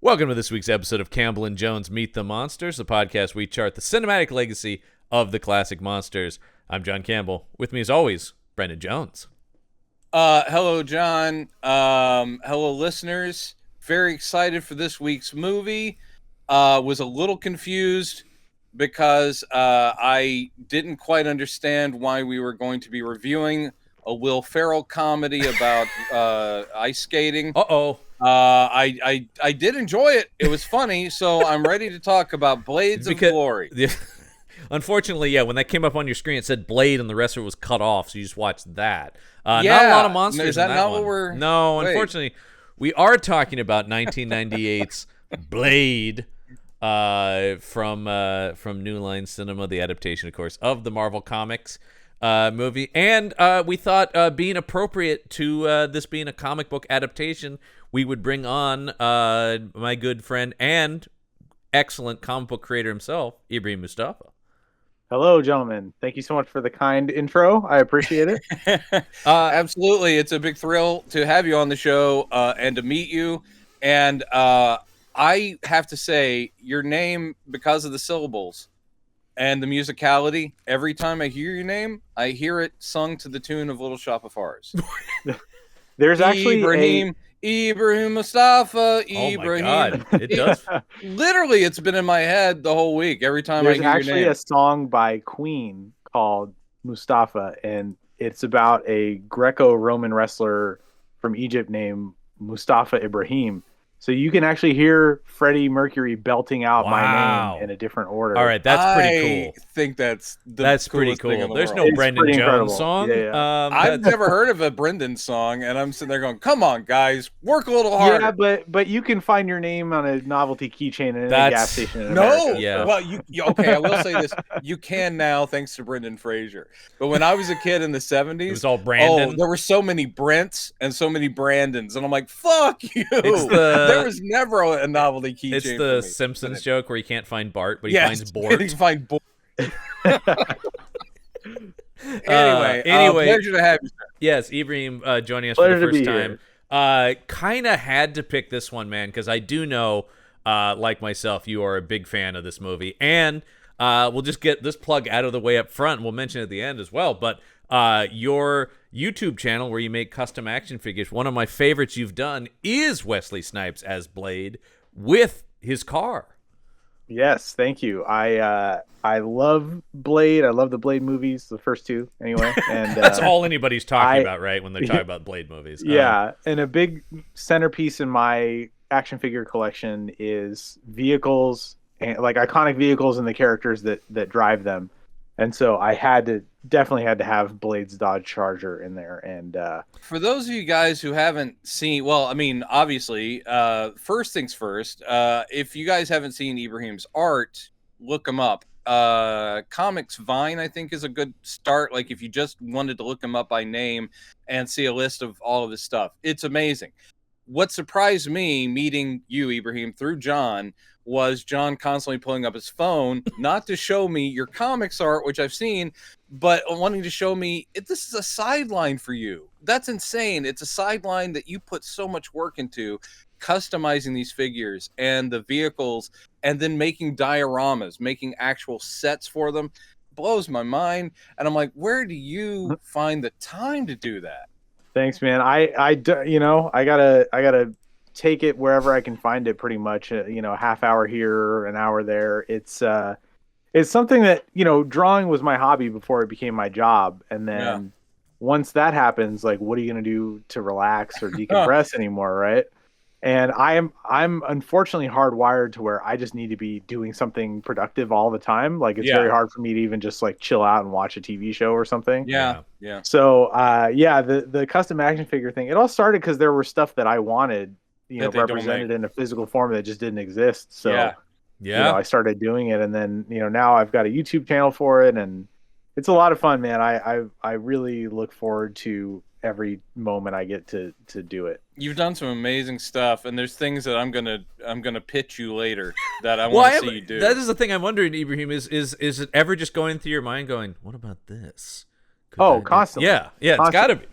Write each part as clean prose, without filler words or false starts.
Welcome to this week's episode of Campbell and Jones Meet the Monsters, the podcast where we chart the cinematic legacy of the classic monsters. I'm John Campbell. With me, as always, Brendan Jones. Hello, John. Hello, listeners. Very excited for this week's movie. Was a little confused because I didn't quite understand why we were going to be reviewing a Will Ferrell comedy about ice skating. I did enjoy it. It was funny, so I'm ready to talk about Blades of Glory. Unfortunately, when that came up on your screen, it said Blade, and the rest of it was cut off, so you just watched that. Not a lot of monsters. Is that in not one. what we're? No, unfortunately, we are talking about 1998's Blade from New Line Cinema, the adaptation, of course, of the Marvel Comics movie. And we thought, being appropriate to this being a comic book adaptation, we would bring on my good friend and excellent comic book creator himself, Ibrahim Moustafa. Hello, gentlemen. Thank you so much for the kind intro. I appreciate it. Absolutely. It's a big thrill to have you on the show and to meet you. And I have to say, your name, because of the syllables and the musicality, every time I hear your name, I hear it sung to the tune of Little Shop of Horrors. There's actually Ibrahim Moustafa. Ibrahim. Oh my God, it does. Literally, it's been in my head the whole week. Every time I hear your name. There's actually a song by Queen called Mustafa, and it's about a Greco-Roman wrestler from Egypt named Mustafa Ibrahim. So you can actually hear Freddie Mercury belting out my name in a different order. All right, that's pretty cool. I think that's pretty cool. There's no It's Brendan Jones incredible. song. Yeah. I've never heard of a Brendan song, and I'm sitting there going, "Come on, guys, work a little harder." Yeah, but you can find your name on a novelty keychain in a gas station in America. Well, okay. I will say this: you can now, thanks to Brendan Fraser. But when I was a kid in the '70s, it was all Brandon. Oh, there were so many Brents and so many Brandons, and I'm like, "Fuck you!" There was never a novelty keychain. It's the Simpsons joke where you can't find Bart, but he finds Bort. He can find Bort. Anyway, pleasure to have you, sir. Yes, Ibrahim joining us Pleasure for the to first time. Kind of had to pick this one, man, because I do know, like myself, you are a big fan of this movie. And we'll just get this plug out of the way up front. We'll mention it at the end as well. But your YouTube channel where you make custom action figures, one of my favorites you've done is Wesley Snipes as Blade with his car. Yes, thank you. I love Blade. I love the Blade movies, the first two, anyway. And that's all anybody's talking about, right? When they're talking about Blade movies. Yeah, and a big centerpiece in my action figure collection is vehicles, and like iconic vehicles and the characters that drive them. And so I definitely had to have Blade's Dodge Charger in there. And for those of you guys who haven't seen, well, I mean, obviously, first things first, if you guys haven't seen Ibrahim's art, look him up. Comics Vine, I think, is a good start. Like if you just wanted to look him up by name and see a list of all of his stuff, it's amazing. What surprised me meeting you, Ibrahim, through John, was John constantly pulling up his phone, not to show me your comics art, which I've seen, but wanting to show me this is a sideline for you. That's insane. It's a sideline that you put so much work into, customizing these figures and the vehicles, and then making dioramas, making actual sets for them. Blows my mind. And I'm like, where do you find the time to do that? Thanks, man. I gotta take it wherever I can find it, pretty much. A half hour here, an hour there. It's something that, drawing was my hobby before it became my job, and then once that happens, like, what are you gonna do to relax or decompress anymore, right? And I'm unfortunately hardwired to where I just need to be doing something productive all the time. Like it's very hard for me to even just like chill out and watch a TV show or something. Yeah. So the custom action figure thing, it all started because there were stuff that I wanted, represented in a physical form that just didn't exist. So I started doing it, and then now I've got a YouTube channel for it, and it's a lot of fun, man. I really look forward to every moment I get to do it. You've done some amazing stuff, and there's things that I'm gonna pitch you later that I want to see you do. That is the thing I'm wondering, Ibrahim, is it ever just going through your mind going, what about this? Constantly. Yeah, it's gotta be.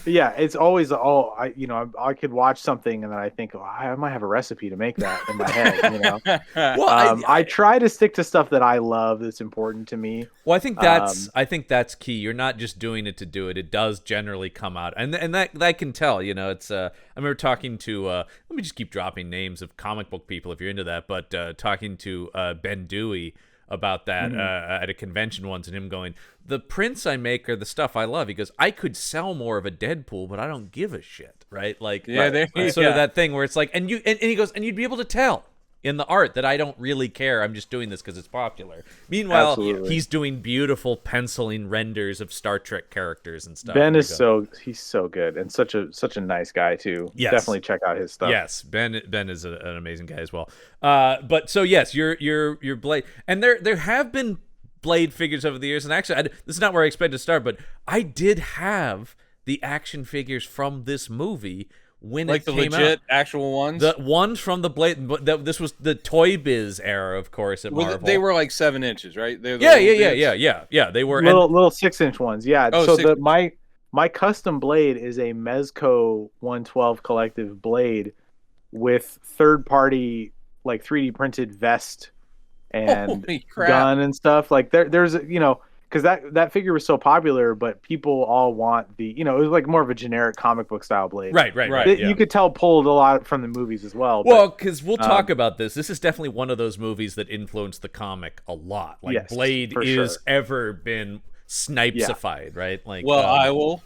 Yeah, it's always I could watch something and then I think, oh, I might have a recipe to make that in my head. Well, I try to stick to stuff that I love that's important to me. Well, I think that's key. You're not just doing it to do it. It does generally come out, and that can tell. It's I remember talking to let me just keep dropping names of comic book people if you're into that, but talking to Ben Dewey about that at a convention once, and him going, the prints I make are the stuff I love. He goes, I could sell more of a Deadpool, but I don't give a shit, right? Like, sort of that thing where it's like, and he goes, and you'd be able to tell in the art that I don't really care. I'm just doing this because it's popular. Meanwhile, he's doing beautiful penciling renders of Star Trek characters and stuff. Ben is he's so good and such a nice guy too. Yes. Definitely check out his stuff. Yes, Ben is an amazing guy as well. But so yes, your Blade, and there have been Blade figures over the years, and actually this is not where I expected to start, but I did have the action figures from this movie. When like it the came legit out. Actual ones, the ones from the Blade, but this was the Toy Biz era, of course, at Marvel. They were like 7 inches, right? Yeah. They were little 6-inch ones. Yeah. Oh, so my custom Blade is a Mezco 112 collective Blade with third-party like 3D printed vest and gun and stuff. Like there's because that figure was so popular, but people all want it was like more of a generic comic book style Blade. Right. You could tell pulled a lot from the movies as well. Well, because we'll talk about this. This is definitely one of those movies that influenced the comic a lot. Like, yes, Blade is ever been snipesified, right? Like, well, I will.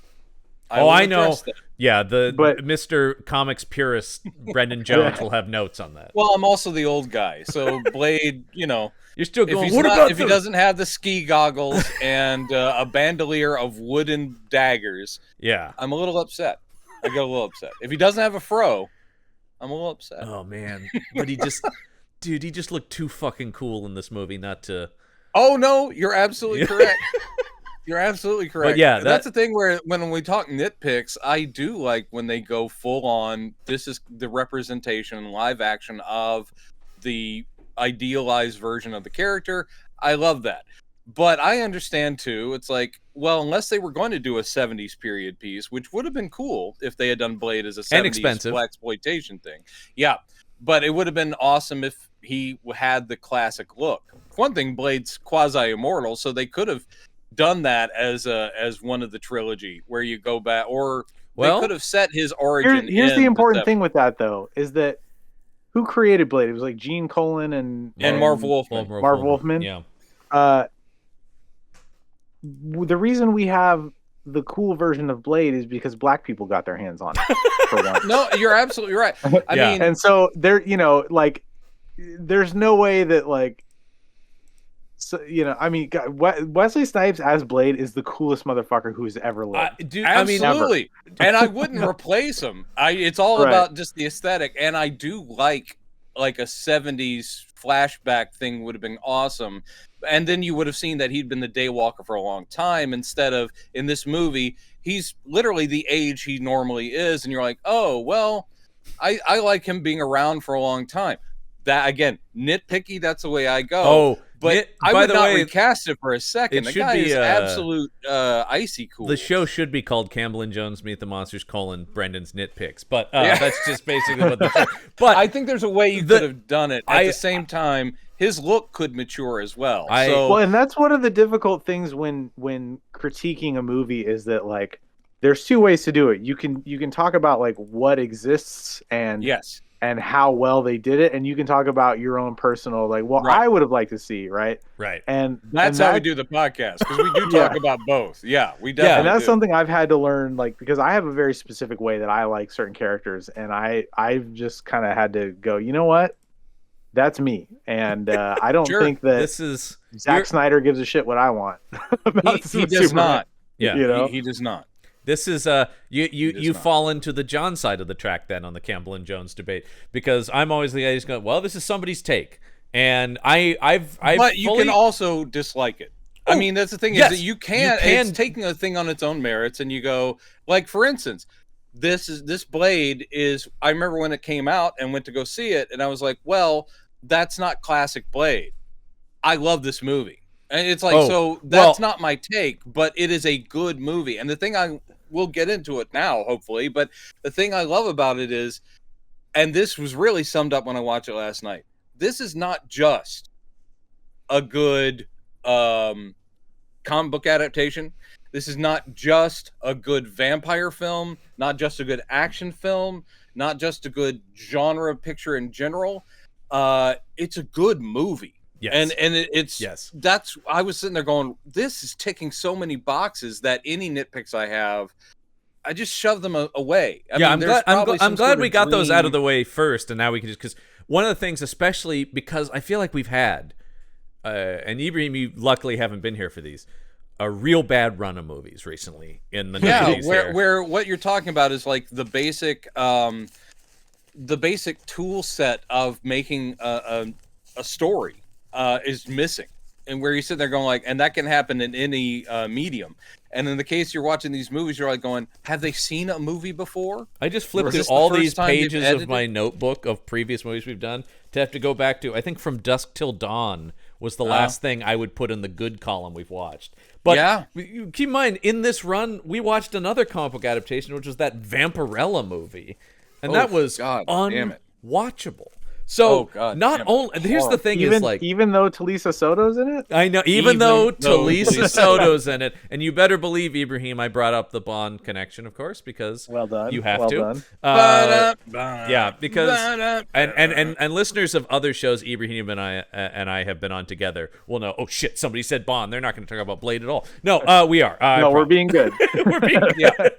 I know. Yeah, but Mr. Comics purist Brendan Jones will have notes on that. Well, I'm also the old guy, so Blade, you're still going. If he doesn't have the ski goggles and a bandolier of wooden daggers, I'm a little upset. I get a little upset. If he doesn't have a fro, I'm a little upset. Oh man, but he just looked too fucking cool in this movie not to. Oh no, you're absolutely correct. You're absolutely correct. But yeah, that's the thing where when we talk nitpicks, I do like when they go full on. This is the representation, live action of the idealized version of the character. I love that. But I understand too, it's like, well, unless they were going to do a 70s period piece, which would have been cool if they had done Blade as a 70s blaxploitation thing. Yeah, but it would have been awesome if he had the classic look. One thing, Blade's quasi-immortal, so they could have done that as one of the trilogy where you go back, or they could have set his origin. Here's the important thing with that though, is that who created Blade? It was like Gene Colan and Marv Wolfman. Marv Wolfman. Yeah. The reason we have the cool version of Blade is because black people got their hands on it. For once. No, you're absolutely right. I mean, and so there, there's no way that like. So, I mean, Wesley Snipes as Blade is the coolest motherfucker who's ever lived. Absolutely. And I wouldn't replace him. It's all about just the aesthetic. And I do like a 70s flashback thing would have been awesome. And then you would have seen that he'd been the Daywalker for a long time instead of in this movie. He's literally the age he normally is. And you're like, oh, well, I like him being around for a long time. That, again, nitpicky, that's the way I go. Oh, but I would not recast it for a second. The guy is absolute icy cool. The show should be called Campbell and Jones Meet the Monsters: Brendan's Nitpicks. But that's just basically what the show. But I think there's a way you could have done it. At the same time, his look could mature as well. And that's one of the difficult things when critiquing a movie is that like there's two ways to do it. You can talk about like what exists and and how well they did it, and you can talk about your own personal I would have liked to see right and that's how we do the podcast, because we do talk about both. We definitely and that's something I've had to learn, like, because I have a very specific way that I like certain characters, and I've just kind of had to go, you know what, that's me, and I don't think that this is Zack Snyder gives a shit what I want. He does not. He does not. This is you fall into the John side of the track then on the Campbell and Jones debate, because I'm always the guy who's going, well, this is somebody's take, and but you can also dislike it. I mean, that's the thing, is that you can it's taking a thing on its own merits, and you go, like, for instance, this Blade is, I remember when it came out and went to go see it, and I was like, well, that's not classic Blade. I love this movie. And it's like, so that's not my take, but it is a good movie. And the thing we'll get into it now, hopefully. But the thing I love about it is, and this was really summed up when I watched it last night, this is not just a good comic book adaptation. This is not just a good vampire film, not just a good action film, not just a good genre picture in general. It's a good movie. Yes. And it's that's I was sitting there going, this is ticking so many boxes that any nitpicks I have, I just shove them away. I mean, I'm glad we got those out of the way first, and now we can just, because one of the things, especially because I feel like we've had, and Ibrahim, you luckily haven't been here for these, a real bad run of movies recently in the 90s. Where what you're talking about is like the basic tool set of making a story is missing, and where you sit there going like, and that can happen in any medium. And in the case you're watching these movies, you're like going, have they seen a movie before? I just flipped through all these pages of my notebook of previous movies we've done to have to go back to, I think From Dusk Till Dawn was the last thing I would put in the good column we've watched. But keep in mind, in this run, we watched another comic book adaptation, which was that Vampirella movie. And that was unwatchable. So here's the thing, even though Talisa Soto's in it, I know, even though Talisa Soto's in it, and you better believe, Ibrahim, I brought up the Bond connection, of course, because you have to. Yeah, because and listeners of other shows Ibrahim and I have been on together will know. Oh shit, somebody said Bond. They're not going to talk about Blade at all. No, we are. No, we're being good. We're being good.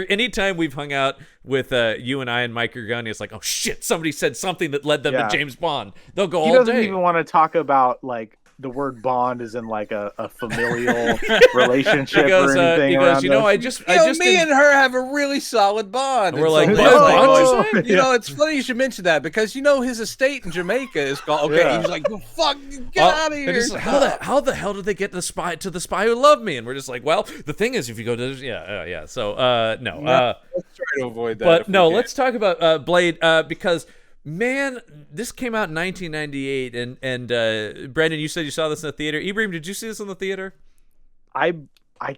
Anytime we've hung out with you and I and Mike Gergani, it's like, oh shit, somebody said something that led them to James Bond. They'll go all day. He doesn't even want to talk about like the word Bond is in like a familial relationship or anything. He goes, I just me and her have a really solid bond. And we're like, it's funny you should mention that, because his estate in Jamaica is called. Okay, he's like, fuck, get out of here. Like, how the hell did they get to the spy who loved me? And we're just like, well, the thing is, if you go to so no, let's try to avoid that. But no, let's talk about Blade because. Man, this came out in 1998, and Brandon, you said you saw this in the theater. Ibrahim, did you see this in the theater? I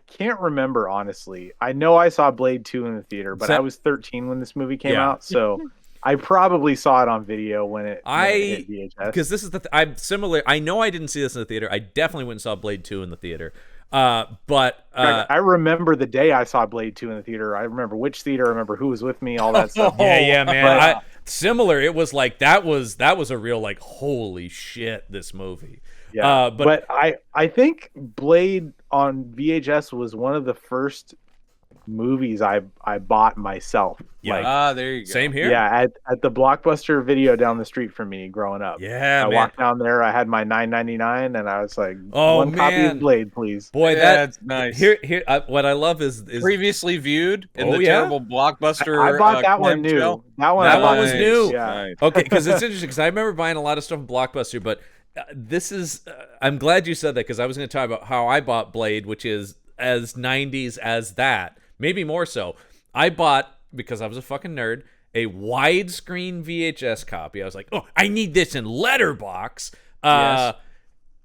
can't remember, honestly. I know I saw Blade 2 in the theater, but I was 13 when this movie came out, so I probably saw it on video when it hit VHS. Because this is I'm similar. I know I didn't see this in the theater. I definitely went and saw Blade 2 in the theater. But I remember the day I saw Blade 2 in the theater. I remember which theater. I remember who was with me. All that stuff. Yeah, man. Similar. It was like that was a real like, holy shit, this movie. Yeah. But I think Blade on VHS was one of the first movies I bought myself. Yeah. There you go. Same here. Yeah, at the Blockbuster Video down the street from me growing up. Yeah, I walked down there. I had my $9.99, and I was like, one copy of Blade, please. Boy, that's nice. Here, what I love is previously viewed in the terrible Blockbuster. I bought that one new. That one was new. Yeah. Nice. Okay, because it's interesting. Because I remember buying a lot of stuff from Blockbuster, but this is. I'm glad you said that, because I was going to talk about how I bought Blade, which is as 90s as that. Maybe more so. I bought, because I was a fucking nerd, a widescreen VHS copy. I was like, oh, I need this in letterbox at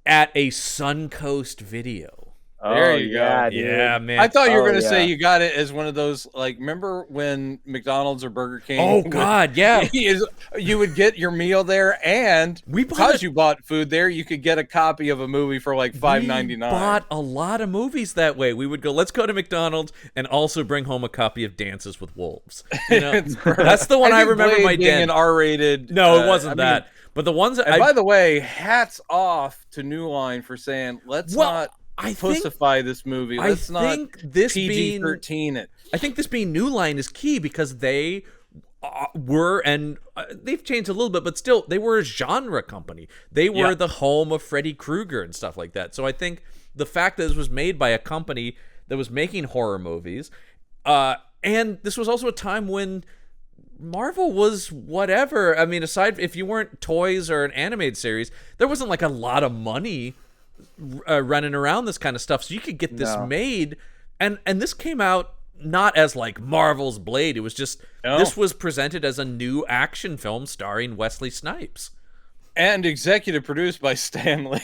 a Suncoast Video. There you go. Dude. Yeah, man. I thought you were going to say you got it as one of those, like, remember when McDonald's or Burger King? Oh, God, yeah. You would get your meal there, and because you bought food there, you could get a copy of a movie for like $5.99. We bought a lot of movies that way. We would go, let's go to McDonald's and also bring home a copy of Dances with Wolves. That's the one I remember my dad. An R-rated. No, it wasn't that. But the ones that by the way, hats off to New Line for saying, let's not pussify this movie. Let's not PG-13 it. I think this being New Line is key, because they were, and they've changed a little bit, but still, they were a genre company. They were the home of Freddy Krueger and stuff like that. So I think the fact that this was made by a company that was making horror movies, and this was also a time when Marvel was whatever. I mean, aside, if you weren't toys or an animated series, there wasn't like a lot of money running around this kind of stuff, so you could get this made, and this came out not as like Marvel's Blade. It was just this was presented as a new action film starring Wesley Snipes and executive produced by Stan Lee.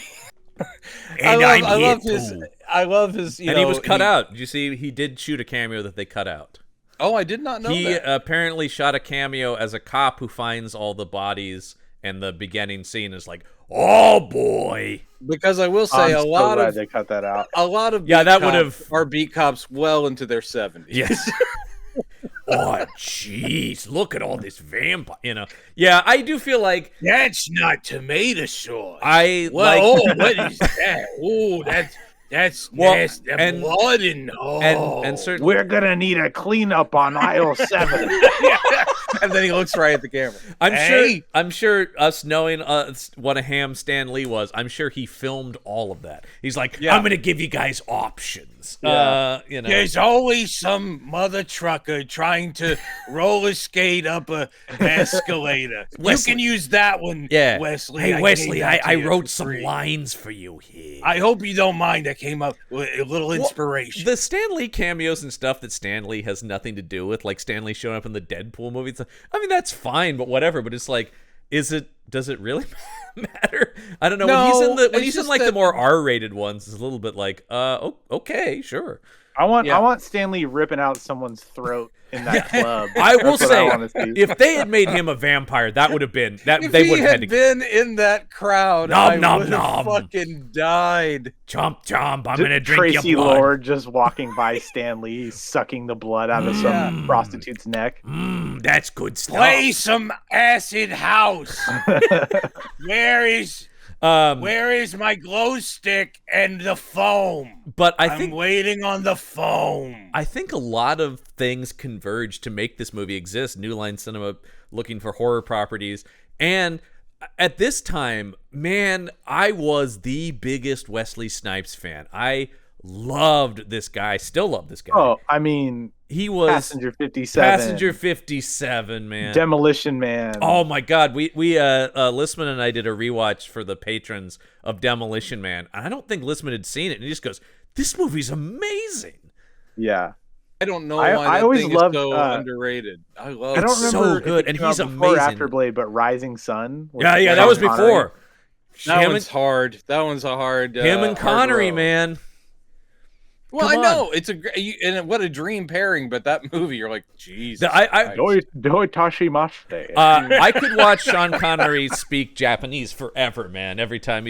And I I love his. And he was cut out. Did you see? He did shoot a cameo that they cut out. Oh, I did not know He that. apparently shot a cameo as a cop who finds all the bodies, and the beginning scene is like, oh boy. Because I will say I'm a so lot glad of they cut that out. a lot of Yeah, beat that cops would've- are beat cops well into their 70s. Yes. Oh, jeez. Look at all this vampire. You know. Yeah, I do feel like That's not tomato sauce. I Well, like. oh, what is that? Oh, that's Well, nasty. That and- blood and and certainly. We're gonna need a cleanup on aisle 7. And then he looks right at the camera. Hey. I'm sure us knowing what a ham Stan Lee was, I'm sure he filmed all of that. He's like, Yeah. I'm gonna give you guys options. Yeah. You know. There's always some mother trucker trying to roller skate up a escalator. Wesley. You can use that one, Yeah. Wesley. Hey, I Wesley, gave that to I you wrote for some free. lines for you here. I hope you don't mind. I came up with a little Well, inspiration. The Stan Lee cameos and stuff that Stan Lee has nothing to do with, like Stan Lee showing up in the Deadpool movie. I mean, that's fine, but whatever. But it's like, does it really matter? I don't know. No, when it's he's in just like the that- more R-rated ones, it's a little bit like, okay, sure. I want Yeah. Stanley ripping out someone's throat in that club. I will That's what say, wanna see. if they had made him a vampire, that would have been that If they he would have had had to been in that crowd, Nom, I nom, would nom. have fucking died. chomp chomp. I'm Just gonna drink Tracy your blood. Lord just walking by Stanley, sucking the blood out of some prostitute's neck. That's good stuff. Play some acid house. Where is my glow stick and the foam? But I I'm think waiting on the foam. I think a lot of things converge to make this movie exist. New Line Cinema looking for horror properties. And at this time, man, I was the biggest Wesley Snipes fan. I loved this guy, still love this guy. Oh, I mean, He was Passenger 57. Passenger 57, man. Demolition Man. Oh my God, we Listman and I did a rewatch for the patrons of Demolition Man, and I don't think Listman had seen it, and he just goes, "This movie's amazing." Yeah. I don't know I why that always thing loved, is so underrated. I love I don't so remember if good, it and came he's out before or amazing. after Blade, but Rising Sun. with Yeah, that Sean was Connery. before. that Him one's hard. That one's a hard. and hard Connery, road. man. Well, Come I know it's and what a dream pairing, but that movie, you're like, Jesus. I Doi Tashimashite. I could watch Sean Connery speak Japanese forever, man. Every time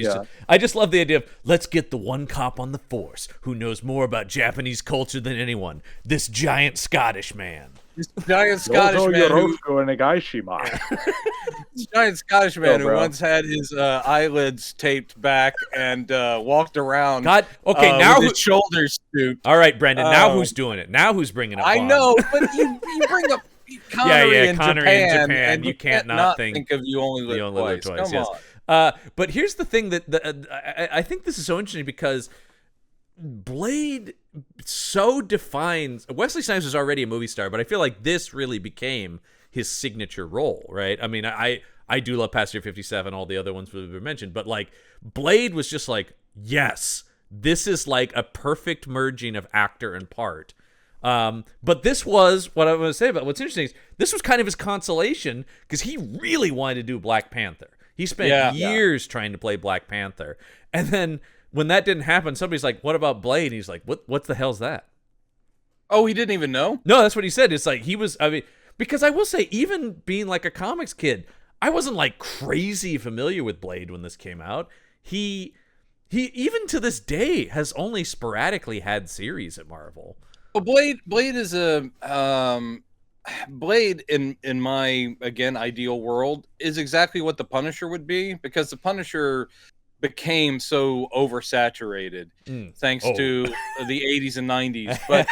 I just love the idea of let's get the one cop on the force who knows more about Japanese culture than anyone. This giant Scottish man. This giant Scottish man who Yo, bro. once had his eyelids taped back and walked around. God, okay, now with his shoulders stooped. all right, Brendan. Now Oh. who's doing it? Now who's bringing up? I Bond? know, but you bring up Connery, in, Connery in Japan, Japan, and you can't not not think of You Only Live You Only Live Twice. Twice, Come yes. on. But here's the thing that I think this is so interesting because Blade so defines Wesley Snipes was already a movie star, but I feel like this really became his signature role, right? I mean, I do love Passenger 57, all the other ones we mentioned, but like Blade was just like, yes, this is like a perfect merging of actor and part. But this was what I want to say about what's interesting is this was kind of his consolation because he really wanted to do Black Panther. He spent years trying to play Black Panther. And then when that didn't happen, somebody's like, what about Blade? And he's like, what the hell's that? Oh, he didn't even know? No, that's what he said. It's like because I will say, even being like a comics kid, I wasn't like crazy familiar with Blade when this came out. He even to this day has only sporadically had series at Marvel. Well, Blade is a Blade in my again ideal world is exactly what the Punisher would be, because the Punisher became so oversaturated thanks to the 80s and 90s. But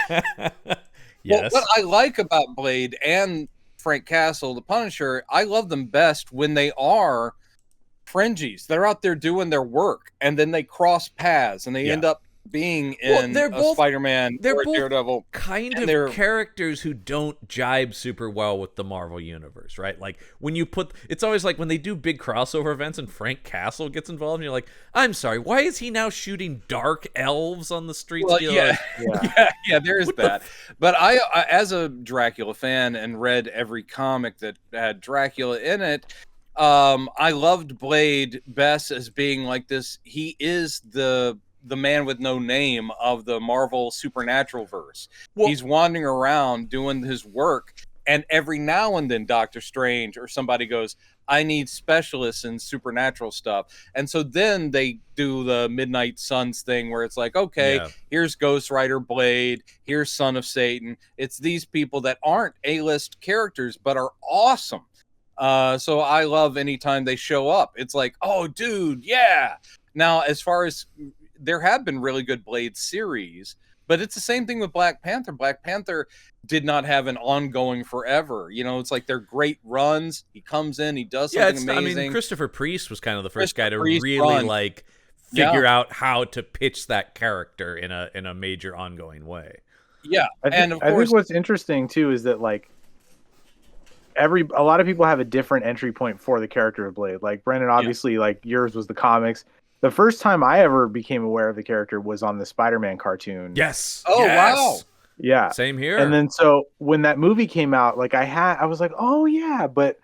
yes. what I like about Blade and Frank Castle, the Punisher, I love them best when they are fringies. They're out there doing their work, and then they cross paths, and they end up being in Spider-Man or Daredevil. Kind and of characters who don't jibe super well with the Marvel universe, right? Like when you it's always like when they do big crossover events and Frank Castle gets involved, and you're like, I'm sorry, why is he now shooting dark elves on the streets? Well, yeah, there is that. But I, as a Dracula fan and read every comic that had Dracula in it, I loved Blade best as being like this. He is the the man with no name of the Marvel Supernatural verse. Well- He's wandering around doing his work, and every now and then Doctor Strange or somebody goes, I need specialists in supernatural stuff. And so then they do the Midnight Suns thing where it's like, okay, Yeah. here's Ghost Rider, Blade, here's Son of Satan. It's these people that aren't A-list characters but are awesome. So I love anytime they show up. It's like, oh, dude, yeah. Now, as far as there have been really good Blade series, but it's the same thing with Black Panther. Black Panther did not have an ongoing forever. You know, it's like they're great runs. He comes in, he does something amazing. I mean, Christopher Priest was kind of the first guy to Priest really run. like figure out how to pitch that character in a major ongoing way. Yeah, and of I course, think what's interesting too is that like a lot of people have a different entry point for the character of Blade. Like Brandon, obviously, like yours was the comics. The first time I ever became aware of the character was on the Spider-Man cartoon. Yes. Oh, yes. wow. Yeah. Same here. And then so when that movie came out, like I was like, oh yeah, but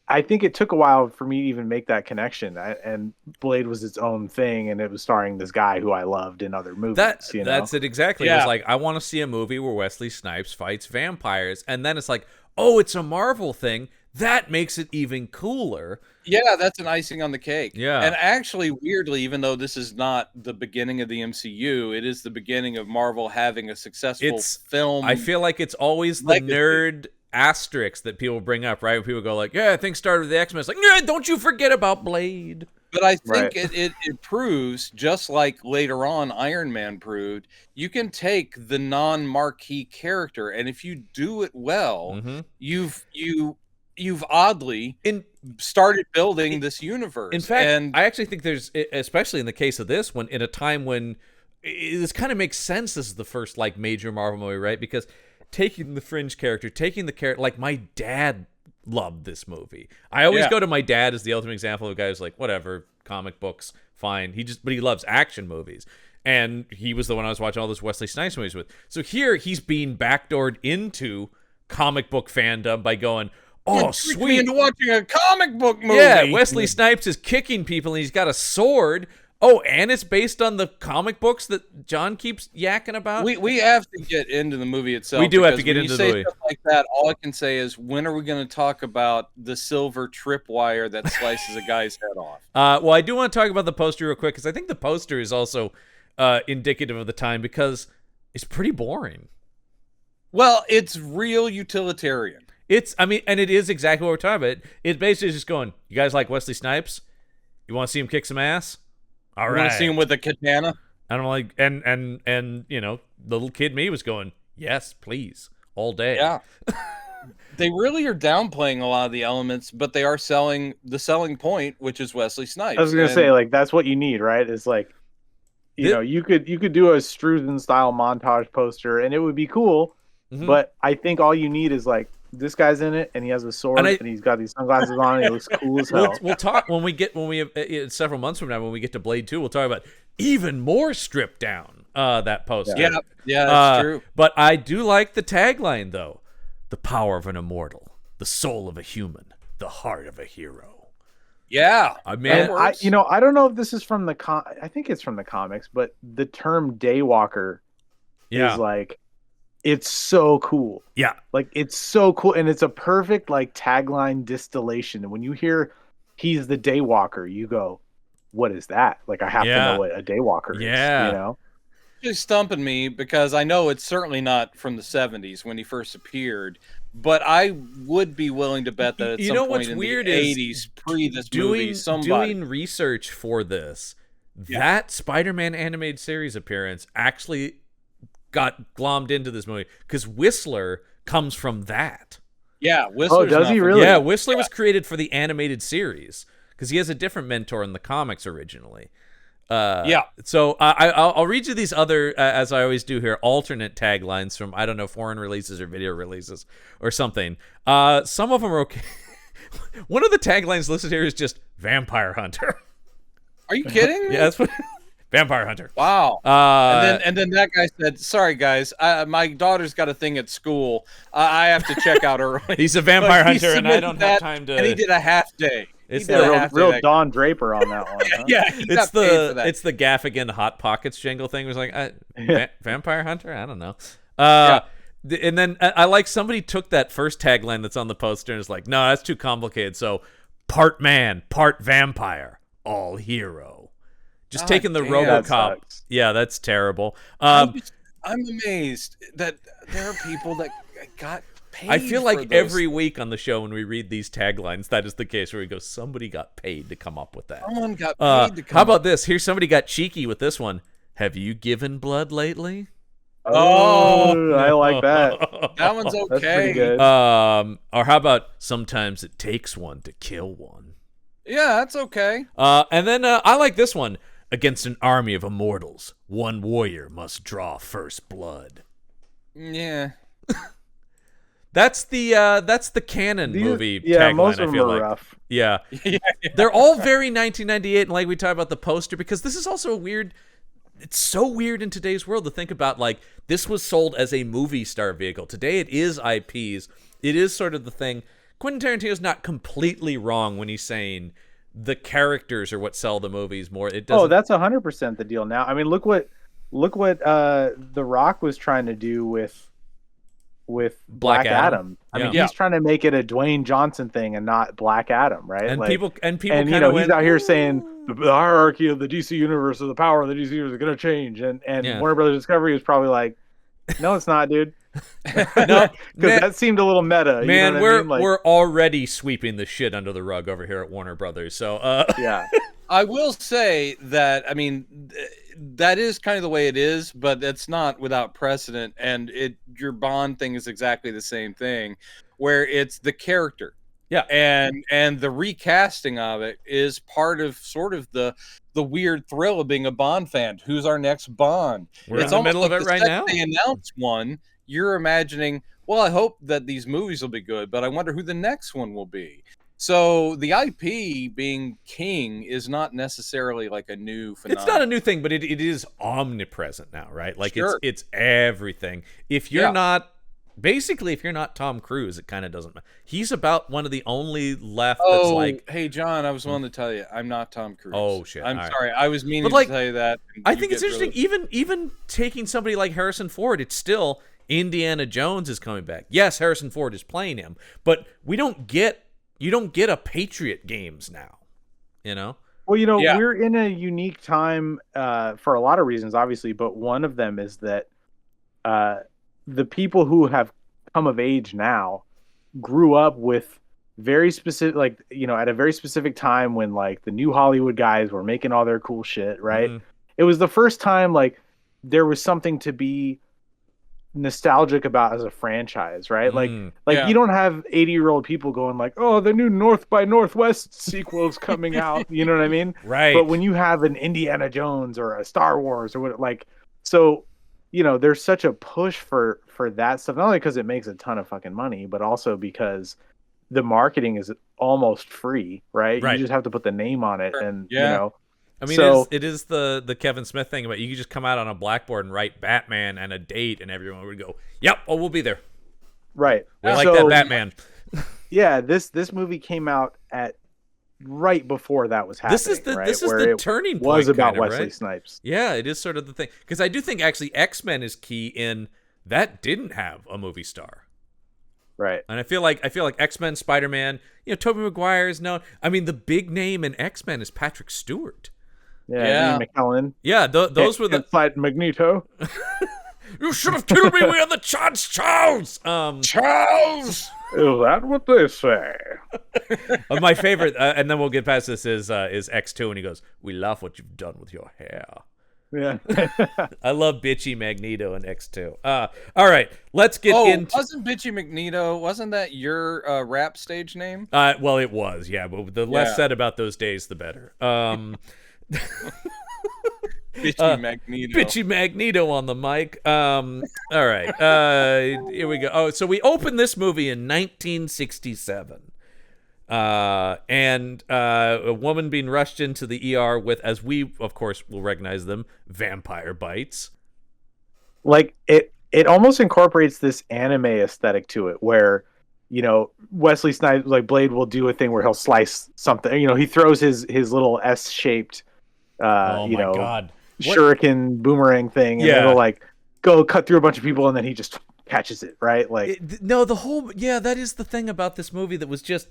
I think it took a while for me to even make that connection. And Blade was its own thing, and it was starring this guy who I loved in other movies. That's know? it exactly. Yeah. It was like, I want to see a movie where Wesley Snipes fights vampires, and then it's like, oh, it's a Marvel thing. That makes it even cooler. yeah, that's an icing on the cake. Yeah. And actually, weirdly, even though this is not the beginning of the MCU, it is the beginning of Marvel having a successful film. I feel like it's always the legacy. nerd asterisk that people bring up, right? When people go like, yeah, things started with the X-Men. It's like, yeah, don't you forget about Blade. But I think Right. it proves, just like later on Iron Man proved, you can take the non-marquee character, and if you do it well, Mhm. you've oddly started building this universe. In fact, and I actually think there's, especially in the case of this one, in a time when this kind of makes sense. This is the first like major Marvel movie, right? Because taking the fringe character, taking the character, like my dad loved this movie. I always Yeah. go to my dad as the ultimate example of a guy who's like, whatever, comic books, fine. But he loves action movies. And he was the one I was watching all those Wesley Snipes movies with. So here he's being backdoored into comic book fandom by going, oh, tricked me sweet. into watching a comic book movie. Yeah, Wesley Snipes is kicking people and he's got a sword. Oh, and it's based on the comic books that John keeps yakking about. We have to get into the movie itself. We do have to because get when into you the say movie. Stuff like that, all I can say is, when are we going to talk about the silver tripwire that slices a guy's head off? Well, I do want to talk about the poster real quick because I think the poster is also indicative of the time because it's pretty boring. Well, it's real utilitarian. And it is exactly what we're talking about. It's basically just going, you guys like Wesley Snipes? You want to see him kick some ass? All You right. want to see him with a katana? And I'm like, and you know, the little kid me was going, yes, please, all day. Yeah. They really are downplaying a lot of the elements, but they are selling the selling point, which is Wesley Snipes. I was gonna And- say, like, that's what you need, right? It's like, you know, you could do a Struthen style montage poster and it would be cool, Mhm. but I think all you need is like, this guy's in it and he has a sword And and, he's got these sunglasses on and he looks cool as hell. We'll talk when we several months from now when we get to Blade 2, we'll talk about even more stripped down that poster. Yeah, that's true. But I do like the tagline though. The power of an immortal, the soul of a human, the heart of a hero. Yeah. I mean, And I don't know if this is from the I think it's from the comics, but the term Daywalker is like, it's so cool. Yeah. Like, it's so cool. And it's a perfect like tagline distillation. And when you hear he's the Daywalker, you go, what is that? Like, I have to know what a Daywalker is. Yeah. You know? It's stumping me because I know it's certainly not from the 70s when he first appeared, but I would be willing to bet that at You some know point what's in weird the is 80s, pre this movie, somebody... doing research for this, that Spider-Man animated series appearance actually got glommed into this movie because Whistler comes from that. Yeah, Whistler's does not he from- really? Yeah, Whistler was created for the animated series because he has a different mentor in the comics originally. So I'll read you these other, as I always do here, alternate taglines from, I don't know, foreign releases or video releases or something. Some of them are okay. One of the taglines listed here is just Vampire Hunter. Are you kidding me? Yeah, that's what Vampire Hunter. Wow. And then that guy said, "Sorry guys, my daughter's got a thing at school. I have to check out early." He's a vampire But he hunter, and I submitted don't that, have time to. And he did a half day. It's does the have to real like- Don Draper on that one. Huh? Yeah, he it's got paid for that. the Gaffigan Hot Pockets jingle thing. It was like Vampire Hunter. I don't know. And then I like somebody took that first tagline that's on the poster and is like, no, that's too complicated. So part man, part vampire, all hero. Just God taking the damn. That RoboCop. sucks. Yeah, that's terrible. I'm amazed that there are people that got paid. I feel for like those. every week on the show when we read these taglines, that is the case where we go, somebody got paid to come up with that. Someone got paid to come. How about up. this? Here's somebody got cheeky with this one. Have you given blood lately? Oh, I like that. That one's That's okay. pretty good. Or how about sometimes it takes one to kill one? Yeah, that's okay. And then I like this one. Against an army of immortals, one warrior must draw first blood. Yeah. That's the canon movie Yeah, tagline, most I of them feel are like. rough. Yeah. Yeah. They're all very 1998, and like we talked about the poster, because this is also it's so weird in today's world to think about, like, this was sold as a movie star vehicle. Today it is IPs. It is sort of the thing. Quentin Tarantino's not completely wrong when he's saying the characters are what sell the movies more. It doesn't. Oh, that's 100% the deal now. I mean, look what The Rock was trying to do with Black Adam. I mean, Yeah. he's trying to make it a Dwayne Johnson thing and not Black Adam, right? And Like, people and kind you of know, went, he's out here saying the hierarchy of the DC universe or the power of the DC universe is going to change, and Yeah. Warner Brothers Discovery was probably like, no, it's not, dude. No, Because that seemed a little meta. man, you know what I mean? Like, we're already sweeping the shit under the rug over here at Warner Brothers. So yeah. I will say that, I mean, that is kind of the way it is, but that's not without precedent. And your Bond thing is exactly the same thing, where it's the character. Yeah. And the recasting of it is part of sort of the weird thrill of being a Bond fan. Who's our next Bond? We're It's in the almost middle of like it the right second now. They announce one, you're imagining, well, I hope that these movies will be good, but I wonder who the next one will be. So the IP being king is not necessarily like a new phenomenon. It's not a new thing, but it is omnipresent now, right? Like Sure. it's everything. If you're not if you're not Tom Cruise, it kind of doesn't matter. He's about one of the only left that's like, hey John, I was wanting to tell you, I'm not Tom Cruise. Oh, shit. I'm All right. sorry, I was meaning But, like, to tell you that. and I you think it's get interesting. really- Even taking somebody like Harrison Ford, it's still Indiana Jones is coming back. Yes, Harrison Ford is playing him, but you don't get a Patriot games now, you know? Well, you know, Yeah. we're in a unique time for a lot of reasons, obviously, but one of them is that the people who have come of age now grew up with very specific, like, you know, at a very specific time when, like, the new Hollywood guys were making all their cool shit, right? Mhm. It was the first time, like, there was something to be nostalgic about as a franchise, right? Like, Yeah. you don't have 80-year-old people going like, oh, the new North by Northwest sequel is coming out. You know what I mean? Right. But when you have an Indiana Jones or a Star Wars or what, like, so, you know, there's such a push for that stuff, not only because it makes a ton of fucking money, but also because the marketing is almost free, right? Right. You just have to put the name on it, and Yeah. you know. I mean, So- it is the Kevin Smith thing about you could just come out on a blackboard and write Batman and a date, and everyone would go, "Yep, oh, we'll be there. Right. We like So- that Batman." Yeah, this movie came out at right before that was happening. This is right? this is Where the it turning point. was about kind of, Wesley right? Snipes. Yeah, it is sort of the thing, because I do think actually X-Men is key in that didn't have a movie star. Right. And I feel like X-Men, Spider-Man, you know, Tobey Maguire is known. I mean, the big name in X-Men is Patrick Stewart. Yeah. Ian McKellen. Yeah, those were the. Fight Magneto. You should have killed me. We had the chance, Charles. Charles! Is that what they say? My favorite, and then we'll get past this, is X2, and he goes, "We love what you've done with your hair." Yeah. I love bitchy Magneto in X2. All right, let's get into. Wasn't Bitchy Magneto, wasn't that your rap stage name? Well, it was, yeah, but the less Yeah. said about those days, the better. Bitchy Magneto. Bitchy Magneto on the mic. All right, here we go. Oh, so we opened this movie in 1967. And a woman being rushed into the ER with, as we of course will recognize them, vampire bites. Like it almost incorporates this anime aesthetic to it, where Wesley Snipes, like Blade, will do a thing where he'll slice something. He throws his little S-shaped, Oh my God. What? shuriken boomerang thing, and it'll like go cut through a bunch of people, and then he just catches it, right? Like, that is the thing about this movie that was just,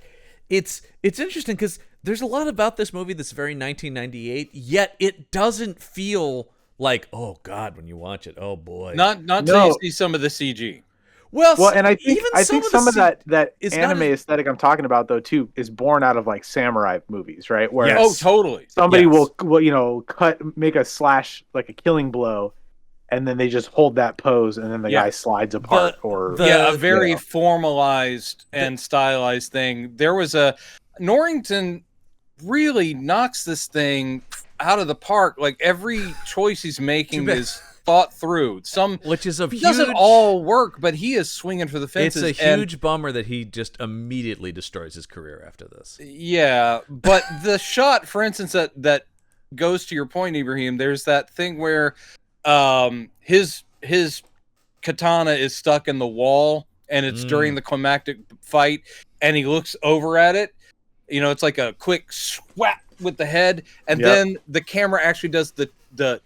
it's interesting because there's a lot about this movie that's very 1998, yet it doesn't feel like, oh God, when you watch it, oh boy. Not until you see some of the CG. Well, and I think some of that anime as, aesthetic I'm talking about though too is born out of like samurai movies, right? Where yes. Totally. Somebody will make a slash, like a killing blow, and then they just hold that pose, and then the guy slides apart. A very formalized and stylized thing. There was Norrington really knocks this thing out of the park. Like every choice he's making is thought through. Which is doesn't all work, but he is swinging for the fences. It's a huge bummer that he just immediately destroys his career after this. Yeah, but the shot, for instance, that goes to your point, Ibrahim. There's that thing where his katana is stuck in the wall, and it's during the climactic fight, and he looks over at it. It's like a quick swap with the head, and then the camera actually does the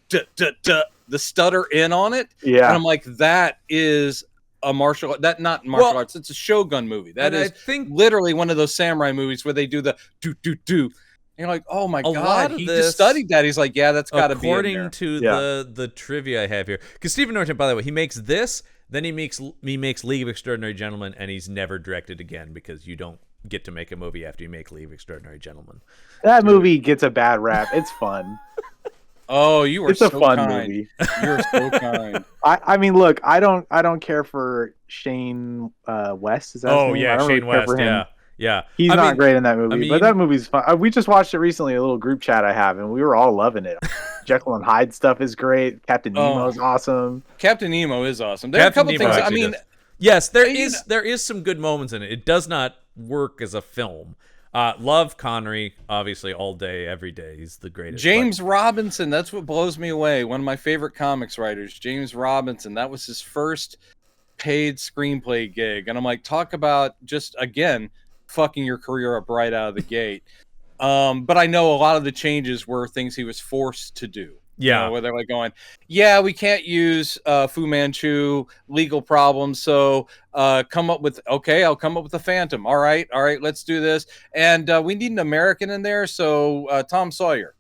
stutter in on it. Yeah, and I'm like, that is a martial arts. It's a Shogun movie. That is, I think, literally one of those samurai movies where they do the do. And you're like, oh my God, he just studied that. He's like, yeah, that's got to be in there. According to the trivia I have here, because Stephen Norton, by the way, he makes this, then he makes League of Extraordinary Gentlemen, and he's never directed again because you don't get to make a movie after you make League of Extraordinary Gentlemen. That movie gets a bad rap. It's fun. Oh, you are it's a fun kind. movie. You're so kind. I mean, look, I don't care for Shane West. Is that his name? Yeah, Shane West. Yeah. He's not great in that movie, but that movie's fun. We just watched it recently, a little group chat I have, and we were all loving it. Jekyll and Hyde stuff is great. Captain Nemo is awesome. Captain Nemo is awesome. There are a couple things. I mean, yes, there is some good moments in it. It does not work as a film. Love Connery, obviously, all day, every day. He's the greatest. James Robinson, that's what blows me away. One of my favorite comics writers, James Robinson. That was his first paid screenplay gig. And I'm like, talk about just, again, fucking your career up right out of the gate. But I know a lot of the changes were things he was forced to do. Yeah. Where they're like going, yeah, we can't use Fu Manchu, legal problems. So I'll come up with a Phantom. All right, let's do this. And we need an American in there. So Tom Sawyer.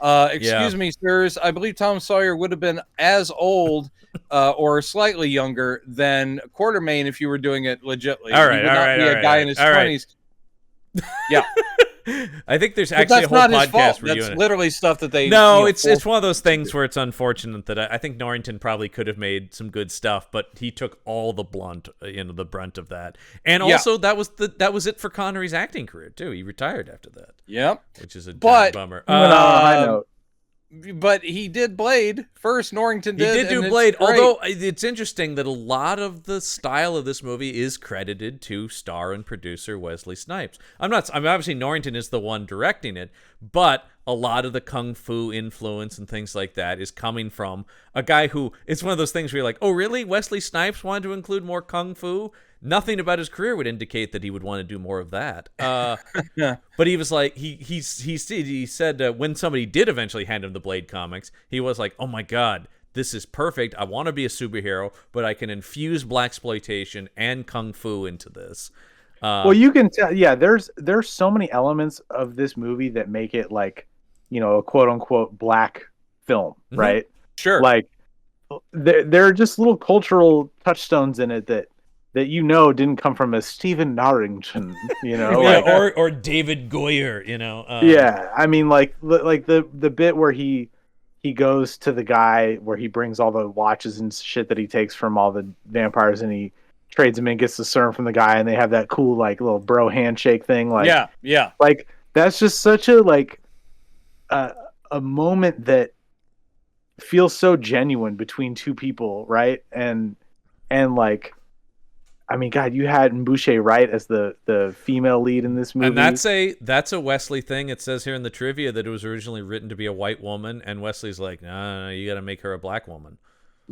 Excuse me, sirs. I believe Tom Sawyer would have been as old or slightly younger than Quatermain if you were doing it legitly. All right, he would not be a guy in his 20s. Yeah. I think there's actually a whole podcast where that's literally stuff that they. No, it's one of those things where it's unfortunate that I think Norrington probably could have made some good stuff, but he took all the brunt of that. And also that was it for Connery's acting career too. He retired after that. Yep, which is a bummer. I know. But he did Blade first. Norrington did. He did do Blade, although it's interesting that a lot of the style of this movie is credited to star and producer Wesley Snipes. Obviously Norrington is the one directing it, but a lot of the kung fu influence and things like that is coming from a guy who, it's one of those things where you're like, oh really? Wesley Snipes wanted to include more kung fu? Nothing about his career would indicate that he would want to do more of that. But he was like, he said when somebody did eventually hand him the Blade comics, he was like, oh my God, this is perfect. I want to be a superhero, but I can infuse blaxploitation and kung fu into this. Well, you can tell. Yeah, there's so many elements of this movie that make it like, a quote unquote black film, right? Sure. Like there are just little cultural touchstones in it that didn't come from a Stephen Norrington, or David Goyer, yeah, I mean, like the bit where he goes to the guy where he brings all the watches and shit that he takes from all the vampires, and he trades them in, gets the serum from the guy, and they have that cool like little bro handshake thing. Like, yeah, like that's just such a like a moment that feels so genuine between two people, right? And like, I mean, God, you had Mbouche Wright as the female lead in this movie. And that's a Wesley thing. It says here in the trivia that it was originally written to be a white woman, and Wesley's like, no, you got to make her a black woman.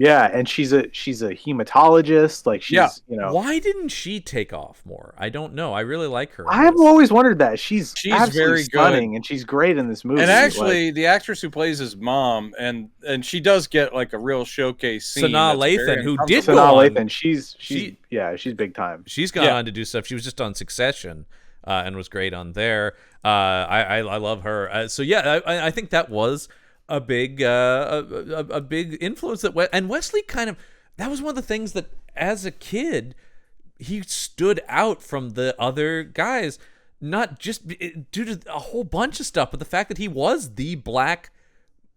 Yeah, and she's a hematologist. Like she's Yeah. Why didn't she take off more? I don't know. I really like her. I've always wondered that. She's absolutely very stunning, good. and she's great in this movie. And actually, the actress who plays his mom, and she does get like a real showcase scene. Sanaa Lathan, who did go Sanaa on. Lathan, she's big time. She's gone on to do stuff. She was just on Succession, and was great on there. I love her. So yeah, I think that was a big a big influence and Wesley that was one of the things that as a kid he stood out from the other guys, not just due to a whole bunch of stuff, but the fact that he was the black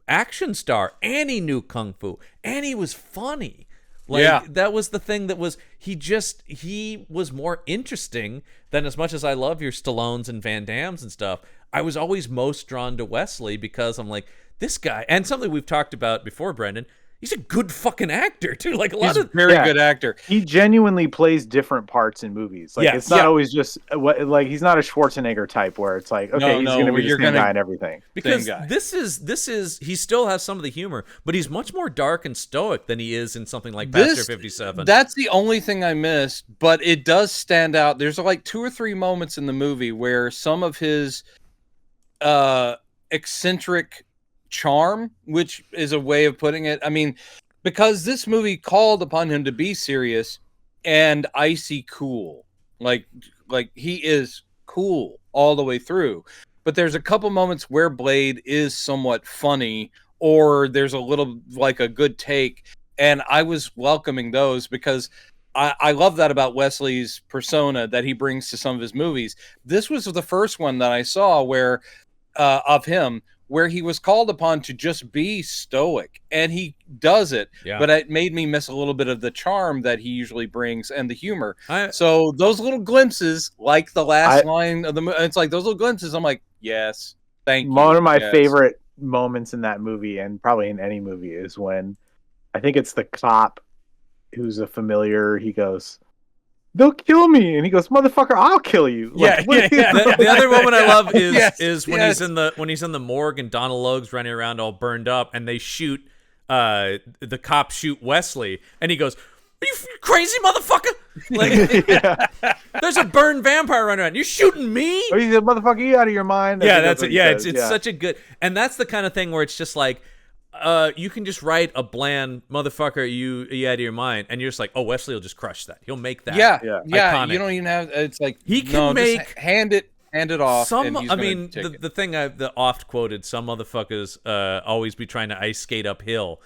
action star and he knew kung fu and he was funny. That was the thing that was he was more interesting than, as much as I love your Stallones and Van Dammes and stuff, I was always most drawn to Wesley because I'm like, this guy, and something we've talked about before, Brendan, he's a good fucking actor too. Like he's a very good actor. He genuinely plays different parts in movies. Like it's not always just like he's not a Schwarzenegger type where it's like, okay, he's going to be the same guy and everything. Because this is he still has some of the humor, but he's much more dark and stoic than he is in something like Pastor 57. That's the only thing I missed, but it does stand out. There's like 2 or 3 moments in the movie where some of his eccentric charm, which is a way of putting it. I mean, because this movie called upon him to be serious and icy cool. Like he is cool all the way through. But there's a couple moments where Blade is somewhat funny, or there's a little like a good take, and I was welcoming those because I love that about Wesley's persona that he brings to some of his movies. This was the first one that I saw where of him where he was called upon to just be stoic, and he does it. Yeah. But it made me miss a little bit of the charm that he usually brings and the humor. So those little glimpses, like the last line of the movie, it's like those little glimpses. I'm like, yes, thank you. One of my favorite moments in that movie, and probably in any movie, is when I think it's the cop who's a familiar. He goes, "They'll kill me," and he goes, "Motherfucker, I'll kill you." Like, The other moment I love is when he's in the morgue and Donald Logue's running around all burned up, and they shoot the cops shoot Wesley, and he goes, "Are you crazy, motherfucker? Like, there's a burned vampire running around. You're shooting me?" Or he said, "Motherfucker, you out of your mind?" That's it. Yeah, it's such a good, and that's the kind of thing where it's just like, you can just write a bland "motherfucker, you out of your mind," and you're just like, oh, Wesley will just crush that. He'll make that. Iconic. You don't even have. It's like he can make hand it off. The thing the oft quoted, "Some motherfuckers always be trying to ice skate uphill."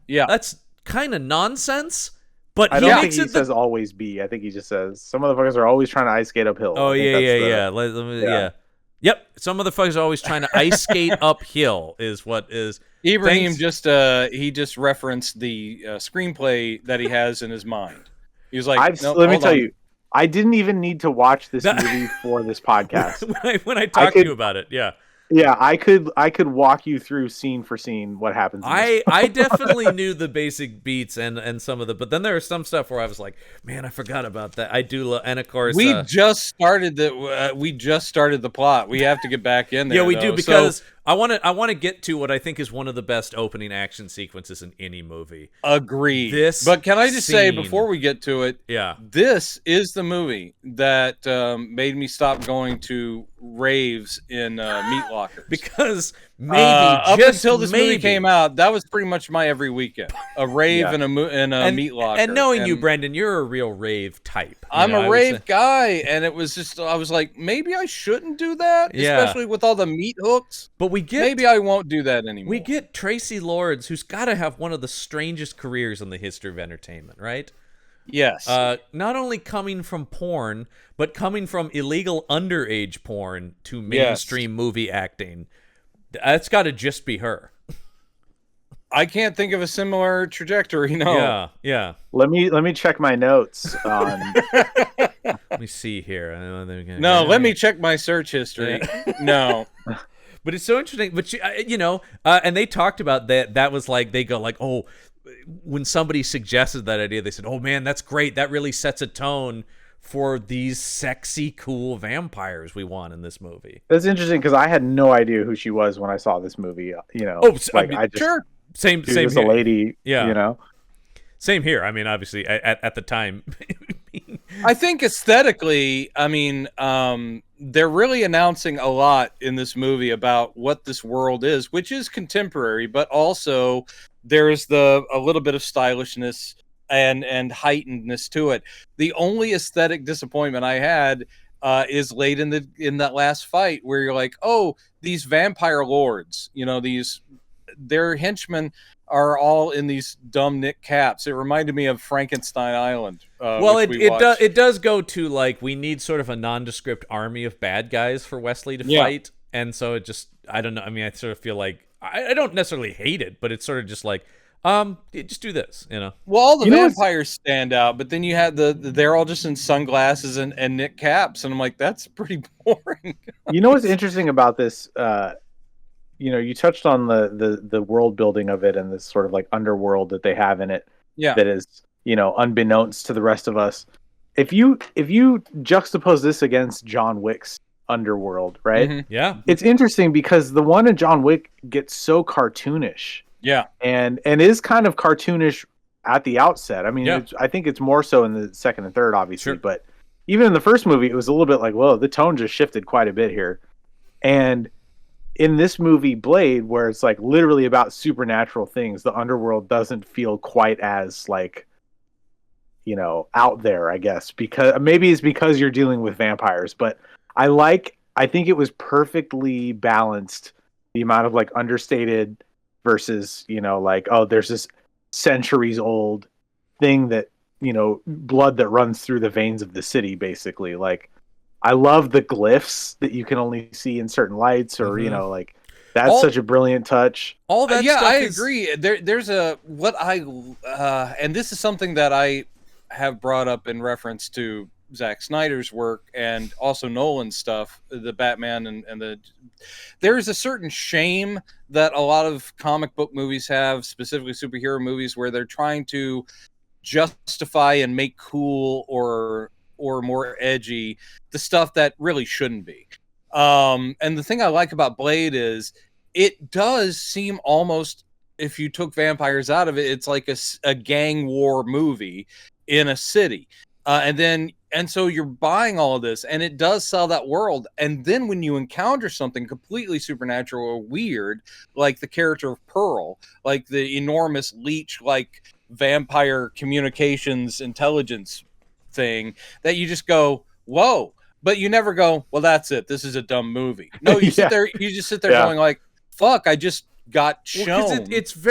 Yeah, that's kind of nonsense. But I don't think he says always be. I think he just says some motherfuckers are always trying to ice skate uphill. Oh yeah. Yep, some motherfuckers are always trying to ice skate uphill. Is what is. Ibrahim just referenced the screenplay that he has in his mind. He was like, let me tell you, I didn't even need to watch this movie for this podcast. when I talked to you about it, yeah, I could walk you through scene for scene what happens. I definitely knew the basic beats and some of the, but then there was some stuff where I was like, man, I forgot about that. I do, and of course, we just started the plot. We have to get back in there. Yeah, we do, because I want to get to what I think is one of the best opening action sequences in any movie. Agreed. But can I just say before we get to it, this is the movie that made me stop going to raves in meat lockers. Because maybe up until this movie came out, that was pretty much my every weekend. A rave and a meat locker. And knowing you, Brendan, you're a real rave type. I'm a rave guy, and it was just, I was like, maybe I shouldn't do that, especially with all the meat hooks. But maybe I won't do that anymore. We get Tracy Lords, who's got to have one of the strangest careers in the history of entertainment, right? Yes. Not only coming from porn, but coming from illegal underage porn to mainstream movie acting. That's got to just be her. I can't think of a similar trajectory. No. Yeah. Let me check my notes on. Let me see here. Let me check my search history. No. But it's so interesting. But and they talked about that. That was like, they go like, oh, when somebody suggested that idea, they said, oh man, that's great. That really sets a tone for these sexy, cool vampires we want in this movie. That's interesting because I had no idea who she was when I saw this movie. Sure. Same. She was a lady. Yeah. Same here. I mean, obviously, at the time. I think aesthetically, I mean, they're really announcing a lot in this movie about what this world is, which is contemporary, but also there's a little bit of stylishness and heightenedness to it. The only aesthetic disappointment I had is late in that last fight where you're like, oh, these vampire lords, their henchmen are all in these dumb knit caps. It reminded me of Frankenstein Island. Well, it does go to like, we need sort of a nondescript army of bad guys for Wesley to fight, and so it just, I don't know. I mean, I sort of feel like I don't necessarily hate it, but it's sort of just like, just do this, Well, all the vampires stand out, but then you had they're all just in sunglasses and knit caps, and I'm like, that's pretty boring. You know what's interesting about this? You touched on the world building of it and this sort of like underworld that they have in it. Yeah. That is, unbeknownst to the rest of us. If you juxtapose this against John Wick's underworld, right? Mm-hmm. Yeah. It's interesting because the one in John Wick gets so cartoonish. Yeah. And is kind of cartoonish at the outset. I mean, I think it's more so in the second and third, obviously, but even in the first movie, it was a little bit like, whoa, the tone just shifted quite a bit here. And in this movie, Blade, where it's like literally about supernatural things, the underworld doesn't feel quite as like, out there, I guess, because maybe it's because you're dealing with vampires, but I think it was perfectly balanced, the amount of like understated versus, like, oh, there's this centuries old thing that, blood that runs through the veins of the city, basically. Like, I love the glyphs that you can only see in certain lights, or like that's such a brilliant touch. All that, I agree. There's and this is something that I have brought up in reference to Zack Snyder's work and also Nolan's stuff, the Batman and there's a certain shame that a lot of comic book movies have, specifically superhero movies, where they're trying to justify and make cool or more edgy the stuff that really shouldn't be. And the thing I like about Blade is it does seem almost, if you took vampires out of it, it's like a gang war movie in a city. And so you're buying all of this, and it does sell that world. And then when you encounter something completely supernatural or weird, like the character of Pearl, like the enormous leech, like vampire communications intelligence thing, that you just go, whoa, but you never go, well, that's it, this is a dumb movie. No, you sit there, you just sit there going like, fuck, I just got shown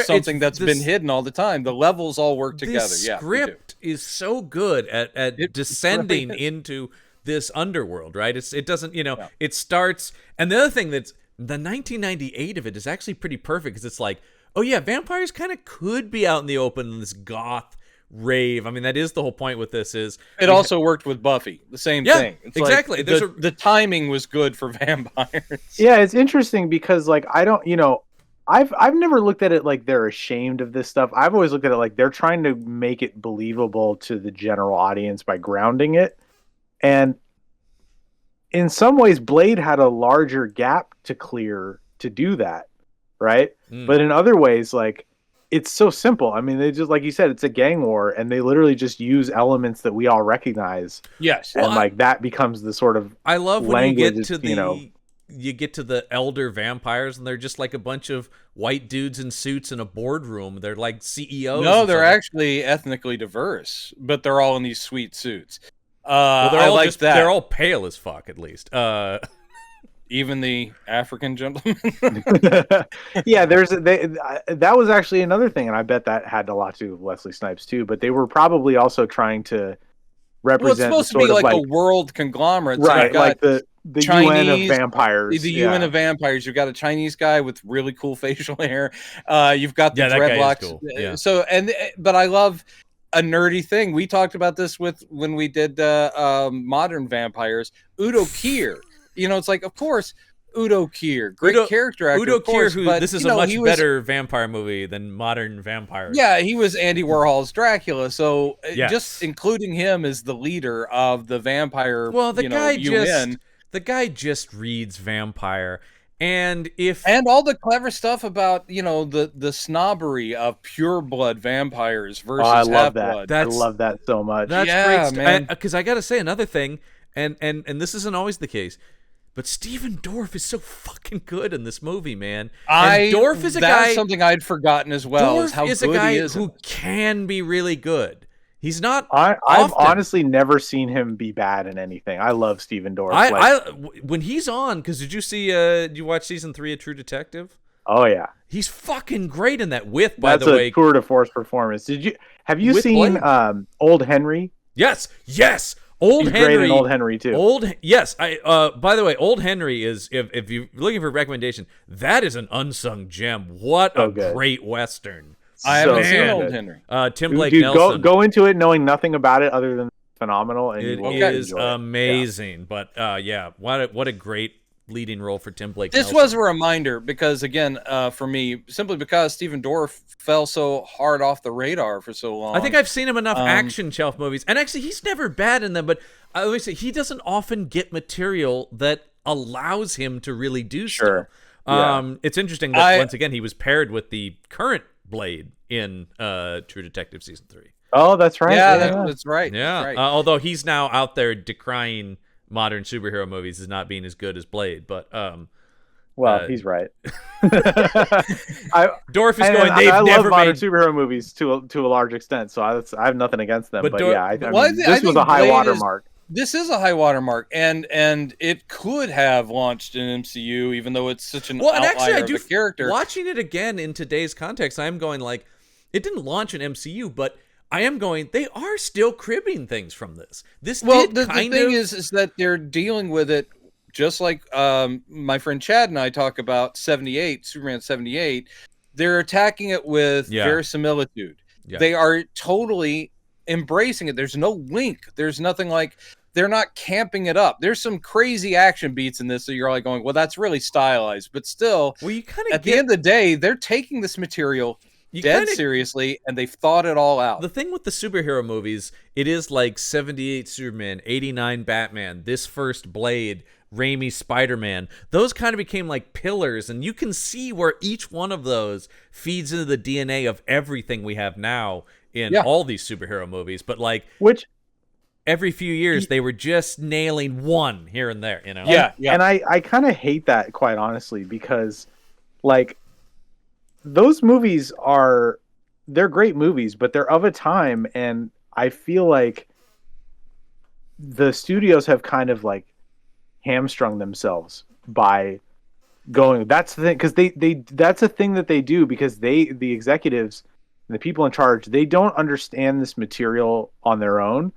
something that's been hidden all the time. The levels all work together. The script is so good at descending into this underworld, right? It doesn't, it starts, and the other thing that's the 1998 of it is actually pretty perfect, because it's like, oh yeah, vampires kind of could be out in the open in this goth rave. I mean, that is the whole point with this. Is it also worked with Buffy, the same thing. It's exactly. Like the timing was good for vampires. Yeah, it's interesting because like I don't, I've never looked at it like they're ashamed of this stuff. I've always looked at it like they're trying to make it believable to the general audience by grounding it. And in some ways, Blade had a larger gap to clear to do that, right? But in other ways, like, it's so simple. I mean, they just, like you said, it's a gang war, and they literally just use elements that we all recognize. Yes, and that becomes the sort of I love when you get to the you get to the elder vampires, and they're just like a bunch of white dudes in suits in a boardroom. They're like CEOs. No, they're actually ethnically diverse, but they're all in these sweet suits. Well, they're all pale as fuck, at least. Even the African gentleman. Yeah, that was actually another thing, and I bet that had a lot to do with Wesley Snipes too. But they were probably also trying to represent. Well, it's supposed to be like a world conglomerate, right? So like the Chinese, UN of vampires. The UN of vampires. You've got a Chinese guy with really cool facial hair. You've got the dreadlocks. Cool. Yeah. So but I love a nerdy thing. We talked about this when we did modern vampires. Udo Kier. It's like, of course, Udo Kier, great character actor. Udo Kier, but this is a much better vampire movie than modern vampires. Yeah, he was Andy Warhol's Dracula, so just including him as the leader of the vampire. Well, the guy just reads vampire, And and all the clever stuff about the snobbery of pure blood vampires versus I love that. half-blood. I love that so much. that's Yeah, great, man. because I got to say another thing, and this isn't always the case, but Steven Dorff is so fucking good in this movie, man. And Dorff is a that's guy. something I'd forgotten as well. Is Dorff how is a good guy he is. who can be really good. He's not. I've often. honestly never seen him be bad in anything. I love Steven Dorff. When he's on, because did you watch season 3 of True Detective? Oh yeah, He's fucking great in that. By that's the a way, tour de force performance. Have you With seen Blade? Old Henry? yes, Old He's Henry. great in Old Henry too. Yes. By the way, Old Henry is if you're looking for a recommendation, that is an unsung gem. What So a good. great western. I haven't So seen good. Old Henry. Tim Blake Dude, Nelson. go into it knowing nothing about it other than phenomenal, and It you will is enjoy it. amazing. But yeah, what a great leading role for Tim Blake. This Nelson. was a reminder because, again, for me, simply because Steven Dorff fell so hard off the radar for so long. I think I've seen him enough action shelf movies, and actually, he's never bad in them. But I always say he doesn't often get material that allows him to really do Sure. stuff. It's interesting that once again he was paired with the current Blade in True Detective season 3. Oh, that's right. Yeah, that's right. Yeah, That's right. although he's now out there decrying modern superhero movies as not being as good as Blade, but he's right. Dorff is going. They've I love never modern made. superhero movies to a large extent, so I have nothing against them. But But, Dorff- yeah, I Well, mean, I this was think a high Blade watermark. This is a high watermark, and it could have launched an MCU, even though it's such an Well, and outlier actually, I of do. a character. Watching it again in today's context, I'm going like, it didn't launch an MCU, but I am going. They are still cribbing things from this. This Well, did the kind thing of. is that they're dealing with it just like my friend Chad and I talk about 78, Superman 78. They're attacking it with verisimilitude. Yeah. They are totally embracing it. There's no wink. There's nothing like. They're not camping it up. There's some crazy action beats in this, so you're like going, well, that's really stylized. But still, Well, you kind of at the end of the day, they're taking this material dead seriously, and they've thought it all out. The thing with the superhero movies, it is like 78 Superman, 89 Batman, this first Blade, Raimi Spider-Man. Those kind of became like pillars, and you can see where each one of those feeds into the DNA of everything we have now in all these superhero movies. But like, every few years, they were just nailing one here and there, you know? Yeah. And I kind of hate that, quite honestly, because like those movies they're great movies, but they're of a time, and I feel like the studios have kind of like hamstrung themselves by going, that's the thing, because they that's a thing that they do, because the executives and the people in charge, they don't understand this material on their own.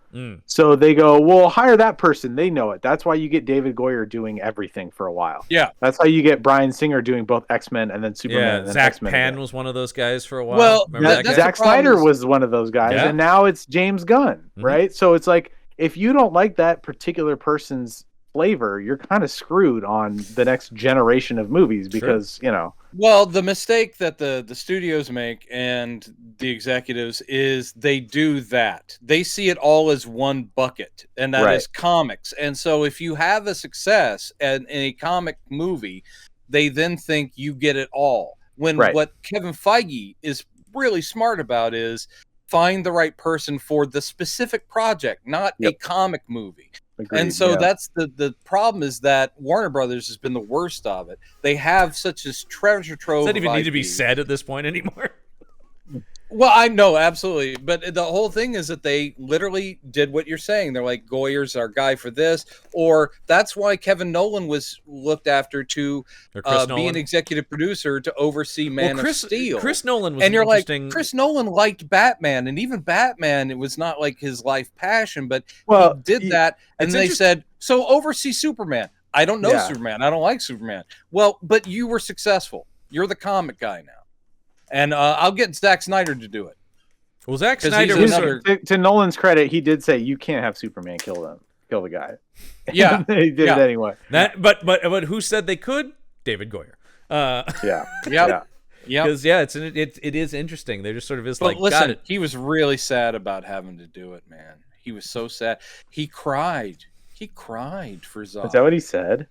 So they go, well, hire that person. They know it. That's why you get David Goyer doing everything for a while. Yeah. That's how you get Bryan Singer doing both X-Men and then Superman. Yeah, and then Zach X-Men Penn again. was one of those guys for a while. Well, Remember that guy? Zack Snyder was one of those guys, and now it's James Gunn, right? So it's like, if you don't like that particular person's flavor, you're kind of screwed on the next generation of movies, because Well, the mistake that the studios make and the executives is they do that. They see it all as one bucket, and that is comics. And so if you have a success in a comic movie, they then think you get it all. When what Kevin Feige is really smart about is find the right person for the specific project, not a comic movie. Agreed, and so that's the problem, is that Warner Brothers has been the worst of it. They have such this treasure trove. Does that even of need to be IP. said at this point anymore? Well, I know, absolutely. But the whole thing is that they literally did what you're saying. They're like, Goyer's our guy for this. Or that's why Kevin Nolan was looked after to be an executive producer to oversee Man of Steel. Chris Nolan was and you're interesting. like, Chris Nolan liked Batman. And even Batman, it was not like his life passion. But Well, he did that. And they said, so oversee Superman. I don't know Yeah. Superman. I don't like Superman. Well, but you were successful. You're the comic guy now. And I'll get Zack Snyder to do it. Well, Zack 'Cause Snyder he's was another- to Nolan's credit, he did say you can't have Superman kill the guy. Yeah. He did it anyway. But who said they could? David Goyer. Yeah. Yep. Yeah. Because it is interesting. There just sort of is But like, got listen, it. he was really sad about having to do it, man. He was so sad. He cried. He cried for Zod. Is that what he said?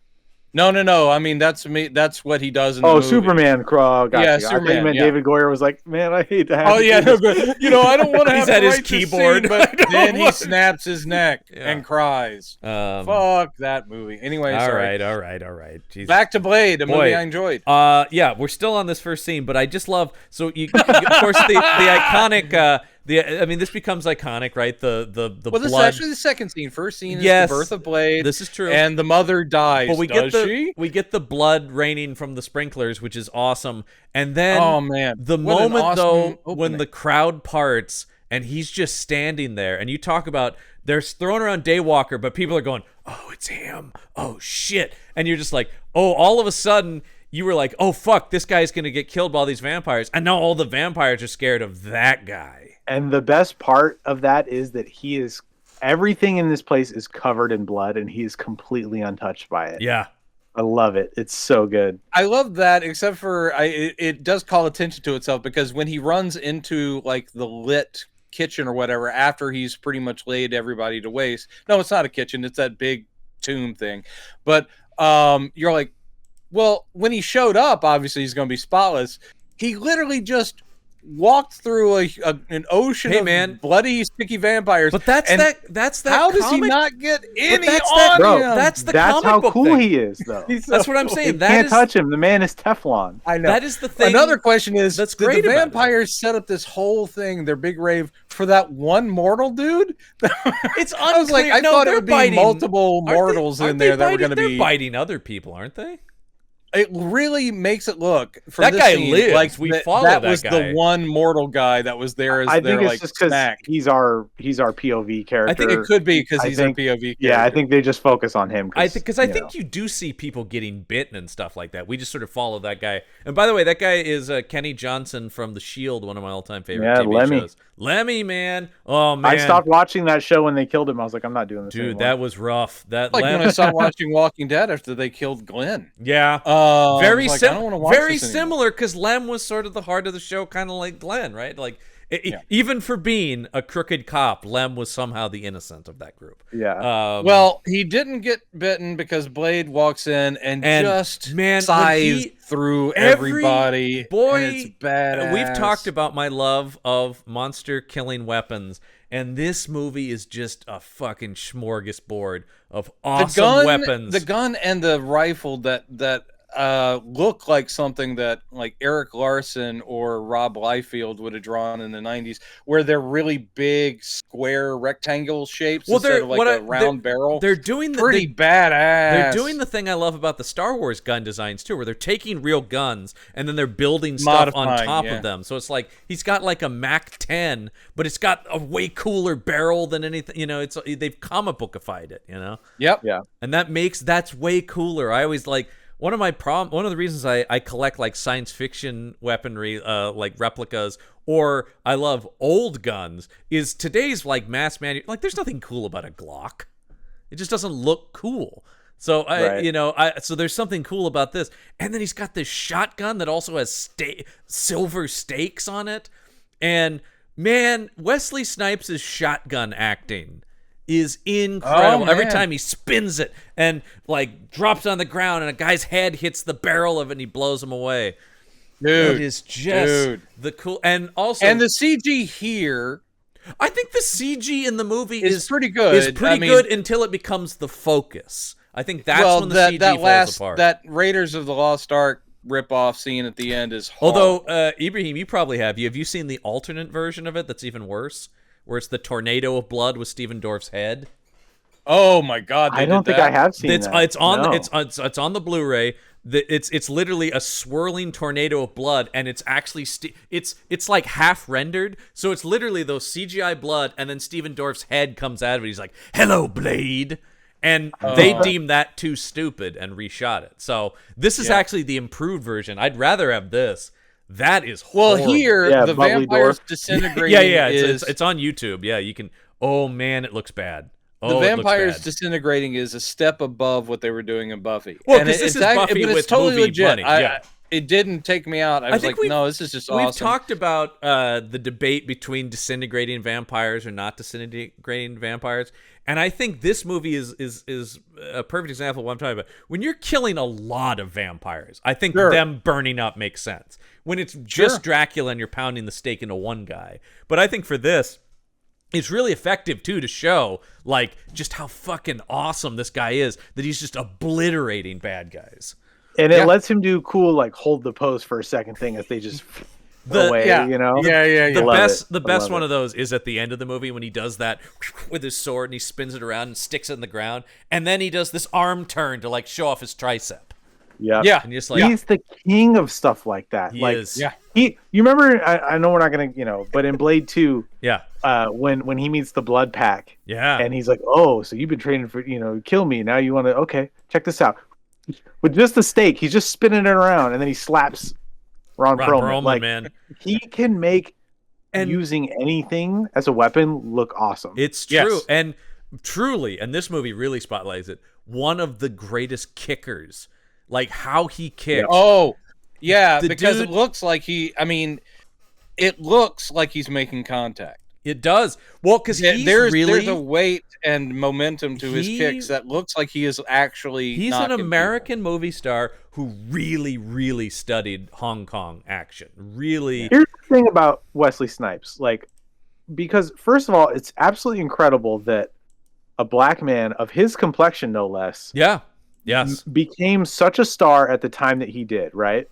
No. I mean, that's me. That's what he does in the movie. Superman crawl. Gotcha. Yeah, I thought you Superman, meant yeah. David Goyer was like, man, I hate to have. Oh to yeah, do no, this." but, I don't want to He's have at to his write this keyboard. scene, but then he snaps his neck Yeah. and cries. Fuck that movie. Anyway, all sorry. right. Jesus. Back to Blade, a Boy. movie I enjoyed. Yeah, we're still on this first scene, but I just love of course the iconic this becomes iconic, right? The Well, this blood. is actually the second scene. First scene is Yes, the birth of Blade. this is true. And the mother dies. But we Does get she? the blood raining from the sprinklers, which is awesome. And then Oh man, the what an moment awesome though when opening. the crowd parts and he's just standing there, and you talk about they're throwing around Daywalker, but people are going, "Oh, it's him! Oh shit!" And you're just like, "Oh!" All of a sudden, you were like, "Oh fuck, this guy's gonna get killed by all these vampires," and now all the vampires are scared of that guy. And the best part of that is that everything in this place is covered in blood, and he is completely untouched by it. Yeah. I love it. It's so good. I love that, except for it does call attention to itself because when he runs into like the lit kitchen or whatever after he's pretty much laid everybody to waste. No, it's not a kitchen. It's that big tomb thing. But you're like, well, when he showed up, obviously he's going to be spotless. He literally just walked through an ocean of bloody, sticky vampires. But that's that. How does he comic- not get any that's on that- Bro, him? That's the That's comic how book cool thing. he is, though. That's what I'm saying. You That can't is touch him. The man is Teflon. I know. that is the thing. Another question is, that's did great the about it. vampires set up this whole thing, their big rave, for that one mortal dude? It's I was like, unclear. I No, thought it they're would be biting- multiple aren't they- mortals aren't in they there that were biting- going to they're be. biting other people, aren't they? It really makes it look from That this guy scene, lives. like We that, follow that that was guy. the one mortal guy that was there as I their think it's like just because snack. he's our POV character. I think it could be because I he's think- our POV character. Yeah, I think they just focus on him. I think you do see people getting bitten and stuff like that. We just sort of follow that guy. And by the way, that guy is Kenny Johnson from The Shield, one of my all-time favorite TV Lemmy. shows. Lemmy, man. Oh man, I stopped watching that show when they killed him. I was like, I'm not doing this dude. anymore. That was rough. That like when I Lemmy, stopped watching Walking Dead after they killed Glenn. yeah. Very Very I don't want to watch very this anymore. similar because Lem was sort of the heart of the show, kind of like Glenn, right? Like even for being a crooked cop, Lem was somehow the innocent of that group. Yeah. Well, he didn't get bitten because Blade walks in and just man, when scythes he- through every everybody. boy, and it's badass. We've talked about my love of monster killing weapons, and this movie is just a fucking smorgasbord of awesome weapons. The gun and the rifle that look like something that like Eric Larson or Rob Liefeld would have drawn in the 90s, where they're really big square rectangle shapes instead of like a round barrel. They're doing the pretty badass. They're doing the thing I love about the Star Wars gun designs too, where they're taking real guns and then they're building stuff on Modifying, top yeah. of them. So it's like he's got like a Mac 10, but it's got a way cooler barrel than anything. You know, they've comic bookified it. You know. Yep. Yeah. And that's way cooler. I always like one of the reasons I collect like science fiction weaponry, like replicas, or I love old guns is today's like like there's nothing cool about a Glock. It just doesn't look cool. So so there's something cool about this. And then he's got this shotgun that also has silver stakes on it. And man, Wesley Snipes' shotgun acting is incredible. Oh, Every man. time he spins it and like drops on the ground and a guy's head hits the barrel of it and he blows him away. Dude, it is just the cool. And also, and the CG here I think the CG in the movie is pretty good. Is pretty good until it becomes the focus. I think that's when the CG falls apart. That Raiders of the Lost Ark rip-off scene at the end is horrible. Although, Ibrahim, you probably have. Have you seen the alternate version of it that's even worse? Where it's the tornado of blood with Steven Dorff's head. Oh my God! I don't think I have seen that. It's on No. it's on the Blu-ray. It's literally a swirling tornado of blood, and it's actually it's like half rendered. So it's literally those CGI blood, and then Steven Dorff's head comes out of it. He's like, "Hello, Blade," and they deemed that too stupid and reshot it. So this is actually the improved version. I'd rather have this. That is horrible. Well, here Yeah, the Bubbly vampires Dwarf. disintegrating. It's on YouTube. Yeah, you can. Oh man, it looks bad. The Oh, it looks vampires bad. disintegrating is a step above what they were doing in Buffy. Well, And 'cause this it's is Buffy but it's with totally movie legit. money, yeah. it didn't take me out. I was like, no, this is just awesome. We've talked about the debate between disintegrating vampires or not disintegrating vampires, and I think this movie is a perfect example of what I'm talking about. When you're killing a lot of vampires, I think them burning up makes sense. When it's just Dracula and you're pounding the stake into one guy. But I think for this, it's really effective, too, to show, like, just how fucking awesome this guy is, that he's just obliterating bad guys. And it lets him do cool, like, hold the pose for a second thing as they just away, you know? The best one of those is at the end of the movie when he does that with his sword and he spins it around and sticks it in the ground. And then he does this arm turn to, like, show off his tricep. Yeah. And just like, he's the king of stuff like that. He like, is. Yeah. You remember, I know we're not going to, but in Blade 2, when he meets the Blood Pack, and he's like, oh, so you've been training for, kill me. Now you want to, okay, check this out. With just the stake, he's just spinning it around, and then he slaps Ron Perlman. Like, man. He can make using anything as a weapon look awesome. It's true. And truly, and this movie really spotlights it, one of the greatest kickers. Like, how he kicks. Oh, yeah, because it looks like it looks like he's making contact. It does. Well, because there's a weight and momentum to his kicks that looks like he is actually He's an American movie star who really, really studied Hong Kong action. Really. Here's the thing about Wesley Snipes. Like, because, first of all, it's absolutely incredible that a black man of his complexion, no less. Yeah. Yes. Became such a star at the time that he did, right?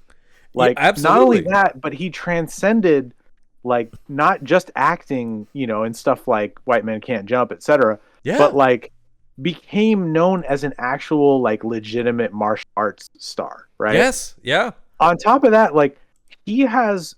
Like, not only that, but he transcended, like, not just acting, and stuff like White Men Can't Jump, etc. Yeah. But, like, became known as an actual, like, legitimate martial arts star, right? Yes. Yeah. On top of that, like, he has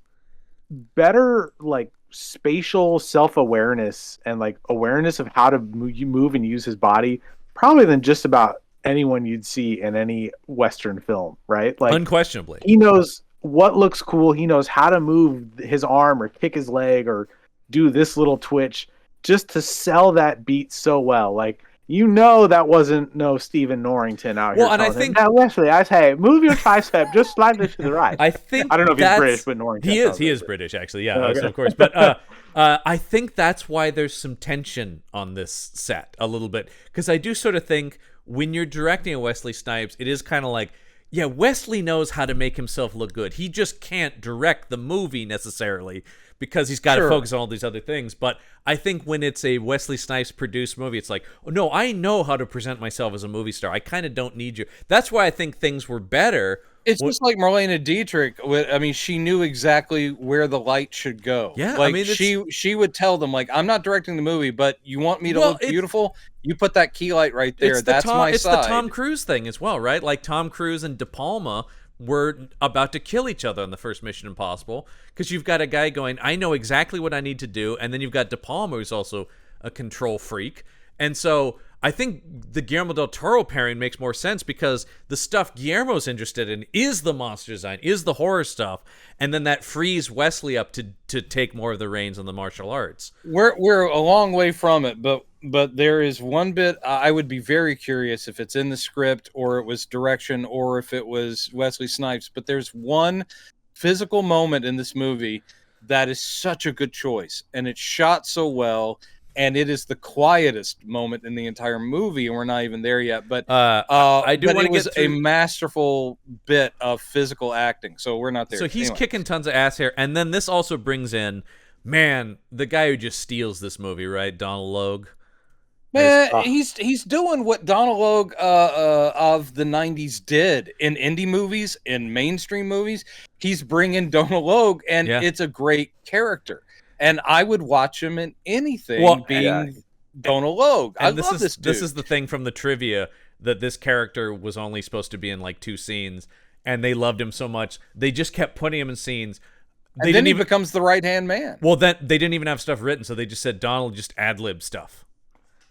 better, like, spatial self-awareness and, like, awareness of how to move and use his body probably than just about anyone you'd see in any Western film, right? Like, unquestionably, he knows what looks cool. He knows how to move his arm or kick his leg or do this little twitch just to sell that beat so well. Like, that wasn't no Stephen Norrington out here. Well, and I think now, Wesley, I say, move your tricep just slightly to the right. I don't know if he's British, but Norrington. He is British, actually. Yeah, okay. So of course. But I think that's why there's some tension on this set a little bit, because I do sort of think when you're directing a Wesley Snipes, it is kind of like, Wesley knows how to make himself look good. He just can't direct the movie necessarily because he's got to focus on all these other things. But I think when it's a Wesley Snipes produced movie, it's like, oh, no, I know how to present myself as a movie star. I kind of don't need you. That's why I think things were better. It's just like Marlene Dietrich. I mean, she knew exactly where the light should go. Yeah, like, she would tell them, like, I'm not directing the movie, but you want me to look beautiful? You put that key light right there. That's my side. It's the Tom Cruise thing as well, right? Like, Tom Cruise and De Palma were about to kill each other in the first Mission Impossible because you've got a guy going, I know exactly what I need to do, and then you've got De Palma, who's also a control freak. And so I think the Guillermo del Toro pairing makes more sense because the stuff Guillermo's interested in is the monster design, is the horror stuff, and then that frees Wesley up to take more of the reins on the martial arts. We're a long way from it, but there is one bit I would be very curious if it's in the script or it was direction or if it was Wesley Snipes, but there's one physical moment in this movie that is such a good choice, and it's shot so well. And it is the quietest moment in the entire movie, and we're not even there yet. But I do want to get a masterful bit of physical acting. So we're not there. So he's kicking tons of ass here, and then this also brings in, the guy who just steals this movie, right? Donald Logue. Man, he's doing what Donald Logue of the '90s did in indie movies, in mainstream movies. He's bringing Donald Logue, and it's a great character. And I would watch him in anything being Donald Logue. I love this dude. This is the thing from the trivia, that this character was only supposed to be in like 2 scenes, and they loved him so much they just kept putting him in scenes. And then he becomes the right-hand man. Well, then they didn't even have stuff written, so they just said Donald just ad-lib stuff.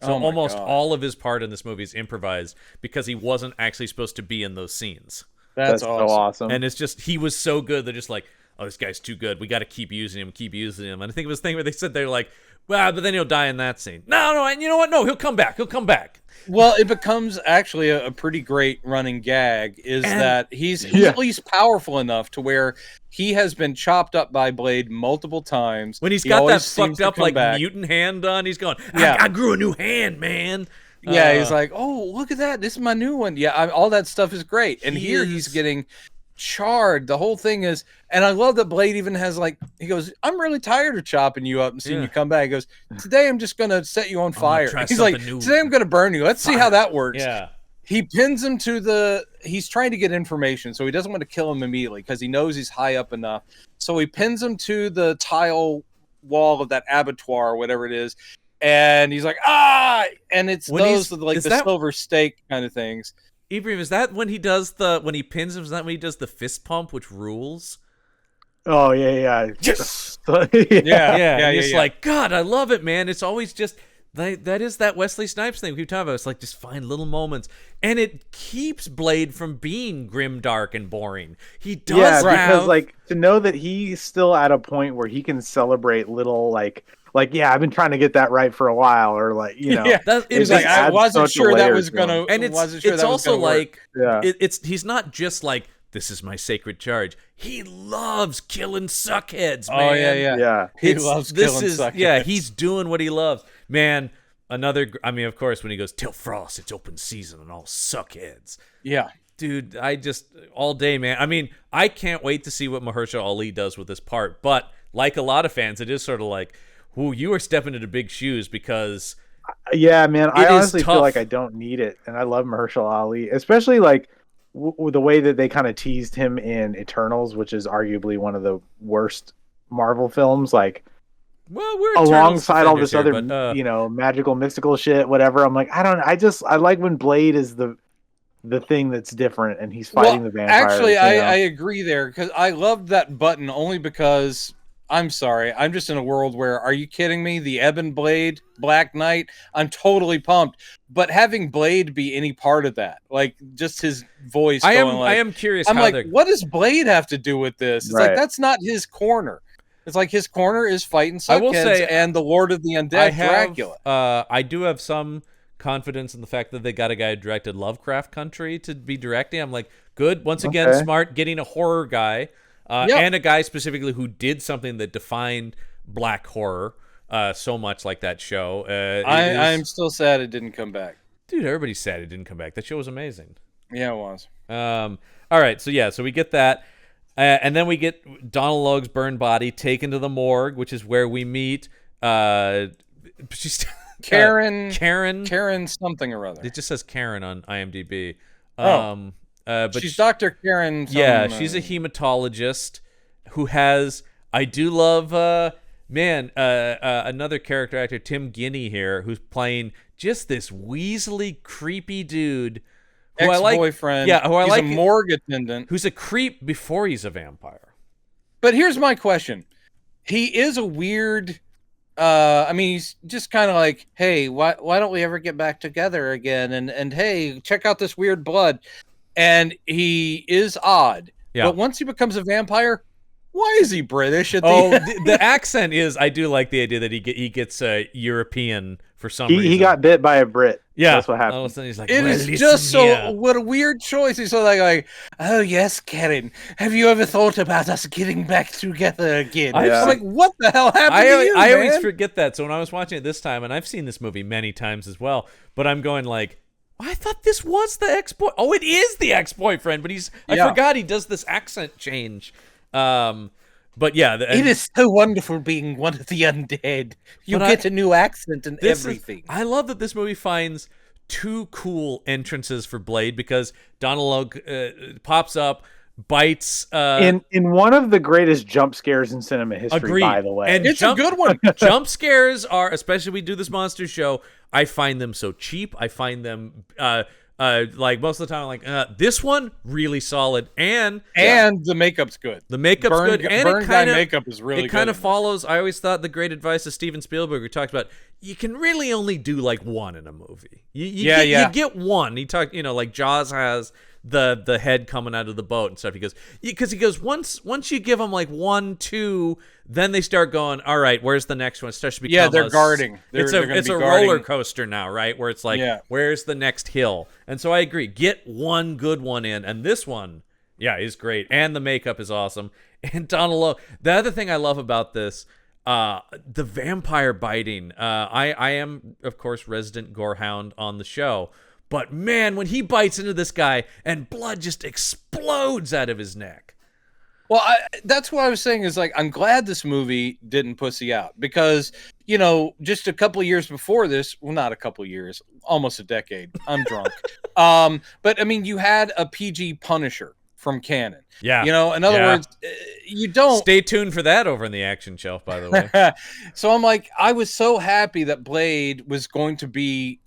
So almost all of his part in this movie is improvised because he wasn't actually supposed to be in those scenes. That's awesome. So awesome. And it's just, he was so good, they're just like, oh, this guy's too good. We got to keep using him. And I think it was a thing where they said they're like, Well, but then he'll die in that scene. No, and you know what? No, he'll come back. He'll come back. Well, it becomes actually a pretty great running gag that he's at least powerful enough to where he has been chopped up by Blade multiple times. When he got that fucked up like mutant hand done, he's going, I grew a new hand, man. Yeah, he's like, oh, look at that. This is my new one. Yeah, all that stuff is great. And he's getting charred. The whole thing is, and I love that Blade even has like, he goes, I'm really tired of chopping you up and seeing you come back. He goes, today I'm just going to set you on fire. He's like, today I'm going to burn you. Let's see how that works. Yeah. He pins him to he's trying to get information, so he doesn't want to kill him immediately because he knows he's high up enough. So he pins him to the tile wall of that abattoir or whatever it is. And he's like, and it's the silver stake kind of things. Ibrahim, is that when he when he pins him, is that when he does the fist pump, which rules? Oh, yeah. Yes! yeah. It's like, God, I love it, man. It's always just, that is that Wesley Snipes thing we keep talking about. It's like, just find little moments. And it keeps Blade from being grim, dark, and boring. He does because, like, to know that he's still at a point where he can celebrate little, like, I've been trying to get that right for a while, or like, you know, it's like I wasn't sure that was gonna. And it's also like, he's not just like, this is my sacred charge. He loves killing suckheads, man. Oh yeah. He loves killing suckheads. Yeah, he's doing what he loves, man. Of course, when he goes, till frost, it's open season on all suckheads. Yeah. Dude, I just, all day, man. I mean, I can't wait to see what Mahershala Ali does with this part. But like a lot of fans, it is sort of like, ooh, you are stepping into big shoes because... Yeah, man, I honestly feel like I don't need it. And I love Mahershala Ali, especially like the way that they kind of teased him in Eternals, which is arguably one of the worst Marvel films. Like, well, we're alongside all this here, other, but, magical, mystical shit, whatever. I'm like, I like when Blade is the thing that's different and he's fighting the vampires. Actually, I agree there because I loved that button only because... I'm sorry. I'm just in a world where, are you kidding me? The Ebon Blade, Black Knight, I'm totally pumped. But having Blade be any part of that, like just his voice I am curious. I'm like, what does Blade have to do with this? It's like, that's not his corner. It's like his corner is fighting suckheads and the Lord of the Undead, Dracula. I do have some confidence in the fact that they got a guy who directed Lovecraft Country to be directing. I'm like, good. Once again, smart, getting a horror guy. And a guy specifically who did something that defined black horror so much, like that show. I'm still sad it didn't come back. Dude, everybody's sad it didn't come back. That show was amazing. Yeah, it was. All right, so we get that. And then we get Donald Logue's burned body taken to the morgue, which is where we meet she's Karen something or other. It just says Karen on IMDb. But she's Dr. Karen. She's a hematologist who has. I do love, another character actor, Tim Guinea here, who's playing just this weaselly, creepy dude. Ex-boyfriend. Who I like. He's a morgue attendant. Who's a creep before he's a vampire. But here's my question: he is a weird. He's just kind of like, hey, why don't we ever get back together again? And hey, check out this weird blood. And he is odd. Yeah. But once he becomes a vampire, why is he British at the end? The accent is, I do like the idea that he gets European for some reason. He got bit by a Brit. Yeah. That's what happened. All of a sudden he's like, it is just so, what a weird choice. He's so like, oh yes, Karen, have you ever thought about us getting back together again? I was like, what the hell happened to you, I always forget that. So when I was watching it this time, and I've seen this movie many times as well, but I'm going like, I thought this was the ex-boy. Oh, it is the ex-boyfriend, but I forgot he does this accent change. But yeah, it is so wonderful being one of the undead. You get a new accent and everything. I love that this movie finds two cool entrances for Blade because Donald Logue pops up, bites. In one of the greatest jump scares in cinema history, agreed. By the way. And it's a good one. Jump scares are, especially we do this monster show, I find them so cheap. I find them like most of the time I'm like, this one really solid, and the makeup's good. The makeup's good, and Burn Guy makeup is really good. It kind of follows. I always thought the great advice of Steven Spielberg, who talks about you can really only do like one in a movie. You get one. He talked, like Jaws has the head coming out of the boat and stuff. He goes once you give them like 1, 2, then they start going, all right, where's the next one? It starts to become they're guarding. It's a roller coaster now, right? Where it's like, where's the next hill? And so I agree. Get one good one in, and this one, is great, and the makeup is awesome. And Donald Lowe. The other thing I love about this, the vampire biting. I am, of course, resident gorehound on the show. But man, when he bites into this guy and blood just explodes out of his neck. Well, that's what I was saying is like, I'm glad this movie didn't pussy out because, just a couple of years before this, well, not a couple of years, almost a decade. I'm drunk. But I mean, you had a PG Punisher from Canon. Yeah. In other words, you don't. Stay tuned for that over in the action shelf, by the way. So I'm like, I was so happy that Blade was going to be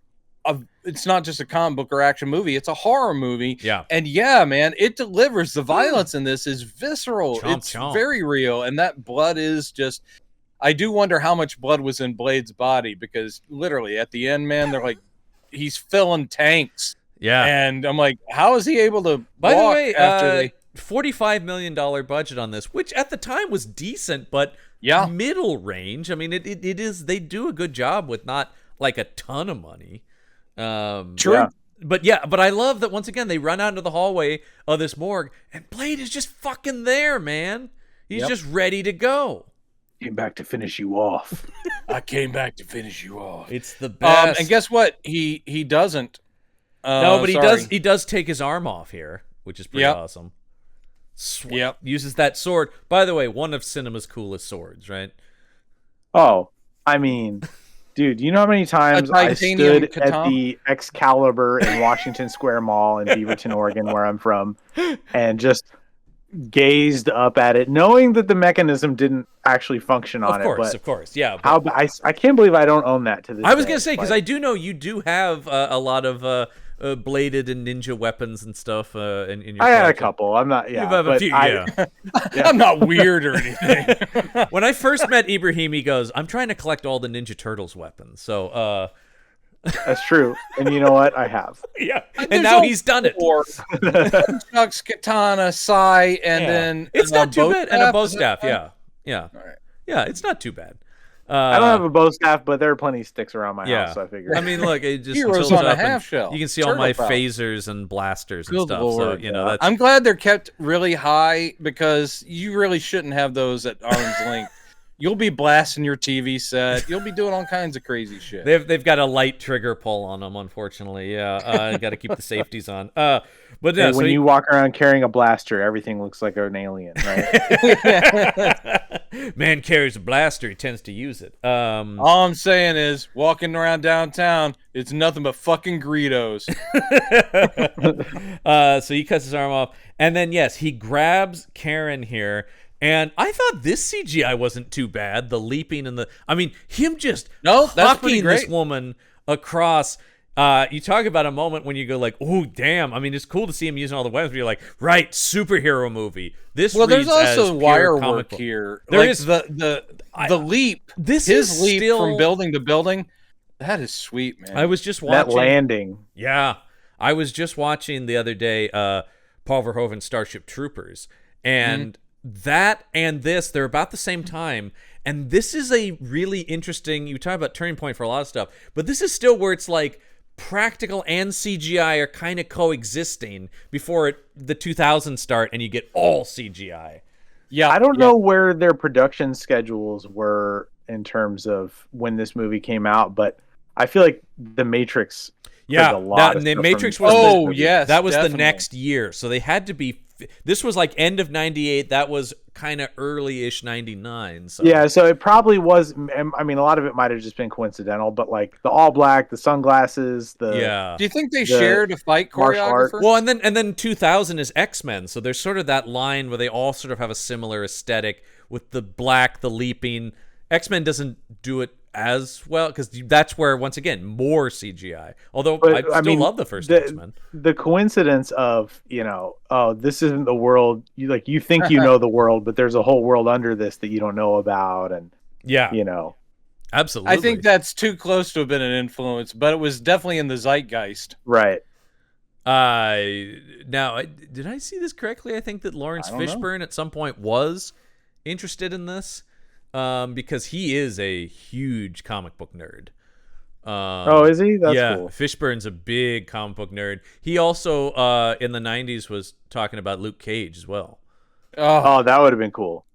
it's not just a comic book or action movie, it's a horror movie. Yeah. And yeah, man, it delivers. The violence in this is visceral. It's very real. And that blood is just, I do wonder how much blood was in Blade's body because literally at the end, man, they're like, he's filling tanks. Yeah. And I'm like, how is he able to By the walk way, after $45 million budget on this, which at the time was decent, but middle range. I mean, it is, they do a good job with not like a ton of money. True. Yeah. But I love that once again they run out into the hallway of this morgue and Blade is just fucking there, man. He's just ready to go. Came back to finish you off. I came back to finish you off. It's the best. And guess what? He doesn't. No, but sorry. he does take his arm off here, which is pretty awesome. Uses that sword. By the way, one of cinema's coolest swords, right? Oh, I mean, dude, you know how many times I stood at the Excalibur in Washington Square Mall in Beaverton, Oregon, where I'm from, and just gazed up at it, knowing that the mechanism didn't actually function on it. Of course, yeah. I can't believe I don't own that to this day. I was gonna say because I do know you do have a lot of bladed and ninja weapons and stuff. In your I had a collection. couple. I'm not. Yeah, you have a few. I'm not weird or anything. When I first met Ibrahim, he goes, "I'm trying to collect all the Ninja Turtles weapons." So that's true. And you know what? I have. Yeah, and now he's done it. Chuck's katana, sai, and then it's not too bad. And a bow staff. All right. Yeah, it's not too bad. I don't have a bow staff, but there are plenty of sticks around my house, so I figured. I mean, look, it just Heroes on a half shell. You can see all my phasers and blasters and stuff. Lord, so that's. I'm glad they're kept really high because you really shouldn't have those at arm's length. You'll be blasting your TV set. You'll be doing all kinds of crazy shit. They've got a light trigger pull on them, unfortunately. Yeah, got to keep the safeties on. But no, when you walk around carrying a blaster, everything looks like an alien, right? Man carries a blaster, he tends to use it. All I'm saying is, walking around downtown, it's nothing but fucking Greedos. So he cuts his arm off, and then yes, he grabs Karen here. And I thought this CGI wasn't too bad. The leaping and him just hucking this woman across. You talk about a moment when you go like, oh, damn. I mean, it's cool to see him using all the weapons, but you're like, right, superhero movie. This there's also wire work here. There is the leap. His leap from building to building. That is sweet, man. I was just watching. That landing. Yeah. I was just watching the other day Paul Verhoeven's Starship Troopers. And that and this, they're about the same time. And this is a really interesting, you talk about turning point for a lot of stuff, but this is still where it's like practical and CGI are kind of coexisting before the 2000s start and you get all CGI. Yeah, I don't know where their production schedules were in terms of when this movie came out, but I feel like The Matrix. Yeah, the Matrix was that was definitely the next year, so they had to be. This was like end of '98. That was kind of early-ish '99. So. Yeah, so it probably was. I mean, a lot of it might have just been coincidental, but like the all black, the sunglasses, Do you think they shared a fight choreographer? Well, and then 2000 is X-Men, so there's sort of that line where they all sort of have a similar aesthetic with the black, the leaping. X-Men doesn't do it as well because that's where once again more CGI. Although I still love the first X-Men. The coincidence of this isn't the world you think you know the world, but there's a whole world under this that you don't know about, and absolutely. I think that's too close to have been an influence, but it was definitely in the zeitgeist. Right. Now, did I see this correctly? I think that Lawrence I don't know. Fishburne at some point was interested in this, because he is a huge comic book nerd. Oh, is he? That's yeah, cool. Fishburne's a big comic book nerd. He also, in the 90s, was talking about Luke Cage as well. Oh, that would have been cool.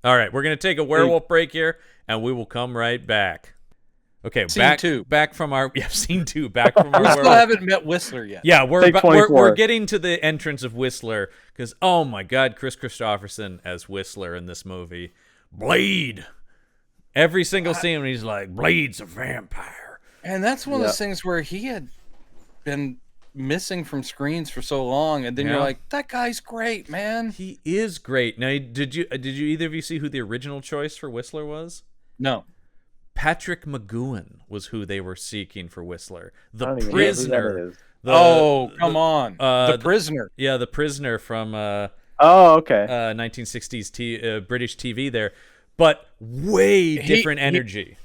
All right, we're going to take a werewolf break here, and we will come right back. Okay, Scene back 2. back from our scene 2, back from our We still werewolf. haven't met Whistler yet. Yeah, we're Take 24. we're getting to the entrance of Whistler because, oh my God, Chris Christopherson as Whistler in this movie. Blade. Every single scene when he's like, Blade's a vampire. And that's one of those things where he had been missing from screens for so long, and then you're like, that guy's great, man. He is great. Now, did you either of you see who the original choice for Whistler was? No. Patrick McGowan was who they were seeking for Whistler. The I don't even know who that prisoner. is. Come on. The prisoner. Yeah, the prisoner from Oh, okay. 1960s British TV there. But way different energy.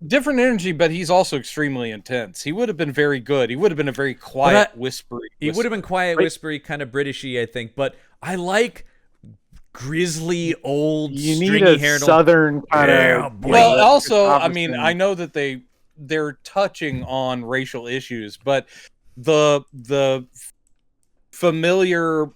Different energy, but he's also extremely intense. He would have been very good. He would have been a very quiet, whispery. He would have been quiet, whispery, kind of Britishy, I think. But I like grizzly, old, You need stringy-haired a southern kind of. Well, also, I mean, I know that they're touching on racial issues, but the familiar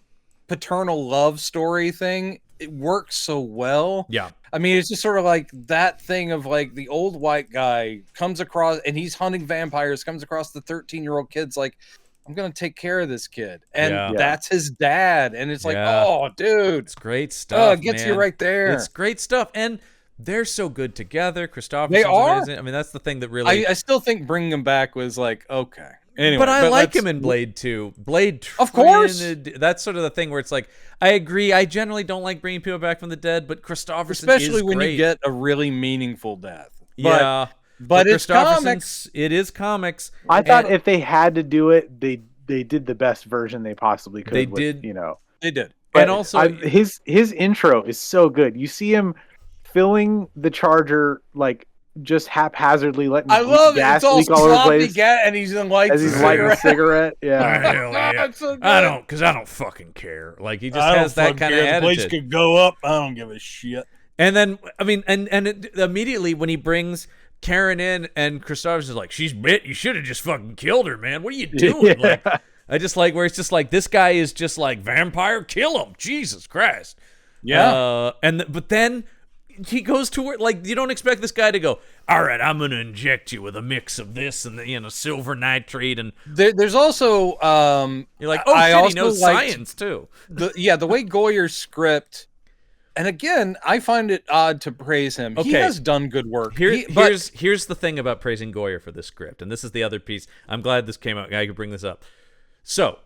paternal love story thing, it works so well. Yeah. I mean, it's just sort of like that thing of like the old white guy comes across and he's hunting vampires, comes across the 13-year-old kid's like, I'm going to take care of this kid. And that's his dad. And it's like, oh, dude. It's great stuff, it gets man. you right there. It's great stuff. And they're so good together. Christopherson's They are. amazing. I mean, that's the thing that really... I still think bringing him back was like, okay. Anyway, but I like him in Blade too. Blade, of course. That's sort of the thing where it's like, I agree. I generally don't like bringing people back from the dead, but Christopherson especially is when great. you get a really meaningful death. But it's comics. It is comics. I thought if they had to do it, they did the best version they possibly could. They with, did. They did. But and also, his intro is so good. You see him filling the charger like just haphazardly letting gas leak all over the place and he's in like as he's lighting a cigarette. Yeah, hell yeah. So I don't fucking care. Like he just has that kind of attitude. The place could go up. I don't give a shit. And then I mean, and immediately when he brings Karen in and Christopherson's like, she's bit. You should have just fucking killed her, man. What are you doing? Yeah. Like, I just like where it's just like this guy is just like vampire, kill him, Jesus Christ. Yeah. But then he goes to work. Like you don't expect this guy to go, all right, I'm gonna inject you with a mix of this and the silver nitrate and there's also you're like, oh shit, he knows science too. The way Goyer's script. And again, I find it odd to praise him. Okay. He has done good work. Here's the thing about praising Goyer for this script, and this is the other piece. I'm glad this came out. I could bring this up. So,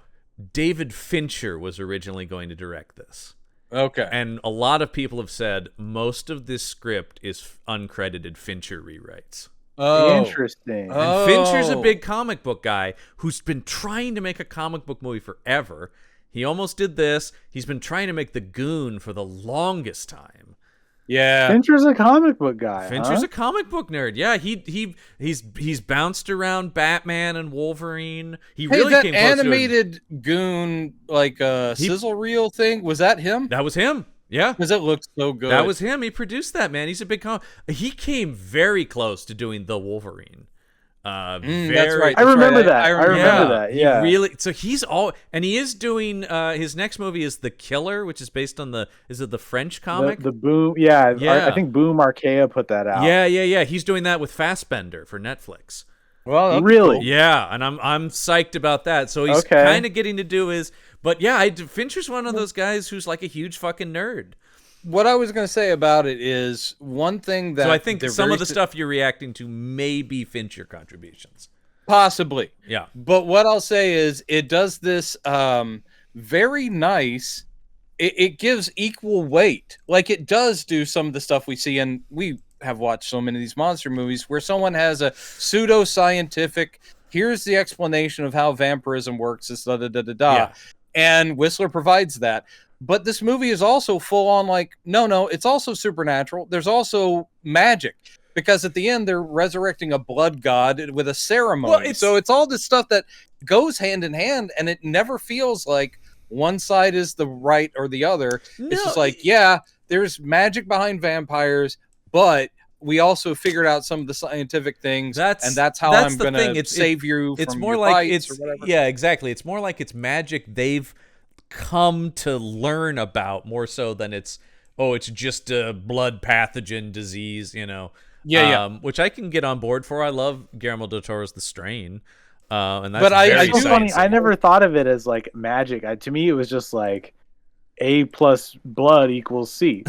David Fincher was originally going to direct this. Okay. And a lot of people have said most of this script is uncredited Fincher rewrites. Oh, interesting. And Fincher's a big comic book guy who's been trying to make a comic book movie forever. He almost did this. He's been trying to make The Goon for the longest time. Yeah. Fincher's a comic book guy. Fincher's a comic book nerd. Yeah, he's bounced around Batman and Wolverine. He really that came close animated Goon sizzle reel thing, was that him? That was him. Yeah. Because it looked so good. That was him. He produced that, man. He's a big He came very close to doing The Wolverine. That's right. I remember that. I remember that. Yeah. He really. So he's and he is doing. His next movie is The Killer, which is based on the French comic? The Boom. Yeah, Yeah. I think Boom Archaea put that out. Yeah. He's doing that with Fassbender for Netflix. Well, that's really? cool. Yeah, and I'm psyched about that. So he's kind of getting to do his. But yeah, Fincher's one of those guys who's like a huge fucking nerd. What I was going to say about it is one thing that... So I think some of the stuff you're reacting to may be Fincher contributions. Possibly. Yeah. But what I'll say is it does this very nice... It gives equal weight. Like it does do some of the stuff we see, and we have watched so many of these monster movies where someone has a pseudo-scientific, here's the explanation of how vampirism works, is da-da-da-da-da. Yeah. And Whistler provides that. But this movie is also full on like, no, it's also supernatural. There's also magic. Because at the end, they're resurrecting a blood god with a ceremony. So it's all this stuff that goes hand in hand, and it never feels like one side is the right or the other. It's just like, yeah, there's magic behind vampires, but we also figured out some of the scientific things, and that's how I'm going to save you from more your like bites or whatever. Yeah, exactly. It's more like it's magic they've come to learn about more so than it's just a blood pathogen disease, which I can get on board for. I love Guillermo del Toro's The Strain, and that's very funny. I never thought of it as like magic. To me, it was just like A plus blood equals C.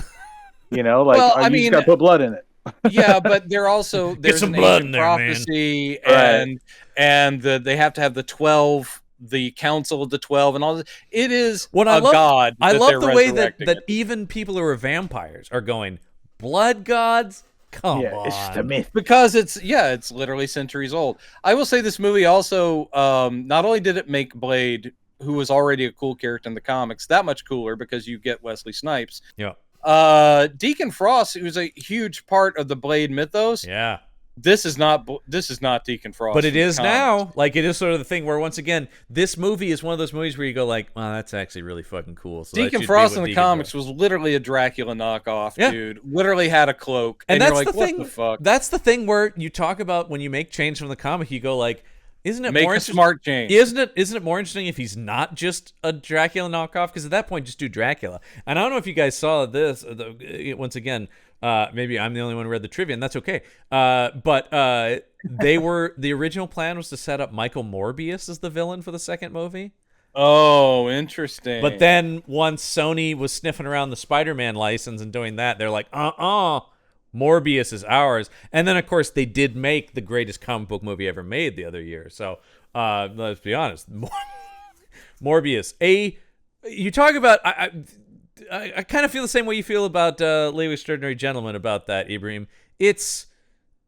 You know, like well, you just gotta put blood in it. Yeah, but they're also there's some an blood ancient in there, prophecy, man. and they have to have the 12, the Council of the 12, and all this. It is god. I love the way that even people who are vampires are going blood gods. Come on, it's just a myth because it's literally centuries old. I will say this movie also not only did it make Blade, who was already a cool character in the comics, that much cooler because you get Wesley Snipes. Yeah. Deacon Frost, who's a huge part of the Blade mythos. Yeah. This is not Deacon Frost. But it is now. Like, it is sort of the thing where, once again, this movie is one of those movies where you go like, wow, that's actually really fucking cool. So Deacon Frost in the comics was literally a Dracula knockoff, dude. Literally had a cloak. And that's you're like, the thing. What the fuck? That's the thing where you talk about when you make change from the comic, you go like, isn't it make more a smart change? Isn't it more interesting if he's not just a Dracula knockoff? Because at that point, just do Dracula. And I don't know if you guys saw this. Once again, maybe I'm the only one who read the trivia, and that's okay. But the original plan was to set up Michael Morbius as the villain for the second movie. Oh, interesting. But then once Sony was sniffing around the Spider-Man license and doing that, they're like, Morbius is ours. And then, of course, they did make the greatest comic book movie ever made the other year. So let's be honest. Morbius. You talk about... I kind of feel the same way you feel about Leo Extraordinary Gentleman about that, Ibrahim. It's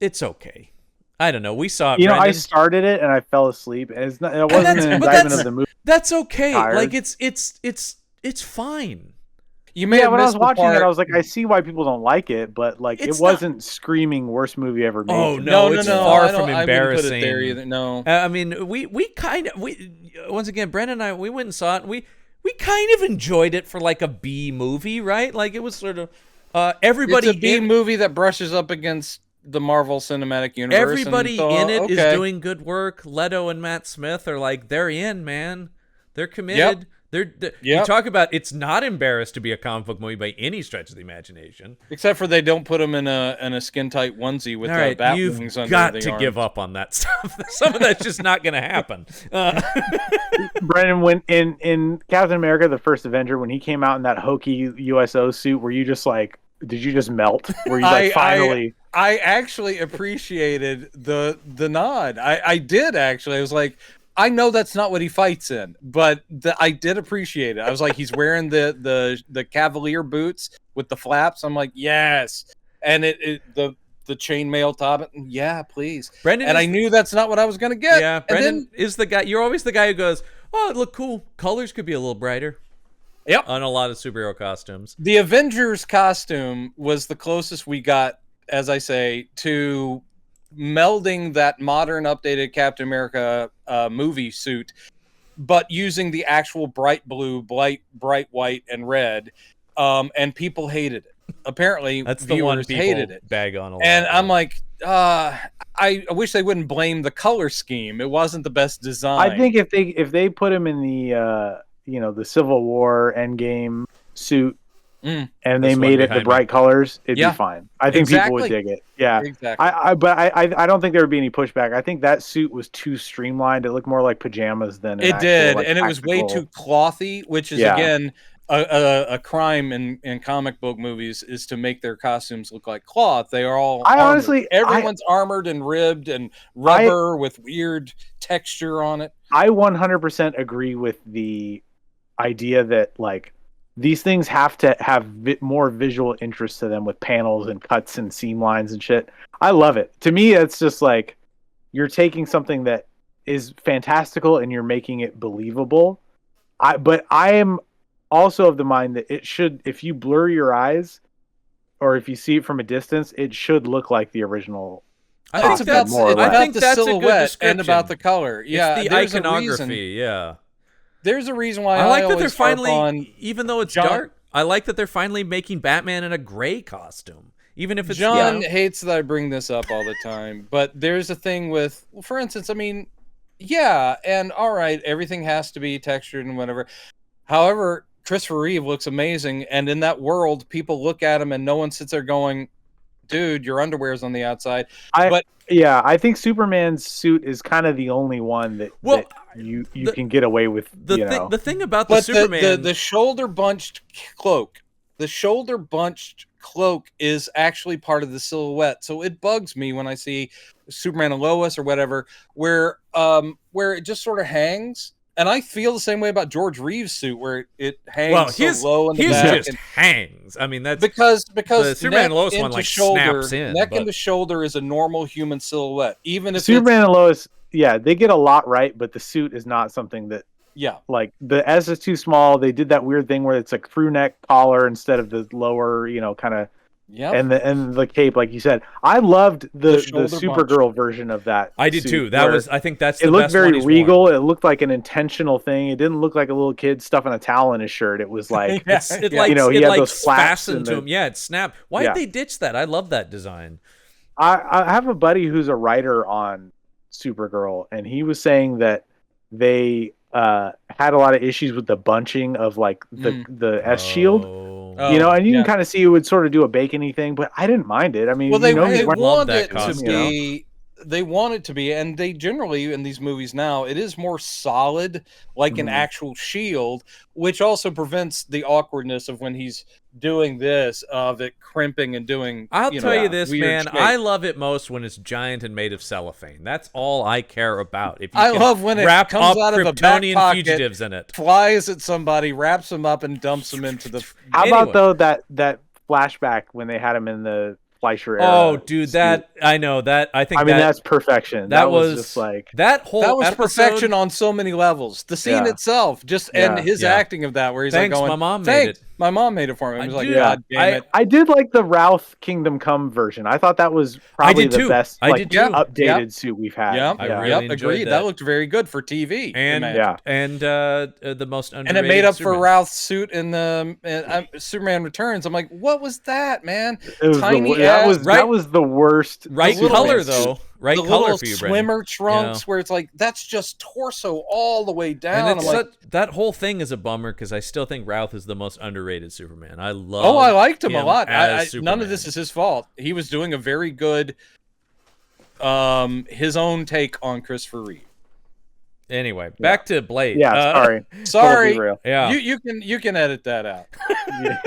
okay. I don't know. We saw it. You know, I started it and I fell asleep. And it wasn't an indictment of the movie. That's okay. Tired. Like it's fine. You may have when I was watching part. it, I was like, I see why people don't like it, but like it wasn't screaming worst movie ever made. Oh no, it's far from embarrassing. I wouldn't put it there either. No, I mean, we once again, Brendan and I, we went and saw it. And we kind of enjoyed it for like a B movie, right? Like it was sort of everybody. It's a B movie that brushes up against the Marvel Cinematic Universe. Everybody in it is doing good work. Leto and Matt Smith are like, they're in, man. They're committed. Yep. You talk about it's not embarrassed to be a comic book movie by any stretch of the imagination. Except for they don't put them in a skin tight onesie with the bat wings under the arms. You've got to give up on that stuff. Some of that's just not going to happen. Brendan, when in Captain America: The First Avenger, when he came out in that hokey USO suit, were you just like, did you just melt? Were you like finally? I actually appreciated the nod. I did actually. I was like, I know that's not what he fights in, but I did appreciate it. I was like, he's wearing the Cavalier boots with the flaps. I'm like, yes, and the chainmail top. Yeah, please, Brendan. And I knew that's not what I was gonna get. Yeah, Brendan is the guy. You're always the guy who goes, "Oh, it looked cool. Colors could be a little brighter." Yep, on a lot of superhero costumes. The Avengers costume was the closest we got, as I say, to melding that modern updated Captain America movie suit, but using the actual bright blue, bright white, and red, and people hated it. Apparently, that's the one people hated it. Bag on a lot. And I'm like, I wish they wouldn't blame the color scheme. It wasn't the best design. I think if they put him in the the Civil War Endgame suit. And they made it the bright colors, it'd be fine. I think people would dig it. Yeah, exactly. But I don't think there would be any pushback. I think that suit was too streamlined. It looked more like pajamas than it did, and it was way too clothy, which is again a crime in comic book movies, is to make their costumes look like cloth. They are all. Everyone's armored and ribbed and rubber with weird texture on it. I 100% agree with the idea that like. These things have to have more visual interest to them with panels and cuts and seam lines and shit. I love it. To me, it's just like you're taking something that is fantastical and you're making it believable. But I am also of the mind that it should, if you blur your eyes or if you see it from a distance, it should look like the original I think It's that's more or less. I think the that's a good silhouette description. and about the color. Yeah, It's the there's a iconography. reason. Yeah. There's a reason why I like that they're always harp finally, on even though it's John- dark, I like that they're finally making Batman in a gray costume. Even if it's John hates that I bring this up all the time, but there's a thing with, for instance, I mean, yeah, and all right, everything has to be textured and whatever. However, Christopher Reeve looks amazing, and in that world, people look at him and no one sits there going, dude, your underwear's on the outside. Yeah, I think Superman's suit is kind of the only one that, Well, that you can get away with. The thing about the But Superman, the shoulder bunched cloak, is actually part of the silhouette. So it bugs me when I see Superman and Lois or whatever, where it just sort of hangs. And I feel the same way about George Reeves' suit, where it hangs low in the back. Just hangs. I mean, that's because the Superman and neck Lois one into like shoulder, snaps in. neck but- into shoulder is a normal human silhouette, even if Superman and Lois, yeah, they get a lot right, but the suit is not something that, yeah. like, the S is too small. They did that weird thing where it's like crew neck collar instead of the lower, kind of. Yeah, And the cape, like you said, I loved the shoulder Supergirl version of that. I did suit, too. That where was, I think that's the it looked best very one he's regal. worn. It looked like an intentional thing. It didn't look like a little kid stuffing a towel in his shirt. It was like, Yeah. It Yeah. like, he it had like those flaps fastened and to the- him. Yeah, it snapped. Why Yeah. did they ditch that? I love that design. I have a buddy who's a writer on Supergirl, and he was saying that they had a lot of issues with the bunching of like the S shield. Oh. And you yeah. can kind of see it would sort of do a bacony thing, but I didn't mind it. I mean, Well, they he's wearing- love want that it to costume. be. They want it to be, and they generally in these movies now, it is more solid, like an Mhm. actual shield, which also prevents the awkwardness of when he's doing this, of it crimping and doing. I'll tell you this, weird man. shape. I love it most when it's giant and made of cellophane. That's all I care about. If you I can love when it wrap comes up out of a back Kryptonian pocket, fugitives in it. flies at somebody, wraps them up, and dumps them into the. How Anyway. about though that flashback when they had him in the Fleischer era? Oh, dude, suit? I know that. I think I mean, that, that's perfection. that was was just like that whole That was episode, perfection on so many levels. The scene Yeah. itself, and Yeah. his Yeah. acting of that, where he's Thanks, like going, my mom made "Thanks, it." my mom made it for me." I was like, Dude, "God damn it!" I did like the Routh Kingdom Come version. I thought that was probably did the too. best I did too. updated suit we've had. Yeah, I yeah, really enjoyed agreed. that. That looked very good for TV. and imagine. the most underrated And it made up Superman. for Ralph's suit in the Superman Returns. I'm like, what was that, man? It was Tiny that ass- was the worst. right little color bit. though. Right The color little for you, Brendan. swimmer trunks, where it's like that's just torso all the way down. And it's I'm like, that whole thing is a bummer because I still think Routh is the most underrated Superman. I love. oh, I liked him a him lot. as None of Superman. this is his fault. He was doing a very good, his own take on Christopher Reeve. Anyway, back to Blade. Yeah, sorry. Sorry, Totally real. Yeah. you can edit that out.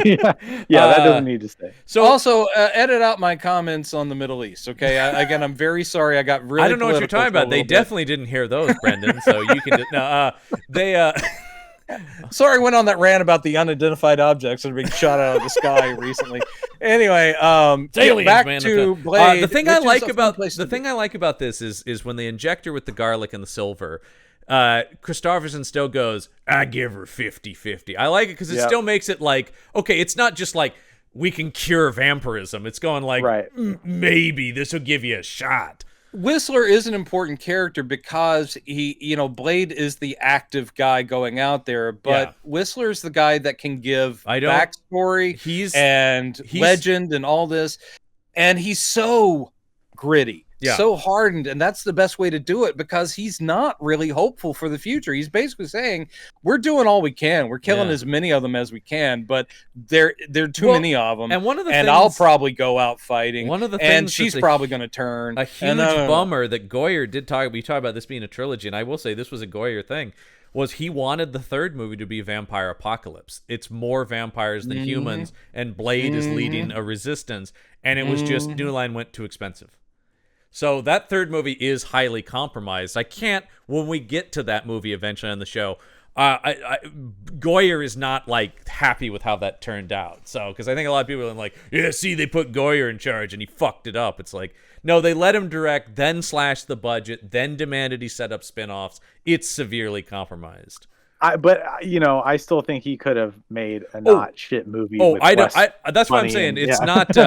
yeah, that doesn't need to stay. So Also, edit out my comments on the Middle East. Okay, again, I'm very sorry. I got really. I don't know what you're political talking for a about. They little bit. definitely didn't hear those, Brendan. So you can. No, they. Sorry, I went on that rant about the unidentified objects that are being shot out of the sky recently. Anyway, aliens, back man. to Blade. The thing which I is like a fun about place the to thing be. I like about this is when the injector with the garlic and the silver. Christopherson still goes, I give her 50-50. I like it because it Yeah. still makes it like, okay, it's not just like we can cure vampirism. It's going like, Right. maybe this will give you a shot. Whistler is an important character because Blade is the active guy going out there, but Yeah. Whistler's the guy that can give I don't- backstory He's and legend and all this, and he's so gritty. Yeah. So hardened, and that's the best way to do it because he's not really hopeful for the future. He's basically saying, we're doing all we can. We're killing Yeah. as many of them as we can, but there are too Well, many of them. and one of the and things, I'll probably go out fighting. one of the and things she's that's probably going to turn. a huge And, bummer that Goyer did talk. We talked about this being a trilogy, and I will say this was a Goyer thing. Was he wanted the third movie to be Vampire Apocalypse? It's more vampires than humans, and Blade is leading a resistance, and it was just New Line went too expensive. So that third movie is highly compromised. I can't, when we get to that movie eventually on the show, Goyer is not like happy with how that turned out. So, because I think a lot of people are like, yeah, see, they put Goyer in charge and he fucked it up. It's like, no, they let him direct, then slashed the budget, then demanded he set up spin-offs. It's severely compromised. I still think he could have made a not shit movie. Oh, with I don't. less That's what I'm money saying. and- It's yeah. not.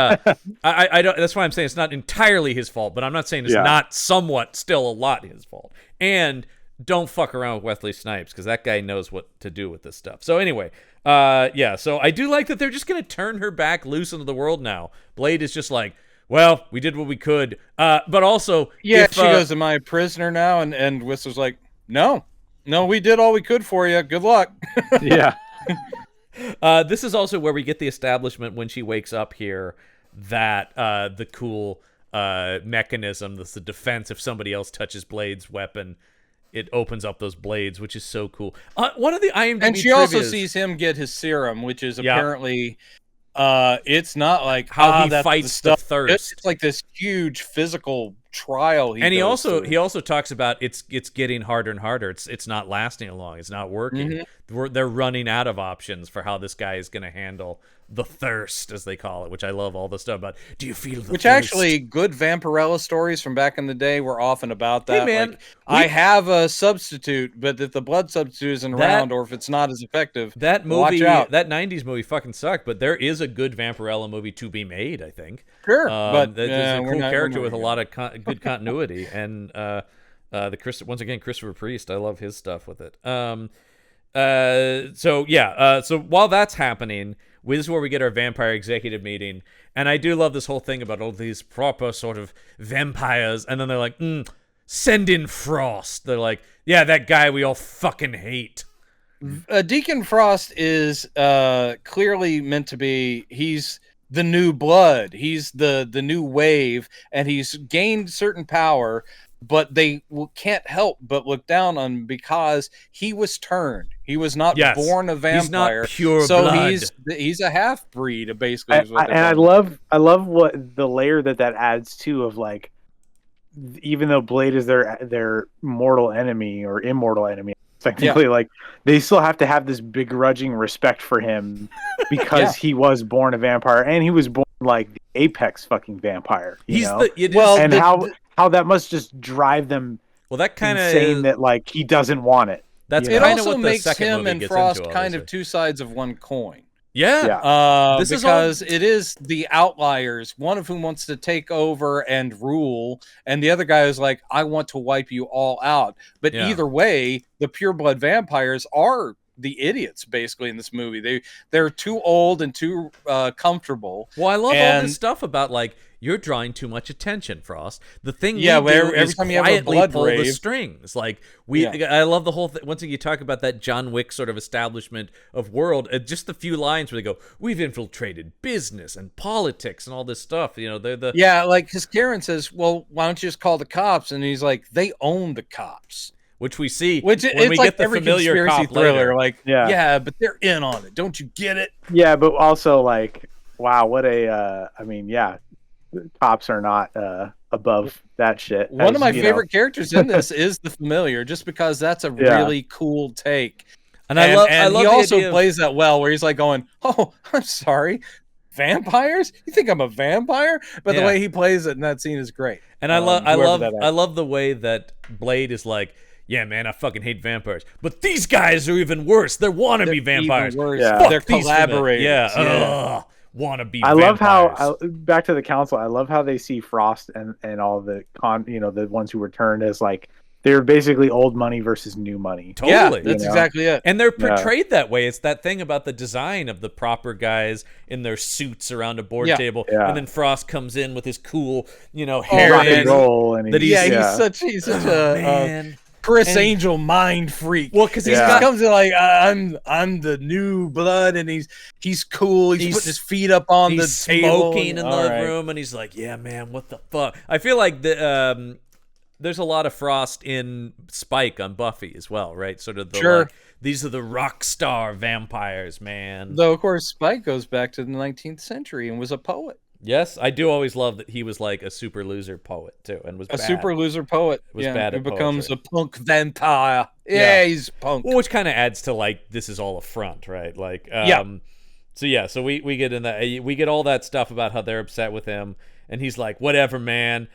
I don't. That's why I'm saying it's not entirely his fault. But I'm not saying it's Yeah. not somewhat still a lot his fault. And don't fuck around with Wesley Snipes because that guy knows what to do with this stuff. So anyway, yeah. So I do like that they're just gonna turn her back loose into the world now. Blade is just like, well, we did what we could. But also, Yeah, if, she goes, "Am I a prisoner now?" And Whistler's like, "No, we did all we could for you. Good luck." Yeah. This is also where we get the establishment when she wakes up here that the cool mechanism that's the defense if somebody else touches Blade's weapon, it opens up those blades, which is so cool. One of the IMDb And she also trivias- sees him get his serum, which is Yeah. apparently it's not like How he that's fights the stuff. thirst. It's like this huge physical trial. And he goes also through. talks about it's getting harder and harder. It's not lasting long. It's not working. They're running out of options for how this guy is going to handle the thirst, as they call it, which I love all the stuff about. Do you feel the Which thirst? actually, good Vampirella stories from back in the day were often about that. Hey, man, like, I have a substitute, but if the blood substitute isn't around or if it's not as effective, that movie, watch out. that '90s movie, fucking sucked. But there is a good Vampirella movie to be made, I think. Sure, but there's a we're cool not- character we're with a not lot of good continuity, and once again Christopher Priest. I love his stuff with it. So while that's happening, this is where we get our vampire executive meeting, and I do love this whole thing about all these proper sort of vampires, and then they're like, send in Frost. They're like, yeah, that guy we all fucking hate. Deacon Frost is clearly meant to be. He's the new blood. He's the new wave, and he's gained certain power. But they can't help but look down on him because he was turned. He was not born a vampire. He's not pure so blood. he's a half breed, basically. Is what I love what the layer that adds too of like, even though Blade is their mortal enemy or immortal enemy, technically, like they still have to have this begrudging respect for him because he was born a vampire and he was born like the apex fucking vampire. How that must just drive them that kind of insane that like he doesn't want it. That's it kind of also what the makes second him movie and gets Frost into, kind of obviously. two sides of one coin. Yeah. This because it is the outliers, one of whom wants to take over and rule, and the other guy is like, I want to wipe you all out. But either way, the pureblood vampires are the idiots basically in this movie. They're too old and too comfortable. Well, I love all this stuff about like, you're drawing too much attention, Frost. The thing we do every is time you have a quietly blood pull the rave. strings. Like I love the whole thing. Once again, you talk about that John Wick sort of establishment of world. Just the few lines where they go, "We've infiltrated business and politics and all this stuff." You know, they're the like his Karen says, "Well, why don't you just call the cops?" And he's like, "They own the cops." Which we see when we like get the every familiar conspiracy cop thriller. later. Like, but they're in on it. Don't you get it? Yeah, but also like, wow, what a cops are not above that shit. One of my favorite characters in this is the familiar, just because that's a really cool take. And I love he the also idea plays that well, where he's like going, "Oh, I'm sorry, vampires? You think I'm a vampire?" But the way he plays it in that scene is great. And I love the way that Blade is like, yeah, man, I fucking hate vampires. But these guys are even worse. They're wannabe vampires. Even worse. Yeah. They're collaborators. Wannabe. I love vampires. how back to the council. I love how they see Frost and all the the ones who returned as like they're basically old money versus new money. Totally. Yeah, that's exactly it. And they're portrayed that way. It's that thing about the design of the proper guys in their suits around a board table, and then Frost comes in with his cool, hair rock and roll, and he's such a Chris Angel mind freak. Well, because he comes in like, I'm the new blood, and he's cool. He's putting his feet up on the table, smoking in the room, and he's like, yeah, man, what the fuck? I feel like there's a lot of Frost in Spike on Buffy as well, right? Sort of like, these are the rock star vampires, man. Though, of course, Spike goes back to the 19th century and was a poet. Yes, I do always love that he was like a super loser poet too, and was a super loser poet. Was bad at he becomes poetry. a punk vampire. Yeah, he's punk. Well, which kind of adds to like this is all a front, right? Like, so we get in that. We get all that stuff about how they're upset with him, and he's like, whatever, man.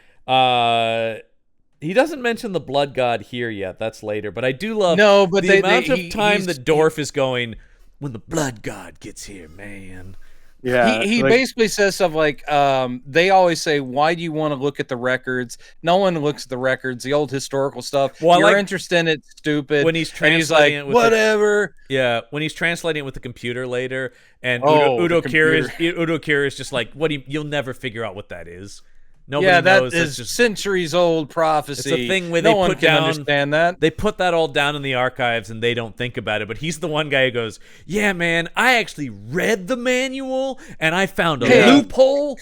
He doesn't mention the blood god here yet. That's later. But I do love but the amount of time that Dorf is going, when the blood god gets here, man. Yeah, he basically says stuff like, they always say, why do you want to look at the records? No one looks at the records, the old historical stuff. Well, You're interested in it, stupid. When he's translating it with whatever. When he's translating it with the computer later, and Oh, Udo the Kier is just like, you'll never figure out what that is. Nobody knows. That is just centuries old prophecy. It's a thing where no they one put can down, understand that. They put that all down in the archives and they don't think about it. But he's the one guy who goes, yeah, man, I actually read the manual and I found a loophole.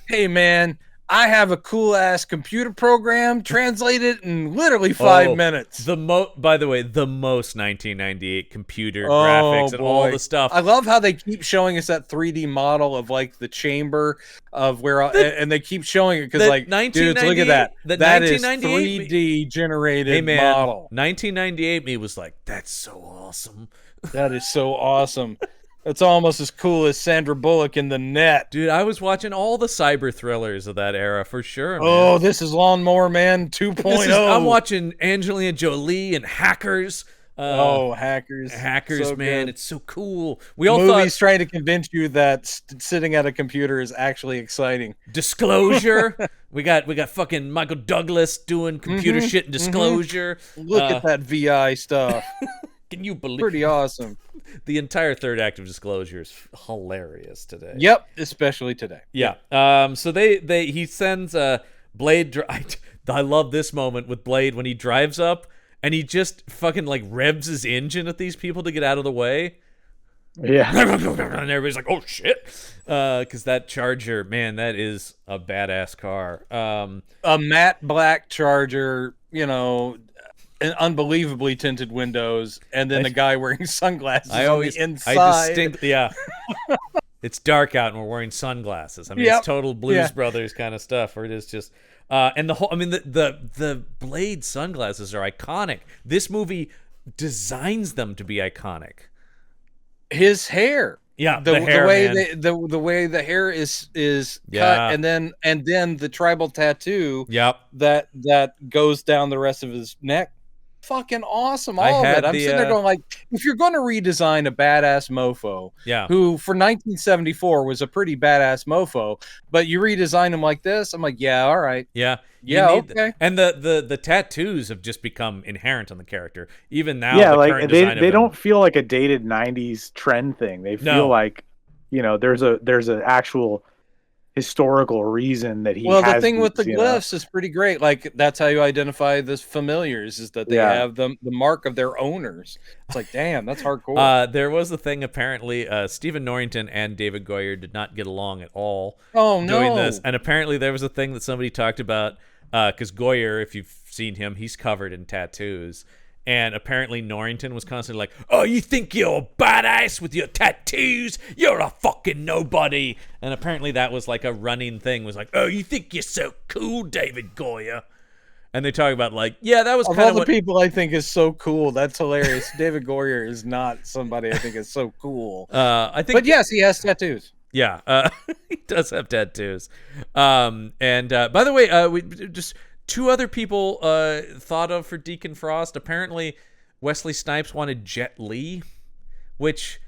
Hey, man, I have a cool ass computer program, translate it in literally 5 minutes. By the way, the most 1998 computer graphics and all the stuff. I love how they keep showing us that 3D model of like the chamber of where, and they keep showing it because like, dudes, look at that. That is 3D generated model. 1998 me was like, that's so awesome. That is so awesome. It's almost as cool as Sandra Bullock in The Net. Dude, I was watching all the cyber thrillers of that era for sure, man. Oh, this is Lawnmower Man 2.0. I'm watching Angelina Jolie and Hackers. Hackers. Hackers, so man. Good. It's so cool. We all Movies trying to convince you that sitting at a computer is actually exciting. Disclosure. we got fucking Michael Douglas doing computer shit in Disclosure. Look at that VI stuff. Can you believe? Pretty awesome. The entire third act of Disclosure is hilarious today. Yep, especially today. Yeah. So he sends Blade. I love this moment with Blade when he drives up and he just fucking like revs his engine at these people to get out of the way. Yeah. And everybody's like, oh shit. Because that Charger, man, that is a badass car. A matte black Charger, unbelievably tinted windows, and then the guy wearing sunglasses on the inside. It's dark out and we're wearing sunglasses. I mean, it's total Blues Brothers kind of stuff, where it is just and the Blade sunglasses are iconic. This movie designs them to be iconic. His hair. Yeah, the hair, way man. the way the hair is cut, and then the tribal tattoo. Yep. That goes down the rest of his neck. Fucking awesome, all of it. I'm sitting there going like, if you're going to redesign a badass mofo, who for 1974 was a pretty badass mofo, but you redesign him like this, I'm like, yeah, all right, okay. And the tattoos have just become inherent on the character, even now. Yeah, like they don't feel like a dated '90s trend thing. They feel like, there's an actual historical reason that he. Well, the thing with the glyphs is pretty great. Like that's how you identify the familiars, is that they have the mark of their owners. It's like, damn, that's hardcore. There was a thing apparently. Stephen Norrington and David Goyer did not get along at all. Oh no! Doing this, and apparently there was a thing that somebody talked about because Goyer, if you've seen him, he's covered in tattoos. And apparently Norrington was constantly like, oh, you think you're a badass with your tattoos? You're a fucking nobody. And apparently that was like a running thing, was like, oh, you think you're so cool, David Goyer? And they talk about like, that was kind of all the people I think is so cool. That's hilarious. David Goyer is not somebody I think is so cool. But yes, he has tattoos. Yeah, he does have tattoos. By the way, we just... two other people thought of for Deacon Frost. Apparently, Wesley Snipes wanted Jet Li, which,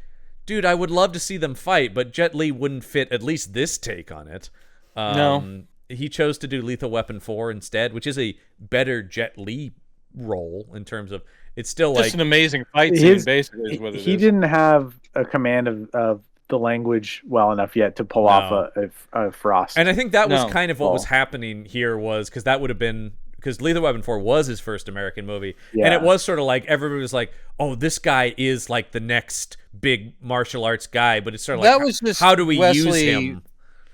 dude, I would love to see them fight, but Jet Li wouldn't fit at least this take on it. No. He chose to do Lethal Weapon 4 instead, which is a better Jet Li role in terms of, it's still just like an amazing fight scene, basically, is what it is. He didn't have a command of the language well enough yet to pull off a Frost. And I think that was kind of what was happening here, was because that would have been, because Lethal Weapon 4 was his first American movie. And it was sort of like, everybody was like, oh, this guy is like the next big martial arts guy, but it's sort of like, that was just how do we use him?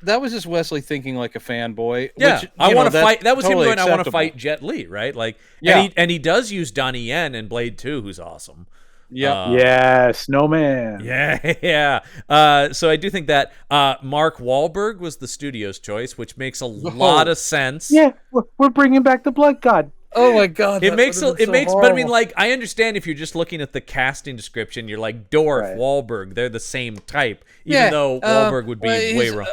That was just Wesley thinking like a fanboy. Yeah, which, I want to fight. That was totally him going, I want to acceptable. fight Jet Li, right? Like, and he does use Donnie Yen in Blade 2, who's awesome. Yeah. Snowman. Yeah. So I do think that Mark Wahlberg was the studio's choice, which makes a lot of sense. Yeah, we're bringing back the Blood God. Oh my god, It that makes would've it been so makes, but I mean, horrible. like, I understand if you're just looking at the casting description, you're like Dorf, Right. Wahlberg, they're the same type, even though Wahlberg would be way wrong.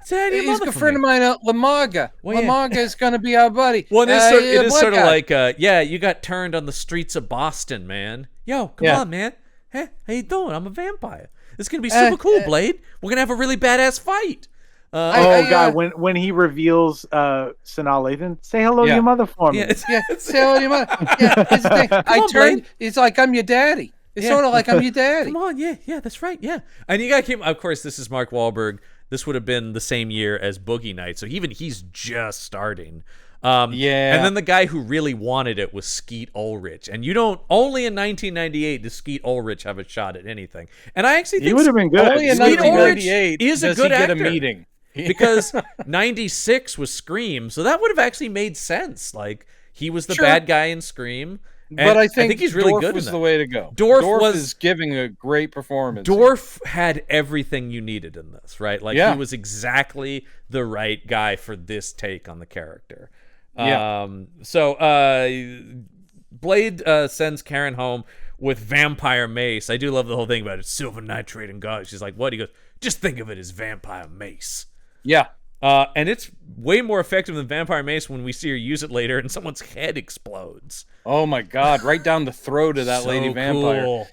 Say any He's mother a for friend me. of mine, Lamaga. Well, yeah. Lamaga is gonna be our buddy. Well, it is black sort of guy. like, yeah, you got turned on the streets of Boston, man. Yo, come Yeah. on, man. Hey, how you doing? I'm a vampire. This is gonna be super cool, Blade. We're gonna have a really badass fight. God, when he reveals Sanaa Lathan, say hello to Yeah. your mother for me. Yeah, it's, Yeah, say hello to your mother. Yeah, it's the thing. I on, turned. Blade. It's like I'm your daddy. It's Yeah. sort of like I'm your daddy. Come on, yeah, that's right, yeah. And you got to keep, of course, this is Mark Wahlberg. This would have been the same year as Boogie Nights, so even he's just starting. Yeah. And then the guy who really wanted it was Skeet Ulrich. And you don't, only in 1998 does Skeet Ulrich have a shot at anything. And I actually think He would have been good. Only in Skeet Ulrich 1998 is a does good he get actor. a meeting. because 96 was Scream, so that would have actually made sense. Like, he was the Sure. bad guy in Scream. And But I think he's really Dorf good was in the that. way to go. Dorf was- is giving a great performance. Dorf had everything you needed in this, right? Like, Yeah. he was exactly the right guy for this take on the character. Yeah. So Blade sends Karen home with vampire mace. I do love the whole thing about it. Silver nitrate and gauze. She's like, what? He goes, just think of it as vampire mace. Yeah. And it's way more effective than vampire mace when we see her use it later and someone's head explodes. Oh my god, right down the throat of that So lady vampire. Cool.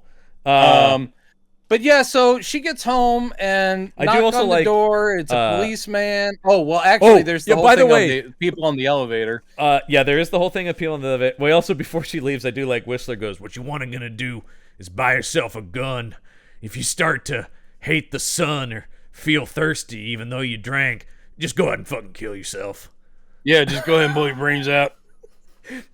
But yeah, so she gets home and I do knock also on like, the door. It's a policeman. Oh well, actually, there's the yeah, whole by the thing way- of the people on the elevator. Yeah, there is the whole thing appealing to the. Well, also before she leaves, I do like Whistler goes, "What you want gonna do is buy yourself a gun. If you start to hate the sun or feel thirsty, even though you drank, just go ahead and fucking kill yourself. Yeah, just go ahead and blow your brains out.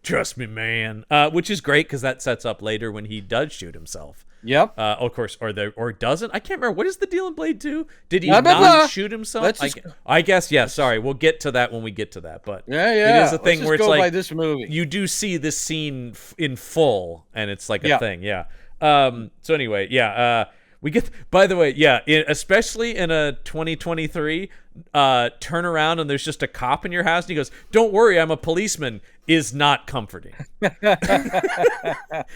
Trust me, man." Which is great because that sets up later when he does shoot himself. Yep. Of course, or doesn't. I can't remember. What is the deal in Blade 2? Did he Blah, blah, not blah. shoot himself? Let's just- I guess, yeah, sorry. We'll get to that when we get to that. But Yeah. it is a Let's thing just where it's go like by this movie. you do see this scene in full, and it's like a Yeah. thing, yeah. So anyway, yeah. We get. By the way, yeah. Especially in a 2023, turn around and there's just a cop in your house, and he goes, "Don't worry, I'm a policeman." Is not comforting.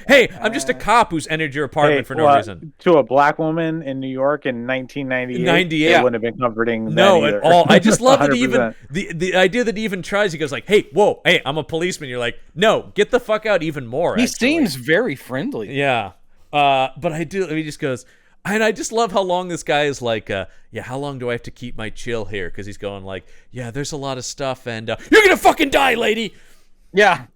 Hey, I'm just a cop who's entered your apartment for no reason. To a black woman in New York in 1998, 98. it wouldn't have been comforting. No, then at either. all. I just love that he 100%. even the idea that he even tries. He goes like, "Hey, whoa, hey, I'm a policeman." You're like, "No, get the fuck out!" Even more. He actually. seems very friendly. Yeah. But I do. He just goes, and I just love how long this guy is like. Yeah, how long do I have to keep my chill here? Because he's going like, yeah, there's a lot of stuff, and you're gonna fucking die, lady. Yeah.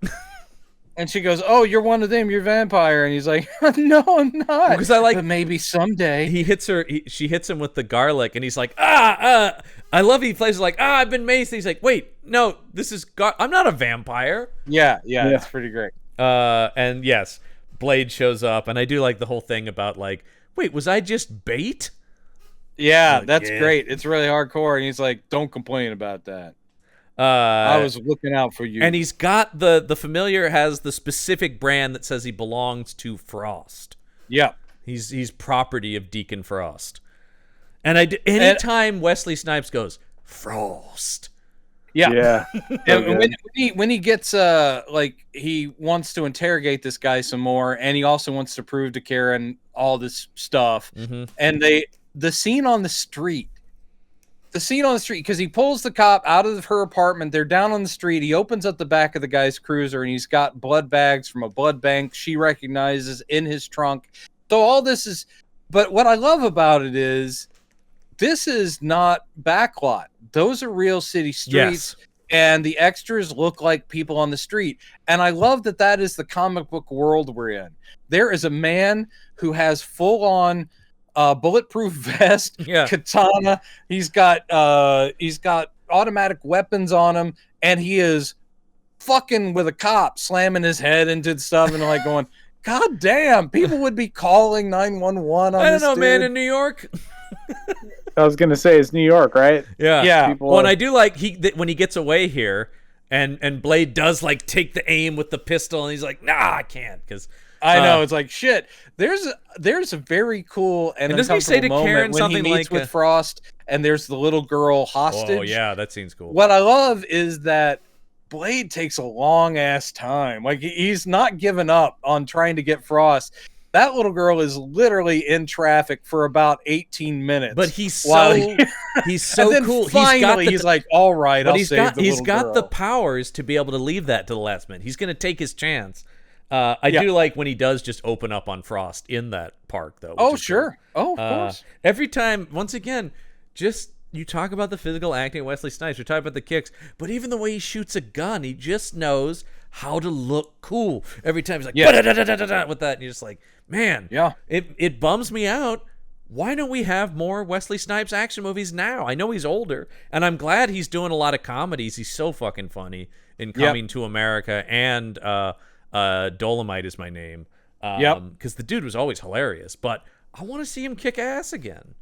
And she goes, "Oh, you're one of them. You're a vampire." And he's like, "No, I'm not." Because I like. But maybe someday. He hits her. She hits him with the garlic, and he's like, I love. He plays like, I've been maced. And he's like, wait, no, this is. I'm not a vampire. Yeah, it's pretty great. And yes, Blade shows up, and I do like the whole thing about like, wait, was I just bait? Yeah, Like, that's yeah. great. It's really hardcore. And he's like, "Don't complain about that. I I was looking out for you." And he's got the familiar has the specific brand that says he belongs to Frost. yeah. He's property of Deacon Frost. And anytime Wesley Snipes goes Frost. Yeah. Yeah. And when he gets like he wants to interrogate this guy some more, and he also wants to prove to Karen all this stuff. Mm-hmm. And the scene on the street, because he pulls the cop out of her apartment. They're down on the street. He opens up the back of the guy's cruiser, and he's got blood bags from a blood bank she recognizes in his trunk. So all this is, but what I love about it is this is not backlot. Those are real city streets. Yes. And the extras look like people on the street. And I love that is the comic book world we're in. There is a man who has full on bulletproof vest, Yeah. katana. He's got automatic weapons on him, and he is fucking with a cop, slamming his head into stuff, and like going, "God damn!" People would be calling 911 on I don't this know, dude. man, in New York. I was gonna say it's New York, right? Yeah. Yeah. People Well, and are- I do like when he gets away here and Blade does like take the aim with the pistol, and he's like, "Nah, I can't," because I know, it's like shit. There's a very cool and doesn't he say to uncomfortable moment Karen when something he meets like, with Frost, and there's the little girl hostage. oh yeah, that scene's cool. What I love is that Blade takes a long ass time. Like he's not giving up on trying to get Frost. That little girl is literally in traffic for about 18 minutes. But he's while so he's so and then cool. Finally, he's like, "All right, but I'll save the he's little got girl." the powers to be able to leave that to the last minute. He's going to take his chance. I Yeah. do like when he does just open up on Frost in that park, though. Oh, which is sure. cool. Oh, of course. Every time, once again, just you talk about the physical acting of Wesley Snipes. We talk about the kicks, but even the way he shoots a gun, he just knows how to look cool. Every time he's like, "Da-da-da-da-da-da," with that, and you're just like, man, Yeah. It bums me out. Why don't we have more Wesley Snipes action movies now? I know he's older, and I'm glad he's doing a lot of comedies. He's so fucking funny in Coming to America and Dolomite Is My Name. Because the dude was always hilarious, but I want to see him kick ass again.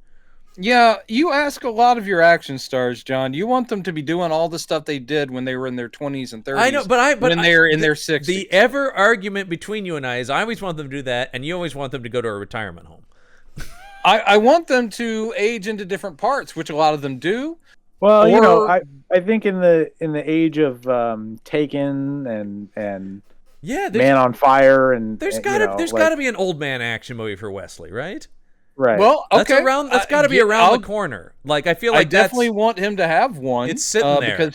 Yeah, you ask a lot of your action stars, John. You want them to be doing all the stuff they did when they were in their 20s and 30s. I know, but when they're in their 60s. The ever argument between you and I is I always want them to do that, and you always want them to go to a retirement home. I want them to age into different parts, which a lot of them do. Well, you know, Or- I think in the age of Taken and Yeah, Man on Fire there's and, gotta be an old man action movie for Wesley, right? right. Well, That's okay. that's got to be around the corner. Like I feel like I definitely want him to have one. It's sitting there. because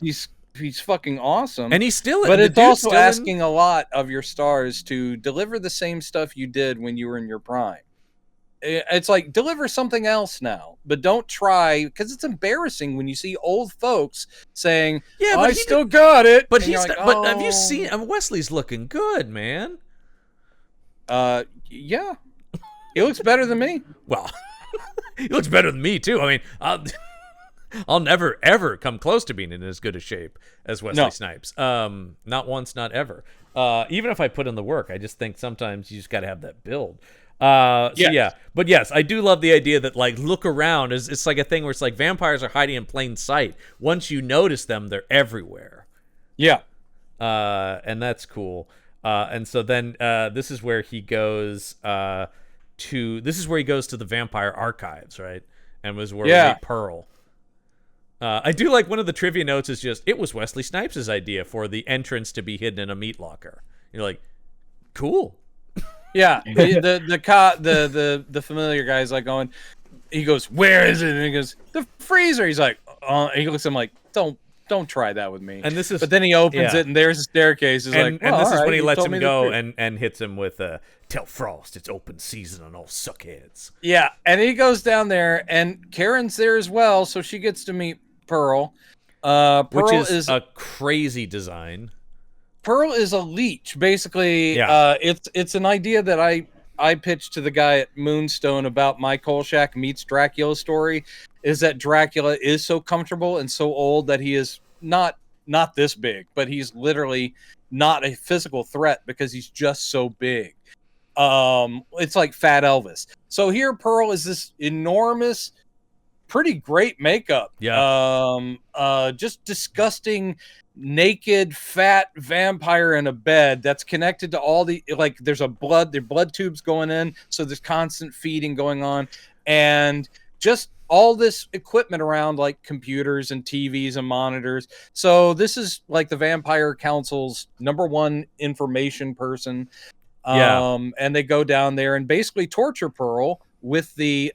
he's fucking awesome. and he's still. but the it's dude's also still in- asking a lot of your stars to deliver the same stuff you did when you were in your prime. It's like deliver something else now, but don't try because it's embarrassing when you see old folks saying, Yeah, "I but he still got it." But And he's. you're like, But have you "Oh." seen? Wesley's looking good, man. Yeah, he looks better than me. Well, he looks better than me too. I mean, I'll never ever come close to being in as good a shape as Wesley Snipes. Not once, not ever. Even if I put in the work, I just think sometimes you just got to have that build. Yeah, but yes, I do love the idea that like look around is it's like a thing where it's like vampires are hiding in plain sight. Once you notice them, they're everywhere. Yeah, And that's cool. And so then this is where he goes to the vampire archives, right? And was where we meet Pearl. I do like one of the trivia notes is just it was Wesley Snipes' idea for the entrance to be hidden in a meat locker. You're like, cool. yeah. The familiar guy's like going. He goes, "Where is it?" And he goes, "The freezer." He's like, he looks at him like, Don't try that with me. And this is, but then he opens it and there's a staircase. He's like, and this is when he you lets told him me the go truth. and hits him with "Tell Frost it's open season on all suckheads." Yeah, and he goes down there, and Karen's there as well, so she gets to meet Pearl. Pearl Which is a crazy design. Pearl is a leech, basically. Yeah. It's an idea that I pitched to the guy at Moonstone about my Kolchak meets Dracula story. Is that Dracula is so comfortable and so old that he is not this big, but he's literally not a physical threat because he's just so big. It's like Fat Elvis. So here Pearl is this enormous, pretty great makeup. Yeah. Just disgusting, naked, fat vampire in a bed that's connected to all the like. There's blood tubes going in, so there's constant feeding going on, and just all this equipment around like computers and TVs and monitors. So this is like the Vampire Council's #1 information person. And they go down there and basically torture Pearl with the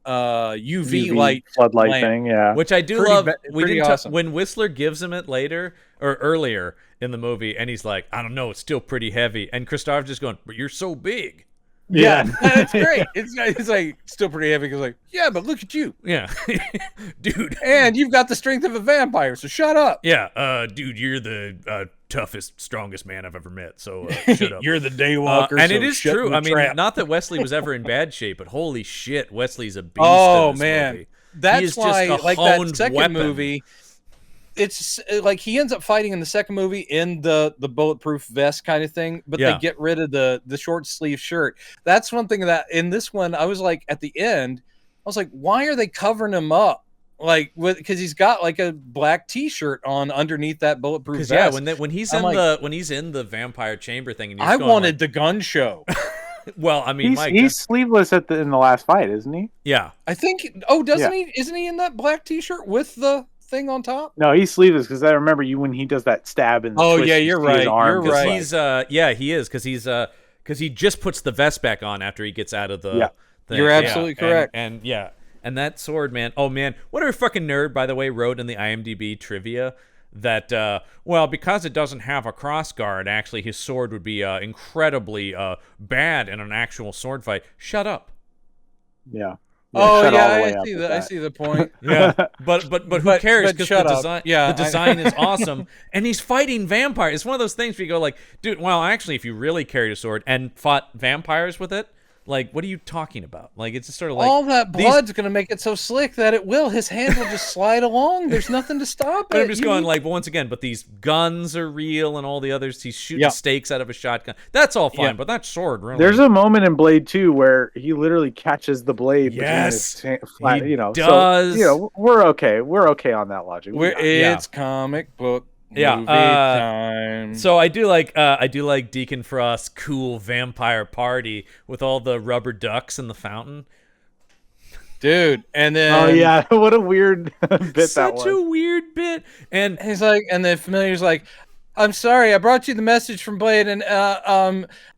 UV light floodlight lamp. thing, yeah. Which I do Pretty love. ba- We pretty didn't awesome. when Whistler gives him it later or earlier in the movie, and he's like, "I don't know, it's still pretty heavy." And Christoph's just going, "But you're so big." Yeah, that's great. It's like still pretty heavy. Because like, yeah, but look at you, Yeah, dude. and you've got the strength of a vampire. So shut up. Yeah, dude, you're the toughest, strongest man I've ever met. So shut up. You're the Daywalker. And so it is shut true. in the I mean, trap. not that Wesley was ever in bad shape, but holy shit, Wesley's a beast. Oh in this man, movie. He that's is just why a like that honed second weapon. movie. It's like he ends up fighting in the second movie in the bulletproof vest kind of thing, but Yeah. they get rid of the short sleeve shirt. That's one thing that in this one I was like at the end, I was like, why are they covering him up? Like because he's got like a black T-shirt on underneath that bulletproof vest. Yeah, when he's I'm in like- when he's in the vampire chamber thing, and you're I just going wanted the gun show. Like, well, I mean, He's sleeveless in the last fight, isn't he? yeah. I think. Oh, doesn't Yeah. he? Isn't he in that black T-shirt with the thing on top? No, he's sleeveless because I remember you when he does that stab in the Oh, twist, yeah, you you're see his right, arm you're just right. like- He's he is because he just puts the vest back on after he gets out of the Yeah. thing. You're absolutely correct. And and that sword, man. Oh man, what a fucking nerd, by the way, wrote in the IMDb trivia that well, because it doesn't have a cross guard, actually his sword would be incredibly bad in an actual sword fight. Shut up. Yeah. Oh shut all yeah, the way I up see with I that. see the point. Yeah, but who But- cares? but Because shut the up. design, Yeah, the design is awesome, and he's fighting vampires. It's one of those things where you go like, dude, well, actually, if you really carried a sword and fought vampires with it, like, what are you talking about? Like, it's just sort of like All that these- blood's gonna make it so slick that it will. His hand will just slide along. There's nothing to stop But it. I'm just going like, but once again, but these guns are real, and all the others, he's shooting Yeah. stakes out of a shotgun. That's all fine, Yeah. but that sword, really. There's a moment in Blade 2 where he literally catches the blade Yes, between his flat, he you know. does. So, you know, we're okay. We're okay on that logic. We got it. It's comic book Yeah, movie time. So I do like Deacon Frost's cool vampire party with all the rubber ducks in the fountain. Dude, and then Oh yeah, what a weird bit that Such was. a weird bit. And he's like, and the familiar's like, I'm sorry, I brought you the message from Blade, and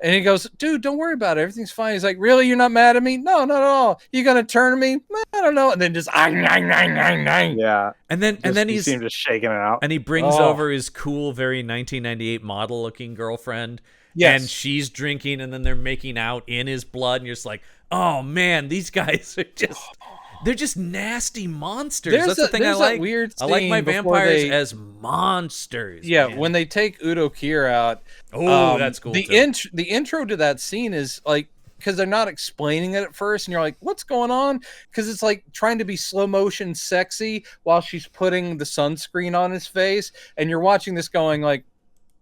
he goes, dude, don't worry about it, everything's fine. He's like, really, you're not mad at me? No, not at all. You gonna turn on me? I don't know. And then just Yeah, and then he he's seemed just shaking it out. and he brings Oh. over his cool, very 1998 model looking girlfriend. Yes. And she's drinking, and then they're making out in his blood, and you're just like, oh man, these guys are just—they're just nasty monsters. There's That's the thing I there's that like. weird I like my scene before vampires they- as monsters. Yeah, man. when they take Udo Kier out, that's cool. The too. the intro to that scene is like, because they're not explaining it at first, and you're like, what's going on? Because it's like trying to be slow motion sexy while she's putting the sunscreen on his face, and you're watching this going like,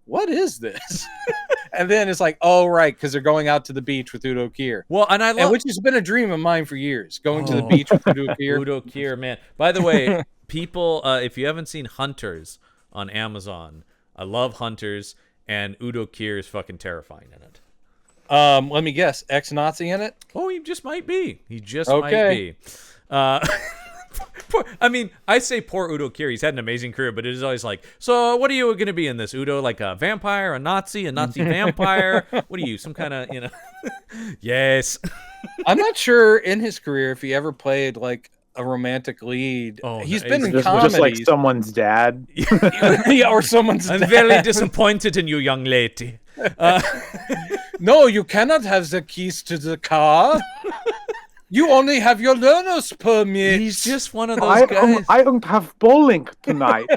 what is this? And then it's like, oh right, because they're going out to the beach with Udo Kier. Well, and I love And which has been a dream of mine for years, going to the beach with Udo Kier. Udo Kier, man. By the way, people, if you haven't seen Hunters on Amazon, I love Hunters, and Udo Kier is fucking terrifying in it. Let me guess, ex-Nazi in it? Oh, he just might be. He just Okay. might be. I mean, I say poor Udo Kier. He's had an amazing career, but it is always like, so what are you going to be in this, Udo? Like a vampire, a Nazi vampire? What are you, some kind of, Yes. I'm not sure in his career if he ever played like a romantic lead. Oh, He's no, been he's in Just like comedies. someone's dad. Yeah, or someone's I'm dad. very disappointed in you, young lady. No, you cannot have the keys to the car. You only have your learner's permit. He's just one of those guys. I don't have bowling tonight.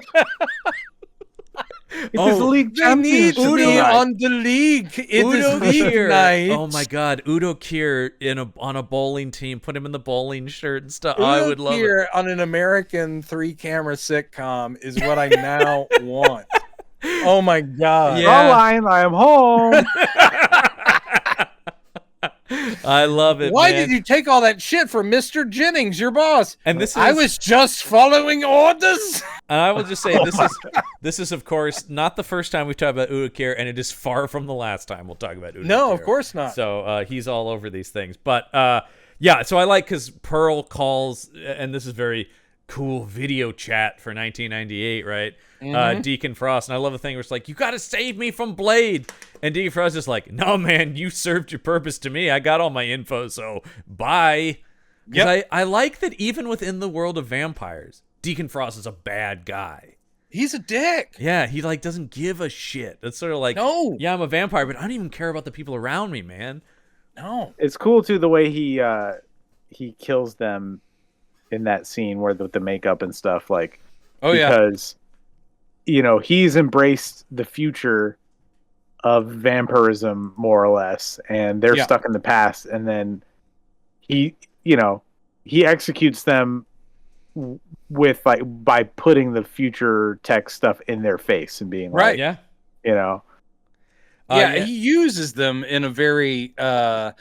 It is Oh, league They need championship me tonight. on the league. It is Udo league Kier. night. Oh my God, Udo Kier on a bowling team. Put him in the bowling shirt and stuff. I would love it. Here on an American 3-camera sitcom is what I now want. Oh my god. Yeah. Caroline, I am home. I love it. Why man. did you take all that shit from Mr. Jennings, your boss? And this is, I was just following orders. and I will just say this is of course not the first time we've talked about Udo Kier, and it is far from the last time we'll talk about Udo No, Kier. of course not. So he's all over these things. But yeah, so I like because Pearl calls, and this is very cool video chat for 1998, right? Deacon Frost, and I love the thing where it's like, you got to save me from Blade. And Deacon Frost is like, no, man, you served your purpose to me. I got all my info, so bye. Because I like that even within the world of vampires, Deacon Frost is a bad guy. He's a dick. Yeah, he like doesn't give a shit. It's sort of like, No. yeah, I'm a vampire, but I don't even care about the people around me, man. No. It's cool too the way he kills them in that scene where with the makeup and stuff, like because he's embraced the future of vampirism more or less, and they're stuck in the past, and then he executes them with like by putting the future tech stuff in their face and being like, Yeah. Yeah, he uses them in a very a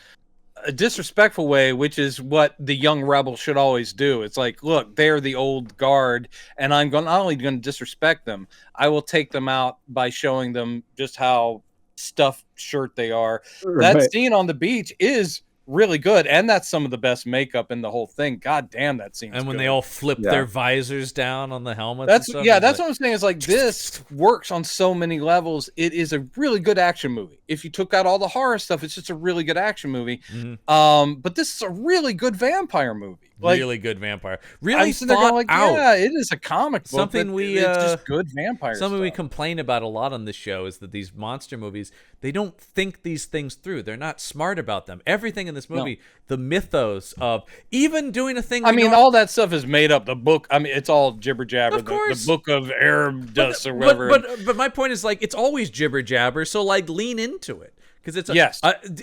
disrespectful way, which is what the young rebel should always do. It's like, look, they're the old guard, and I'm not only going to disrespect them, I will take them out by showing them just how stuffed shirt they are. That Right. scene on the beach is really good, and that's some of the best makeup in the whole thing. God damn, that scene. And when good. they all flip their visors down on the helmets. That's and stuff, that's what I'm saying. Is like this works on so many levels. It is a really good action movie. If you took out all the horror stuff, it's just a really good action movie. But this is a really good vampire movie. Like, really good vampire. Really thought thought like, out. yeah, it is a comic book. Something it's just good vampire Something we stuff. complain about a lot on this show is that these monster movies, they don't think these things through. They're not smart about them. Everything in this movie, the mythos of even doing a thing. I mean, all that stuff is made up. The book, I mean, it's all jibber jabber. Of course. The book of Arab dust or whatever. But my point is, like, it's always jibber jabber. So like, lean into it because it's yes.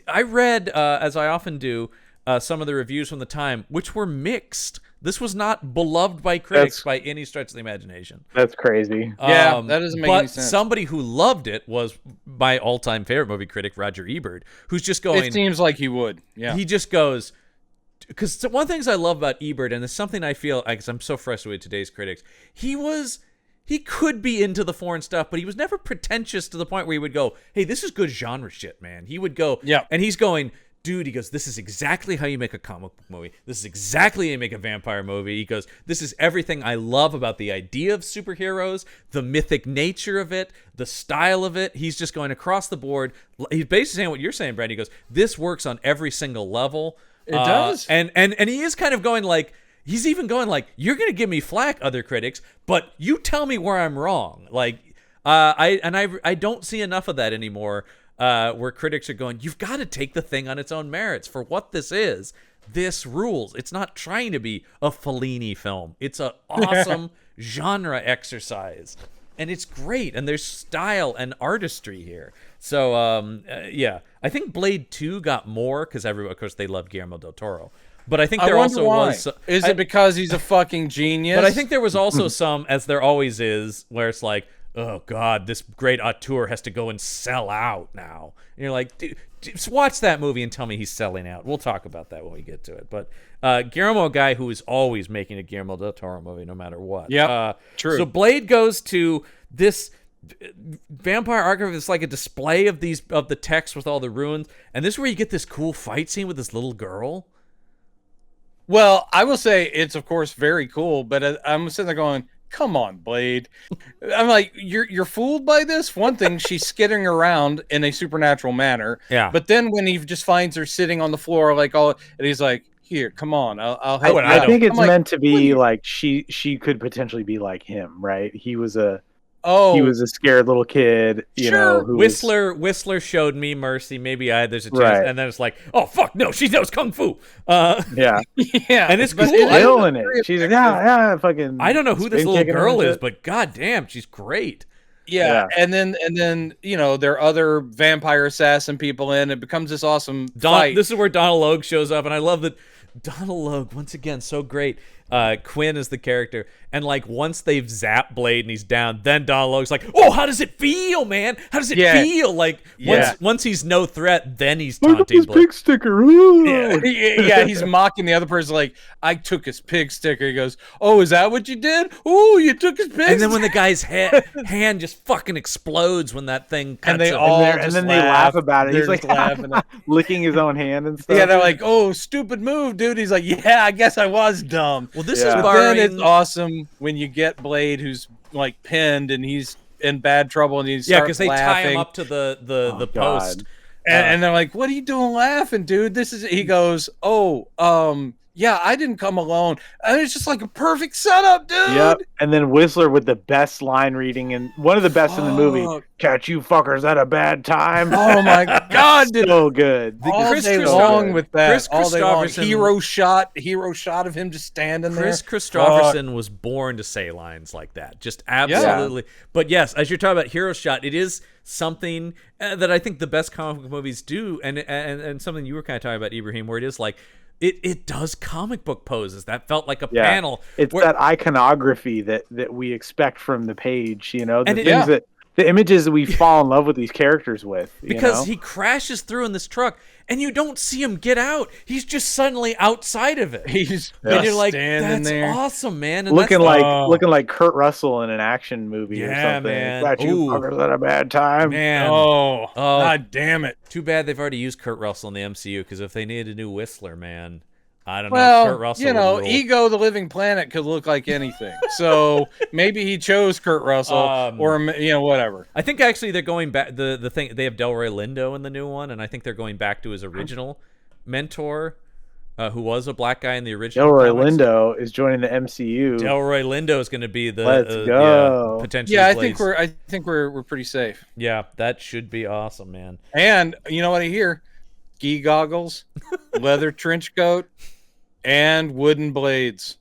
I read as I often do some of the reviews from the time, which were mixed. This was not beloved by critics by any stretch of the imagination. That's crazy. Yeah, that doesn't make any sense. But somebody who loved it was my all-time favorite movie critic, Roger Ebert, who's just going... It seems like he would, yeah. He just goes... Because one of the things I love about Ebert, and it's something I feel... Because I'm so frustrated with today's critics, he could be into the foreign stuff, but he was never pretentious to the point where he would go, hey, this is good genre shit, man. He would go... Yeah. And he's going... Dude, he goes, this is exactly how you make a comic book movie. This is exactly how you make a vampire movie. He goes, this is everything I love about the idea of superheroes, the mythic nature of it, the style of it. He's just going across the board. He's basically saying what you're saying, Brad. He goes, this works on every single level. It does. And he is kind of going like, he's even going like, you're going to give me flack, other critics, but you tell me where I'm wrong. Like, I don't see enough of that anymore. Where critics are going, you've got to take the thing on its own merits for what this is. This rules. It's not trying to be a Fellini film. It's an awesome genre exercise, and it's great. And there's style and artistry here. So, yeah, I think Blade 2 got more because everyone, of course, they love Guillermo del Toro. But I think there also was. Is it because he's a fucking genius? But I think there was also some, as there always is, where it's like, oh God, this great auteur has to go and sell out now. And you're like, dude, just watch that movie and tell me he's selling out. We'll talk about that when we get to it. But Guillermo, a guy who is always making a Guillermo del Toro movie, no matter what. Yeah, true. So Blade goes to this vampire archive. It's like a display of the text with all the ruins, and this is where you get this cool fight scene with this little girl. Well, I will say it's of course very cool, but I'm sitting there going, come on, Blade. I'm like, you're fooled by this? One thing, she's skittering around in a supernatural manner. Yeah. But then when he just finds her sitting on the floor, like and he's like, here, come on, I'll help you. I think it's I'm meant to be like she could potentially be like him, right? He was a scared little kid, you know. Who Whistler showed me mercy. Maybe there's a chance, and then it's like, oh fuck, no, she knows kung fu. Yeah, yeah, and it's cool. Ill in it. She's like, yeah, fucking. I don't know who this little girl is, but goddamn, she's great. Yeah, and then you know there are other vampire assassin people in. It becomes this awesome fight. This is where Donald Logue shows up, and I love that Donald Logue once again so great. Quinn is the character, and like once they've zapped Blade and he's down, then Donald Logue's like, "Oh, how does it feel, man? How does it feel?" Like once he's no threat, then he's taunting Blade. Pig sticker. Yeah, he's mocking the other person like, "I took his pig sticker." He goes, "Oh, is that what you did? Oh, you took his pig." And then when the guy's hand just fucking explodes when that thing cuts, and they him. all and then they laugh about it. He's like laughing, licking his own hand and stuff. Yeah, they're like, "Oh, stupid move, dude." He's like, "Yeah, I guess I was dumb." Well, this is borrowing. Then it's awesome when you get Blade, who's like pinned and he's in bad trouble, and he's because they tie him up to the post, and they're like, "What are you doing, laughing, dude?" He goes, "Oh, yeah, I didn't come alone," and it's just like a perfect setup, dude. Yep. And then Whistler with the best line reading and one of the best in the movie. Catch you fuckers at a bad time. Oh my god, dude. So good. All day long with that. All day long. Hero shot of him just standing there. Chris Christopherson was born to say lines like that. Just absolutely. Yeah. But yes, as you're talking about hero shot, it is something that I think the best comic book movies do, and something you were kind of talking about, Ibrahim, where it is like it does comic book poses. That felt like a panel. It's that iconography that we expect from the page, you know, the things the images that we fall in love with these characters with. Because you know? he crashes through in this truck, and you don't see him get out. He's just suddenly outside of it. He's And you're like, standing that's there. awesome, man. And looking that's looking like Kurt Russell in an action movie or Yeah, something. man. Got you Ooh. fuckers at a bad time. man. Oh, Oh. God damn it. Too bad they've already used Kurt Russell in the MCU, because if they needed a new Whistler, man, I don't know. Kurt Well, Russell you know, would rule. Ego the Living Planet could look like anything. So maybe he chose Kurt Russell or, you know, whatever. I think actually they're going back. The thing, they have Delroy Lindo in the new one, and I think they're going back to his original mentor, who was a black guy in the original. Delroy comics. Lindo is joining the MCU. Delroy Lindo is going to be the Let's go. potentially. Yeah, I plays- think we're pretty safe. Yeah, that should be awesome, man. And you know what I hear? Ski goggles, leather trench coat, and wooden blades.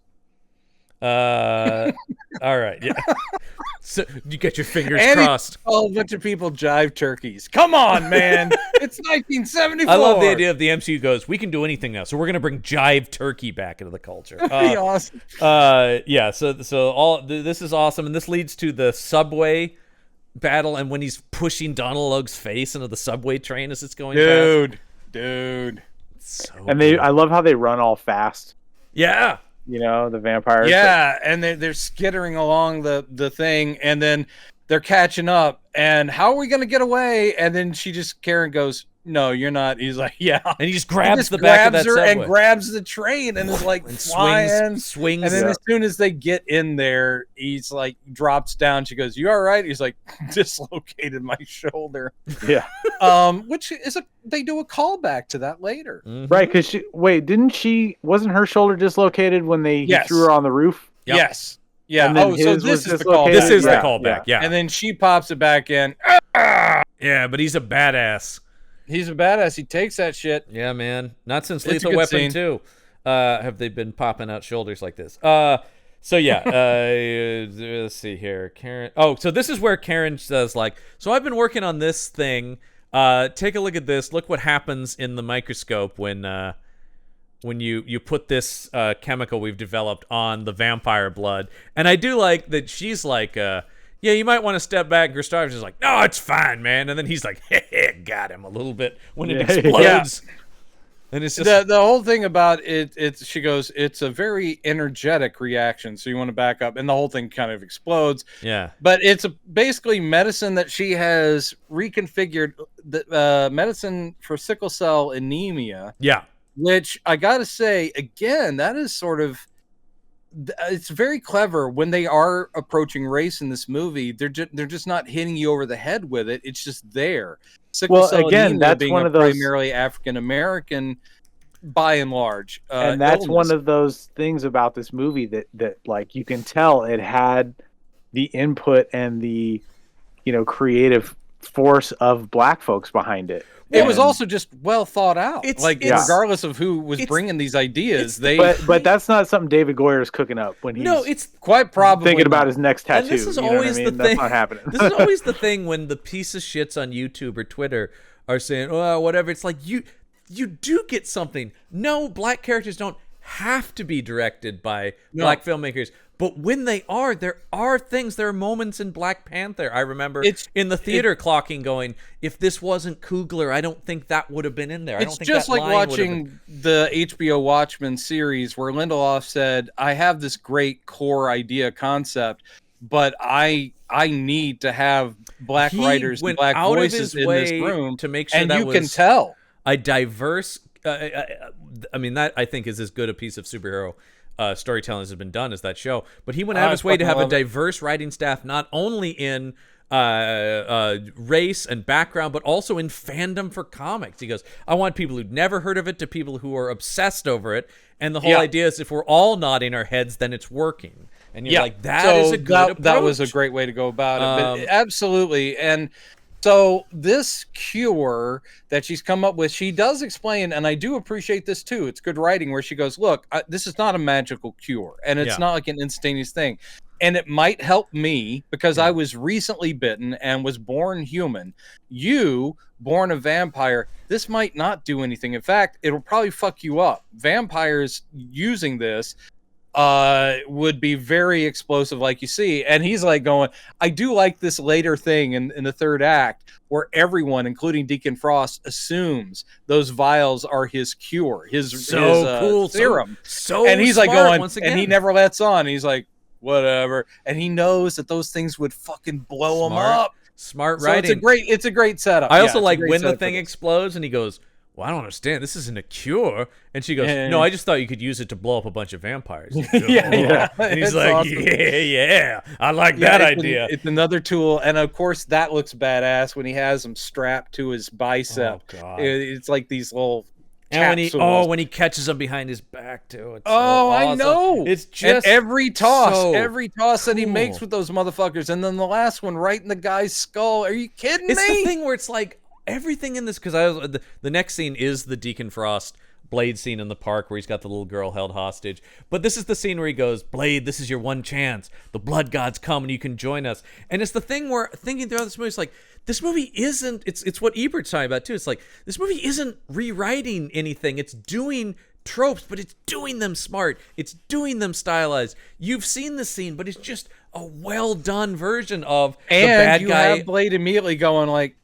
All right, yeah. So you get your fingers And he- crossed. Oh, a bunch of people jive turkeys. Come on, man. It's 1974. I love the idea of the MCU goes, we can do anything now, so we're gonna bring jive turkey back into the culture. That'd be awesome. Yeah. So this is awesome, and this leads to the subway battle, and when he's pushing Donald Logue's face into the subway train as it's going past. Dude. So And cool. I love how they run all fast. Yeah. You know, the vampires. Yeah, and they're skittering along the thing, and then they're catching up. And how are we gonna get away? And then Karen goes, "No, you're not." He's like, "Yeah." And he just He grabs just the back of grabs that her subway and grabs the train and is like and flying. swings. And then Yeah. as soon as they get in there, he's like drops down. She goes, "You all right?" He's like, "Dislocated my shoulder." Yeah. Which is they do a callback to that later. Mhm. Right, because wasn't her shoulder dislocated when he Yes. threw her on the roof? Yep. Yes. Yeah. And then Oh, so his this was is the dislocated? callback. This is the Yeah, callback. Yeah. And then she pops it back in. Yeah, but he's a badass. He's a badass. He takes that shit. Yeah, man. Not since It's a Lethal good Weapon scene. 2 have they been popping out shoulders like this. So yeah, let's see here. Karen. Oh, so this is where Karen says like, so I've been working on this thing. Take a look at this. Look what happens in the microscope when you put this chemical we've developed on the vampire blood. And I do like that she's like, yeah, you might want to step back. And Gustav is like, no, it's fine, man. And then he's like, hey, got him a little bit when it Yeah. explodes. And it's just The whole thing about it, she goes, it's a very energetic reaction. So you want to back up, and the whole thing kind of explodes. yeah. But it's basically medicine that she has reconfigured, the medicine for sickle cell anemia, Yeah. which I got to say, again, that is sort of, it's very clever when they are approaching race in this movie. They're just not hitting you over the head with it. It's just there. Sickle Well, cell again, anemia that's being one a of those- primarily African American, by and large, And that's one illness. of those things about this movie that like you can tell it had the input and the creative force of black folks behind it. It was And- also just well thought out. It's- Regardless of who was it's- bringing these ideas, they but that's not something David Goyer is cooking up when he's No, it's quite probably thinking about not. his next tattoo. And this is you know what I always the mean? That's thing. not happening. This is always the thing when the piece of shits on YouTube or Twitter are saying, "Oh, whatever." It's like you do get something. No, black characters don't have to be directed by black filmmakers. But when they are, there are things. There are moments in Black Panther. I remember in the theater clocking, going, "If this wasn't Coogler, I don't think that would have been in there." I don't It's think just that like line would have been- watching the HBO Watchmen series where Lindelof said, "I have this great core idea concept, but I need to have black He writers and went black out of voices his in way this room to make sure and that you can was tell." a diverse. I mean, that I think is as good a piece of superhero storytelling as has been done as that show. But he went out of his way to have a fucking love it. diverse writing staff, not only in race and background, but also in fandom for comics. He goes, I want people who'd never heard of it to people who are obsessed over it. And the whole Yeah. idea is if we're all nodding our heads, then it's working. And you're Yeah, like, that so is a good approach. that was a great way to go about it. But absolutely. And so this cure that she's come up with, she does explain, and I do appreciate this too. It's good writing where she goes, look, this is not a magical cure, and it's Yeah. not like an instantaneous thing. And it might help me because I was recently bitten and was born human. You, born a vampire, this might not do anything. In fact, it'll probably fuck you up. Vampires using this would be very explosive, like you see. And he's like going, I do like this later thing in the third act where everyone, including Deacon Frost, assumes those vials are his cure, his cool serum. So and he's smart, like going, once again. and he never lets on. He's like, whatever. And he knows that those things would fucking blow him up. Smart So writing. it's a great setup. I also it's a like great when the setup for thing this. explodes and he goes, well, I don't understand. This isn't a cure. And she goes, no, I just thought you could use it to blow up a bunch of vampires. Yeah. And he's It's like, awesome. yeah, I like that idea. It's another tool, and of course that looks badass when he has them strapped to his bicep. Oh, God. It's like these little And capsules. when he catches them behind his back too. It's Oh, so I awesome. know. It's And just every toss so that he makes cool. with those motherfuckers, and then the last one right in the guy's skull. Are you kidding It's me? the thing where it's like everything in this, because the next scene is the Deacon Frost Blade scene in the park where he's got the little girl held hostage. But this is the scene where he goes, Blade, this is your one chance. The blood gods come and you can join us. And it's the thing where thinking throughout this movie, it's like, this movie isn't, it's what Ebert's talking about too. It's like, this movie isn't rewriting anything. It's doing tropes, but it's doing them smart. It's doing them stylized. You've seen the scene, but it's just a well done version of the bad you guy. have Blade immediately going like,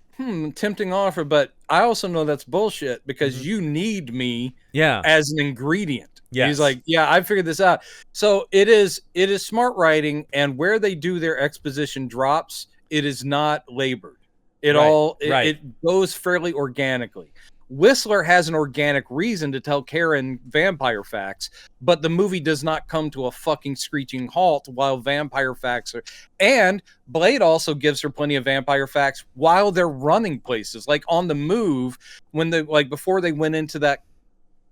tempting offer, but I also know that's bullshit because you need me as an ingredient. Yes. He's like, yeah, I figured this out. So it is smart writing, and where they do their exposition drops, it is not labored. It goes fairly organically. Whistler has an organic reason to tell Karen vampire facts, but the movie does not come to a fucking screeching halt while vampire facts are. And Blade also gives her plenty of vampire facts while they're running places, like on the move. When before they went into that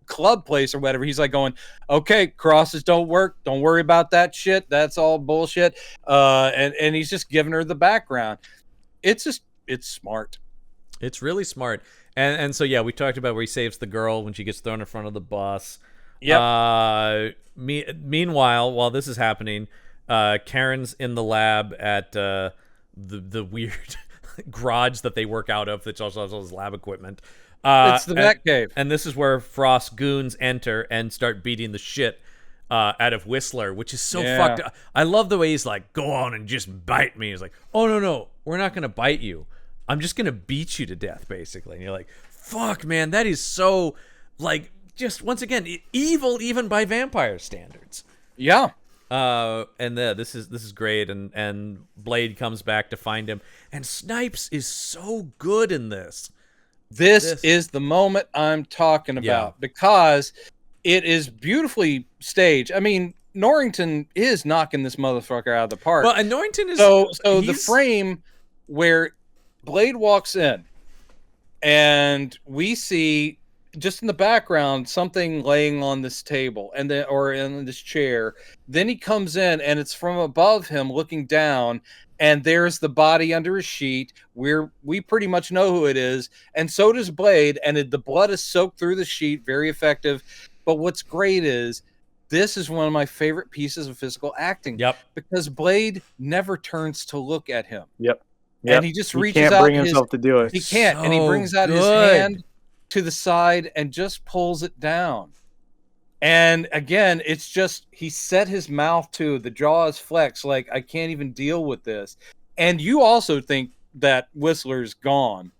club place or whatever, he's like going, "Okay, crosses don't work. Don't worry about that shit. That's all bullshit." And he's just giving her the background. It's smart. It's really smart. And so, yeah, we talked about where he saves the girl when she gets thrown in front of the bus. Yep. Meanwhile, while this is happening, Karen's in the lab at the weird garage that they work out of, that's also has all his lab equipment. It's the Batcave. And this is where Frost goons enter and start beating the shit out of Whistler, which is so fucked up. I love the way he's like, go on and just bite me. He's like, oh, no, we're not going to bite you. I'm just going to beat you to death, basically. And you're like, fuck, man, that is so, like, just, once again, evil even by vampire standards. Yeah. This is great, and Blade comes back to find him. And Snipes is so good in this. This is the moment I'm talking about because it is beautifully staged. I mean, Norrington is knocking this motherfucker out of the park. Well, and Norrington is... So the frame where Blade walks in and we see just in the background something laying on this table or in this chair. Then he comes in and it's from above him looking down, and there's the body under a sheet where we pretty much know who it is, and so does Blade, and the blood is soaked through the sheet. Very effective. But what's great is this is one of my favorite pieces of physical acting. Yep. Because Blade never turns to look at him. Yep. And he just reaches can't out. Bring himself to do it. He can't, and he brings out his hand to the side and just pulls it down. And again, it's just he set his mouth to the jaw is flexed, like I can't even deal with this. And you also think that Whistler's gone,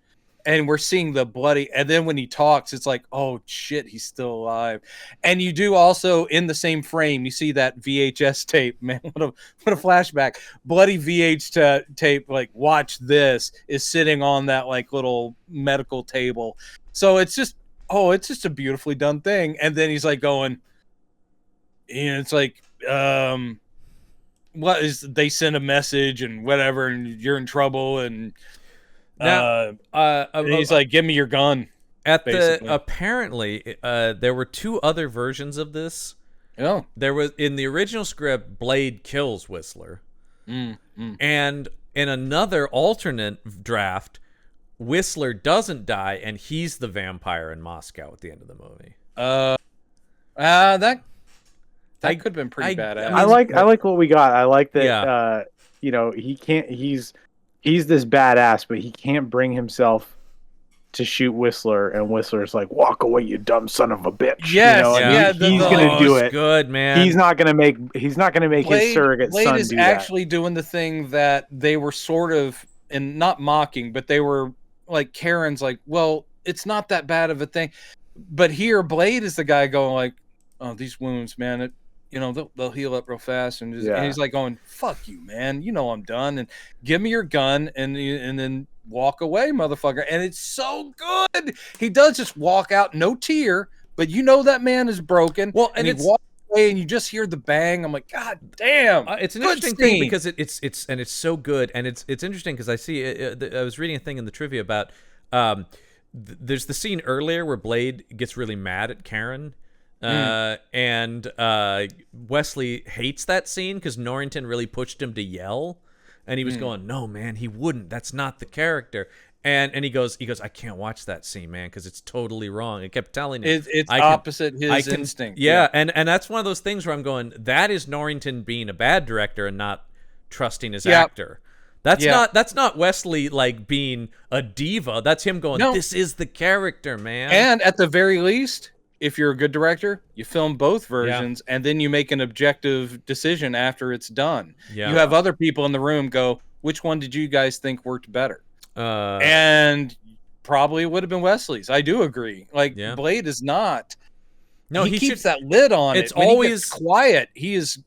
and we're seeing the bloody. And then when he talks, it's like, oh shit, he's still alive. And you do also in the same frame, you see that VHS tape. Man, what a flashback! Bloody tape. Like, watch this is sitting on that like little medical table. So it's just a beautifully done thing. And then he's like going, it's like, what is, they send a message and whatever, and you're in trouble. And now, and he's like, give me your gun. Apparently, there were two other versions of this. Yeah. There was, in the original script, Blade kills Whistler. And in another alternate draft, Whistler doesn't die, and he's the vampire in Moscow at the end of the movie. That could have been pretty badass. I like what we got. I like that. He can't. He's this badass, but he can't bring himself to shoot Whistler, and Whistler's like, "Walk away, you dumb son of a bitch." Yes, and yeah, he's gonna do it. Good, man. He's not gonna make his surrogate Blade son is do actually doing the thing that they were sort of, and not mocking, but they were like, Karen's like, well, it's not that bad of a thing. But here, Blade is the guy going like, oh, these wounds, man, they'll heal up real fast. And he's like going, fuck you, man. You know I'm done. And give me your gun and then walk away, motherfucker. And it's so good. He does just walk out, no tear, but that man is broken. Well, and he walks away and you just hear the bang. I'm like, God damn. It's an interesting thing because it's so good. And it's interesting because I see, I was reading a thing in the trivia about, there's the scene earlier where Blade gets really mad at Karen. And Wesley hates that scene because Norrington really pushed him to yell, and he was going, "No, man, he wouldn't. That's not the character." And he goes, "I can't watch that scene, man, because it's totally wrong." It kept telling him it's opposite his instinct. Yeah, and that's one of those things where I'm going, that is Norrington being a bad director and not trusting his actor. That's not Wesley like being a diva. That's him going, this is the character, man. And at the very least, if you're a good director, you film both versions and then you make an objective decision after it's done. Yeah. You have other people in the room go, which one did you guys think worked better? And probably it would have been Wesley's. I do agree. Like Blade is not. No, he keeps that lid on it. It's always quiet. He is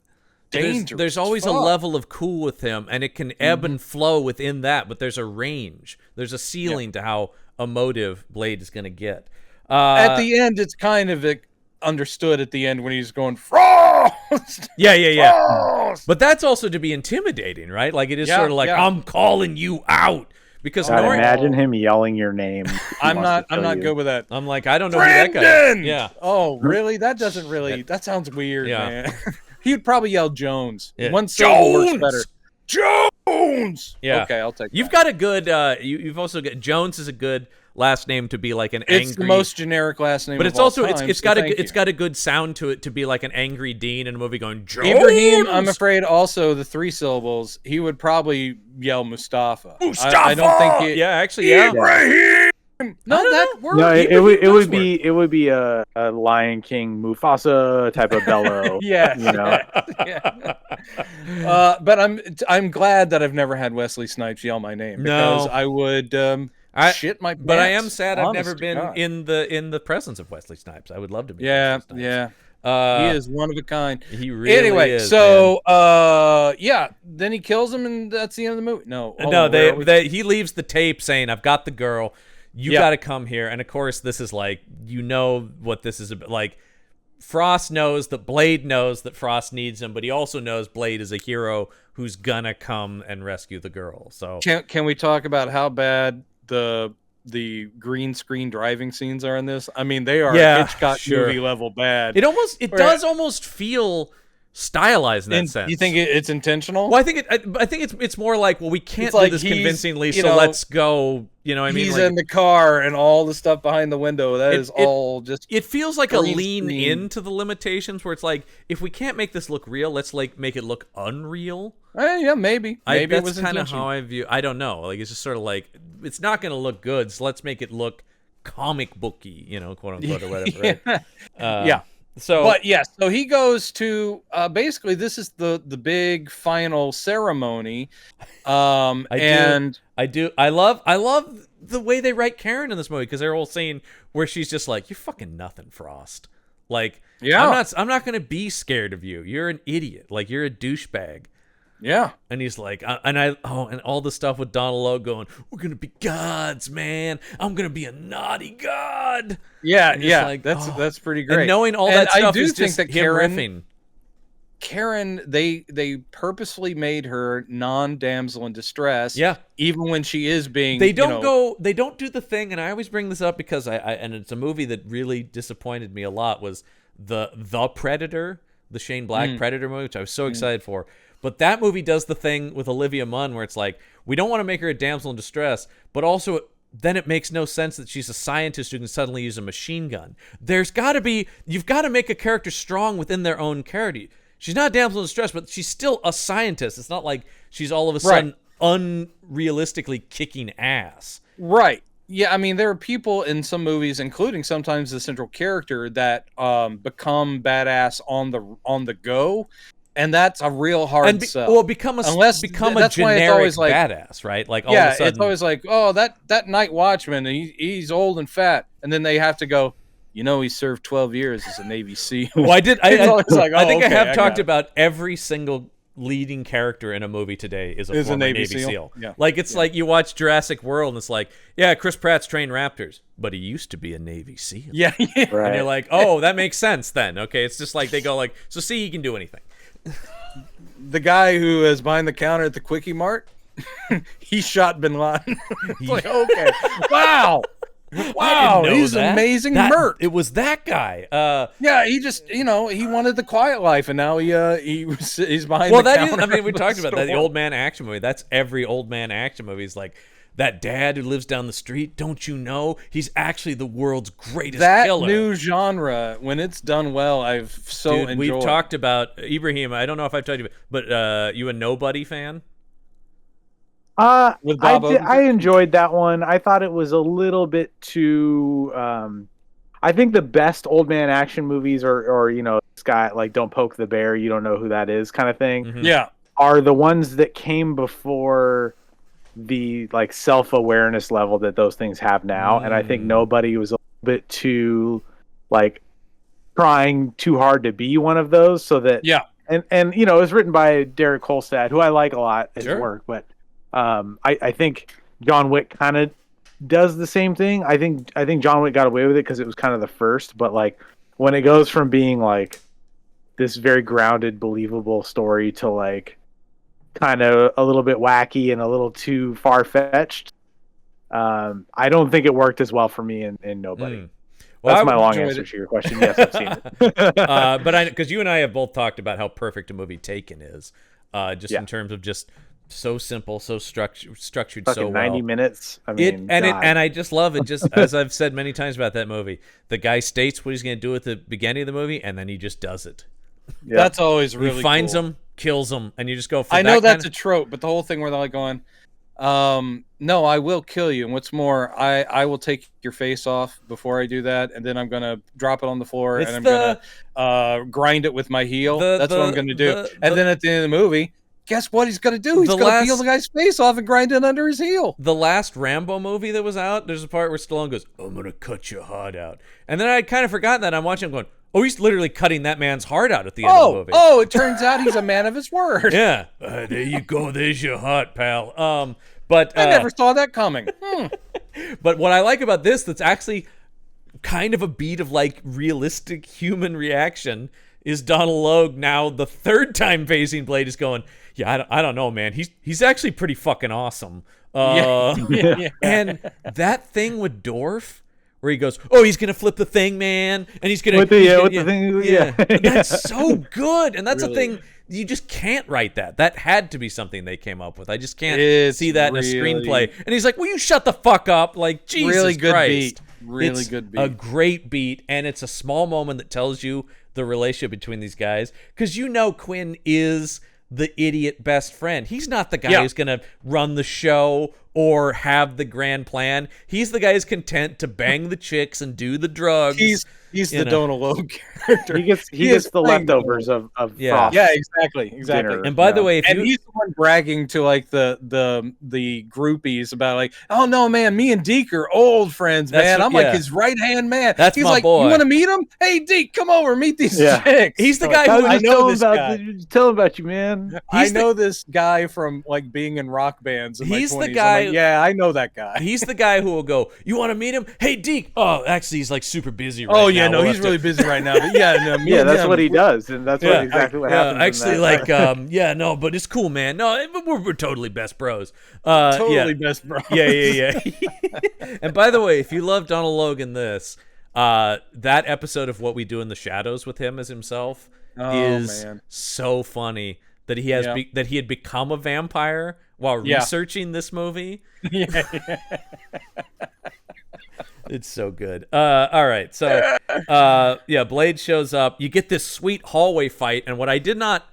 dangerous. There's always a level of cool with him, and it can ebb and flow within that, but there's a range. There's a ceiling to how emotive Blade is going to get. At the end, it's kind of understood at the end when he's going, Frost! Yeah. Frost! But that's also to be intimidating, right? Like, it is sort of like, I'm calling you out. Because imagine him yelling your name. I'm not good with that. I'm like, I don't know Brandon! who that guy is. Yeah. Oh, really? That doesn't really, that sounds weird, man. He would probably yell Jones. Yeah. One syllable works better. Jones! Yeah. Okay, I'll take that. You've got a good, you've also got, Jones is a good last name to be like an angry. It's the most generic last name. But it's of all also time, it's got a good sound to it to be like an angry dean in a movie going Jones. Ibrahim, I'm afraid, also the 3 syllables. He would probably yell Mustafa. I don't think Ibrahim. No, that word. No, it would be a Lion King Mufasa type of bellow. Yeah. But I'm glad that I've never had Wesley Snipes yell my name because I would shit my pants. But I am sad I've never been in the presence of Wesley Snipes. I would love to be. Yeah. He is one of a kind. He really is. So then he kills him, and that's the end of the movie. No, he leaves the tape saying, "I've got the girl. You got to come here." And of course, this is like, what this is about. Like, Frost knows that Blade knows that Frost needs him, but he also knows Blade is a hero who's gonna come and rescue the girl. So can we talk about how bad the green screen driving scenes are in this? I mean, they are Hitchcock movie level bad. It does almost feel stylized in that sense. You think it's intentional? Well, I think it's more like, well, we can't do this convincingly, so let's go. You know what I mean? He's in the car and all the stuff behind the window. That is all just. It feels like a lean into the limitations where it's like, if we can't make this look real, let's like make it look unreal. Yeah, maybe. Maybe that's kind of how I view. I don't know. Like, it's just sort of like, it's not going to look good, so let's make it look comic booky, quote unquote, or whatever. Right? So he goes to basically, this is the big final ceremony. I love the way they write Karen in this movie, because they're all saying where she's just like, "You're fucking nothing, Frost." Like, I'm not gonna be scared of you. You're an idiot. Like, you're a douchebag. Yeah. And he's like, and all the stuff with Donald Logue going, "We're gonna be gods, man. I'm gonna be a naughty god." Yeah, like, that's pretty great. And knowing all that stuff, I do is think just that him riffing. Karen, they purposefully made her non-damsel in distress. Yeah. Even when she is being, they don't do the thing, and I always bring this up because and it's a movie that really disappointed me a lot, was the Predator, the Shane Black Predator movie, which I was so excited for. But that movie does the thing with Olivia Munn where it's like, we don't want to make her a damsel in distress, but also then it makes no sense that she's a scientist who can suddenly use a machine gun. You've got to make a character strong within their own character. She's not a damsel in distress, but she's still a scientist. It's not like she's all of a sudden unrealistically kicking ass. Right. Yeah, I mean, there are people in some movies, including sometimes the central character, that become badass on the go, and that's a real hard sell. become a Unless a that's why it's generic always like, badass, right? Like all of yeah, a sudden, it's always like, oh, that night watchman, he's old and fat, and then they have to go, he served 12 years as a Navy SEAL. well, I did. It's always like, I think okay, I have I talked got it. about every single leading character in a movie today is a former Navy SEAL. Yeah. Like it's like you watch Jurassic World and it's like, yeah, Chris Pratt's trained raptors, but he used to be a Navy SEAL. Yeah, Right. And you're like, oh, that makes sense then. Okay, it's just like they go like, so see, he can do anything. the guy who is behind the counter at the Quickie Mart, he shot Bin Laden. It's like, okay, wow. Wow, he's an amazing merc. It was that guy. Yeah, he just he wanted the quiet life, and now he's behind. Well, the that is. counter I mean, we of the talked about that. The store. old man action movie. That's every old man action movie. Is like that dad who lives down the street. Don't you know he's actually the world's greatest That killer? new genre, when it's done well, I've so Dude, enjoyed. we've talked about Ibrahim. I don't know if I've told you, but you a Nobody fan? With Bob Odenkirk? I enjoyed that one. I thought it was a little bit too. I think the best old man action movies, or this guy like Don't Poke the Bear, you don't know who that is, kind of thing, Mhm. Yeah, are the ones that came before the like self-awareness level that those things have now. And I think Nobody was a little bit too like trying too hard to be one of those, so that yeah. and it was written by Derek Kolstad, who I like a lot his Sure. work, but I think John Wick kind of does the same thing. I think John Wick got away with it because it was kind of the first, but like when it goes from being like this very grounded, believable story to like kind of a little bit wacky and a little too far fetched, I don't think it worked as well for me in Nobody. Well, That's I my long enjoyed answer it. to your question. Yes, I've seen it. but because you and I have both talked about how perfect a movie Taken is, just in terms of just so simple, so structured Fucking so well. 90 minutes. I mean, And I just love it. Just as I've said many times about that movie, the guy states what he's going to do at the beginning of the movie, and then he just does it. Yeah. That's always really He finds cool. them, kills them, and you just go. For I know that that's kind a trope, but the whole thing where they're like going, no, I will kill you. And what's more, I will take your face off before I do that, and then I'm gonna drop it on the floor, It's and I'm gonna grind it with my heel. That's what I'm gonna do. And then at the end of the movie, guess what he's gonna do? He's gonna peel the guy's face off and grind it under his heel. the last Rambo movie that was out, there's a part where Stallone goes, "I'm gonna cut your heart out," and then I kind of forgot that. I'm watching, him going, "Oh, he's literally cutting that man's heart out at the end of the movie." Oh, it turns out he's a man of his word. Yeah, there you go. There's your heart, pal. But I never saw that coming. But what I like about this, that's actually kind of a beat of like realistic human reaction, is Donald Logue now the third time facing Blade is going, yeah, I don't know, man. He's actually pretty fucking awesome. Yeah. And that thing with Dorf, where he goes, oh, he's gonna flip the thing, man, and he's gonna With the he's thing, yeah. yeah. That's so good, and that's Really a thing. You just can't write that. That had to be something they came up with. I just can't It's see that in a really- screenplay. And he's like, "Will you shut the fuck up?" Like, Jesus Really good Christ. beat. Really It's good a beat. great beat, and it's a small moment that tells you the relationship between these guys, because Quinn is the idiot best friend. He's not the guy Yeah. who's gonna run the show or have the grand plan. He's the guy who's content to bang the chicks and do the drugs. He's You the know. Donald Logue character. He gets is the playing leftovers of Yeah. Frost. Yeah, exactly. Dinner. And by the Yeah. way, if And you he's the one bragging to like the groupies about like, oh no, man, me and Deke are old friends, That's man. what- I'm yeah. like his right hand man. That's he's my like, boy. you want to meet him? Hey, Deke, come over, meet these Yeah. chicks. He's the I'm guy like, who- I know this guy. Tell him about you, man. I He's the- know this guy from like being in rock bands. In my He's the 20s. I'm guy- like, yeah, I know that guy. he's the guy who will go, you want to meet him? Hey, Deke. Oh, actually, he's like super busy right Oh now. yeah, no, We'll he's have to- really busy right now. But yeah, no, me Yeah, and that's him, what he does, and that's Yeah, exactly what yeah, happens. in actually, that. like, yeah, no, but it's cool, man. No, we're totally best bros. Totally yeah. best bro. Yeah. And by the way, if you love Donald Logue in this, that episode of What We Do in the Shadows with him as himself is man. so funny that he has Yeah. that he had become a vampire while Yeah. researching this movie. yeah. It's so good. All right. So, yeah, Blade shows up. You get this sweet hallway fight. And what I did not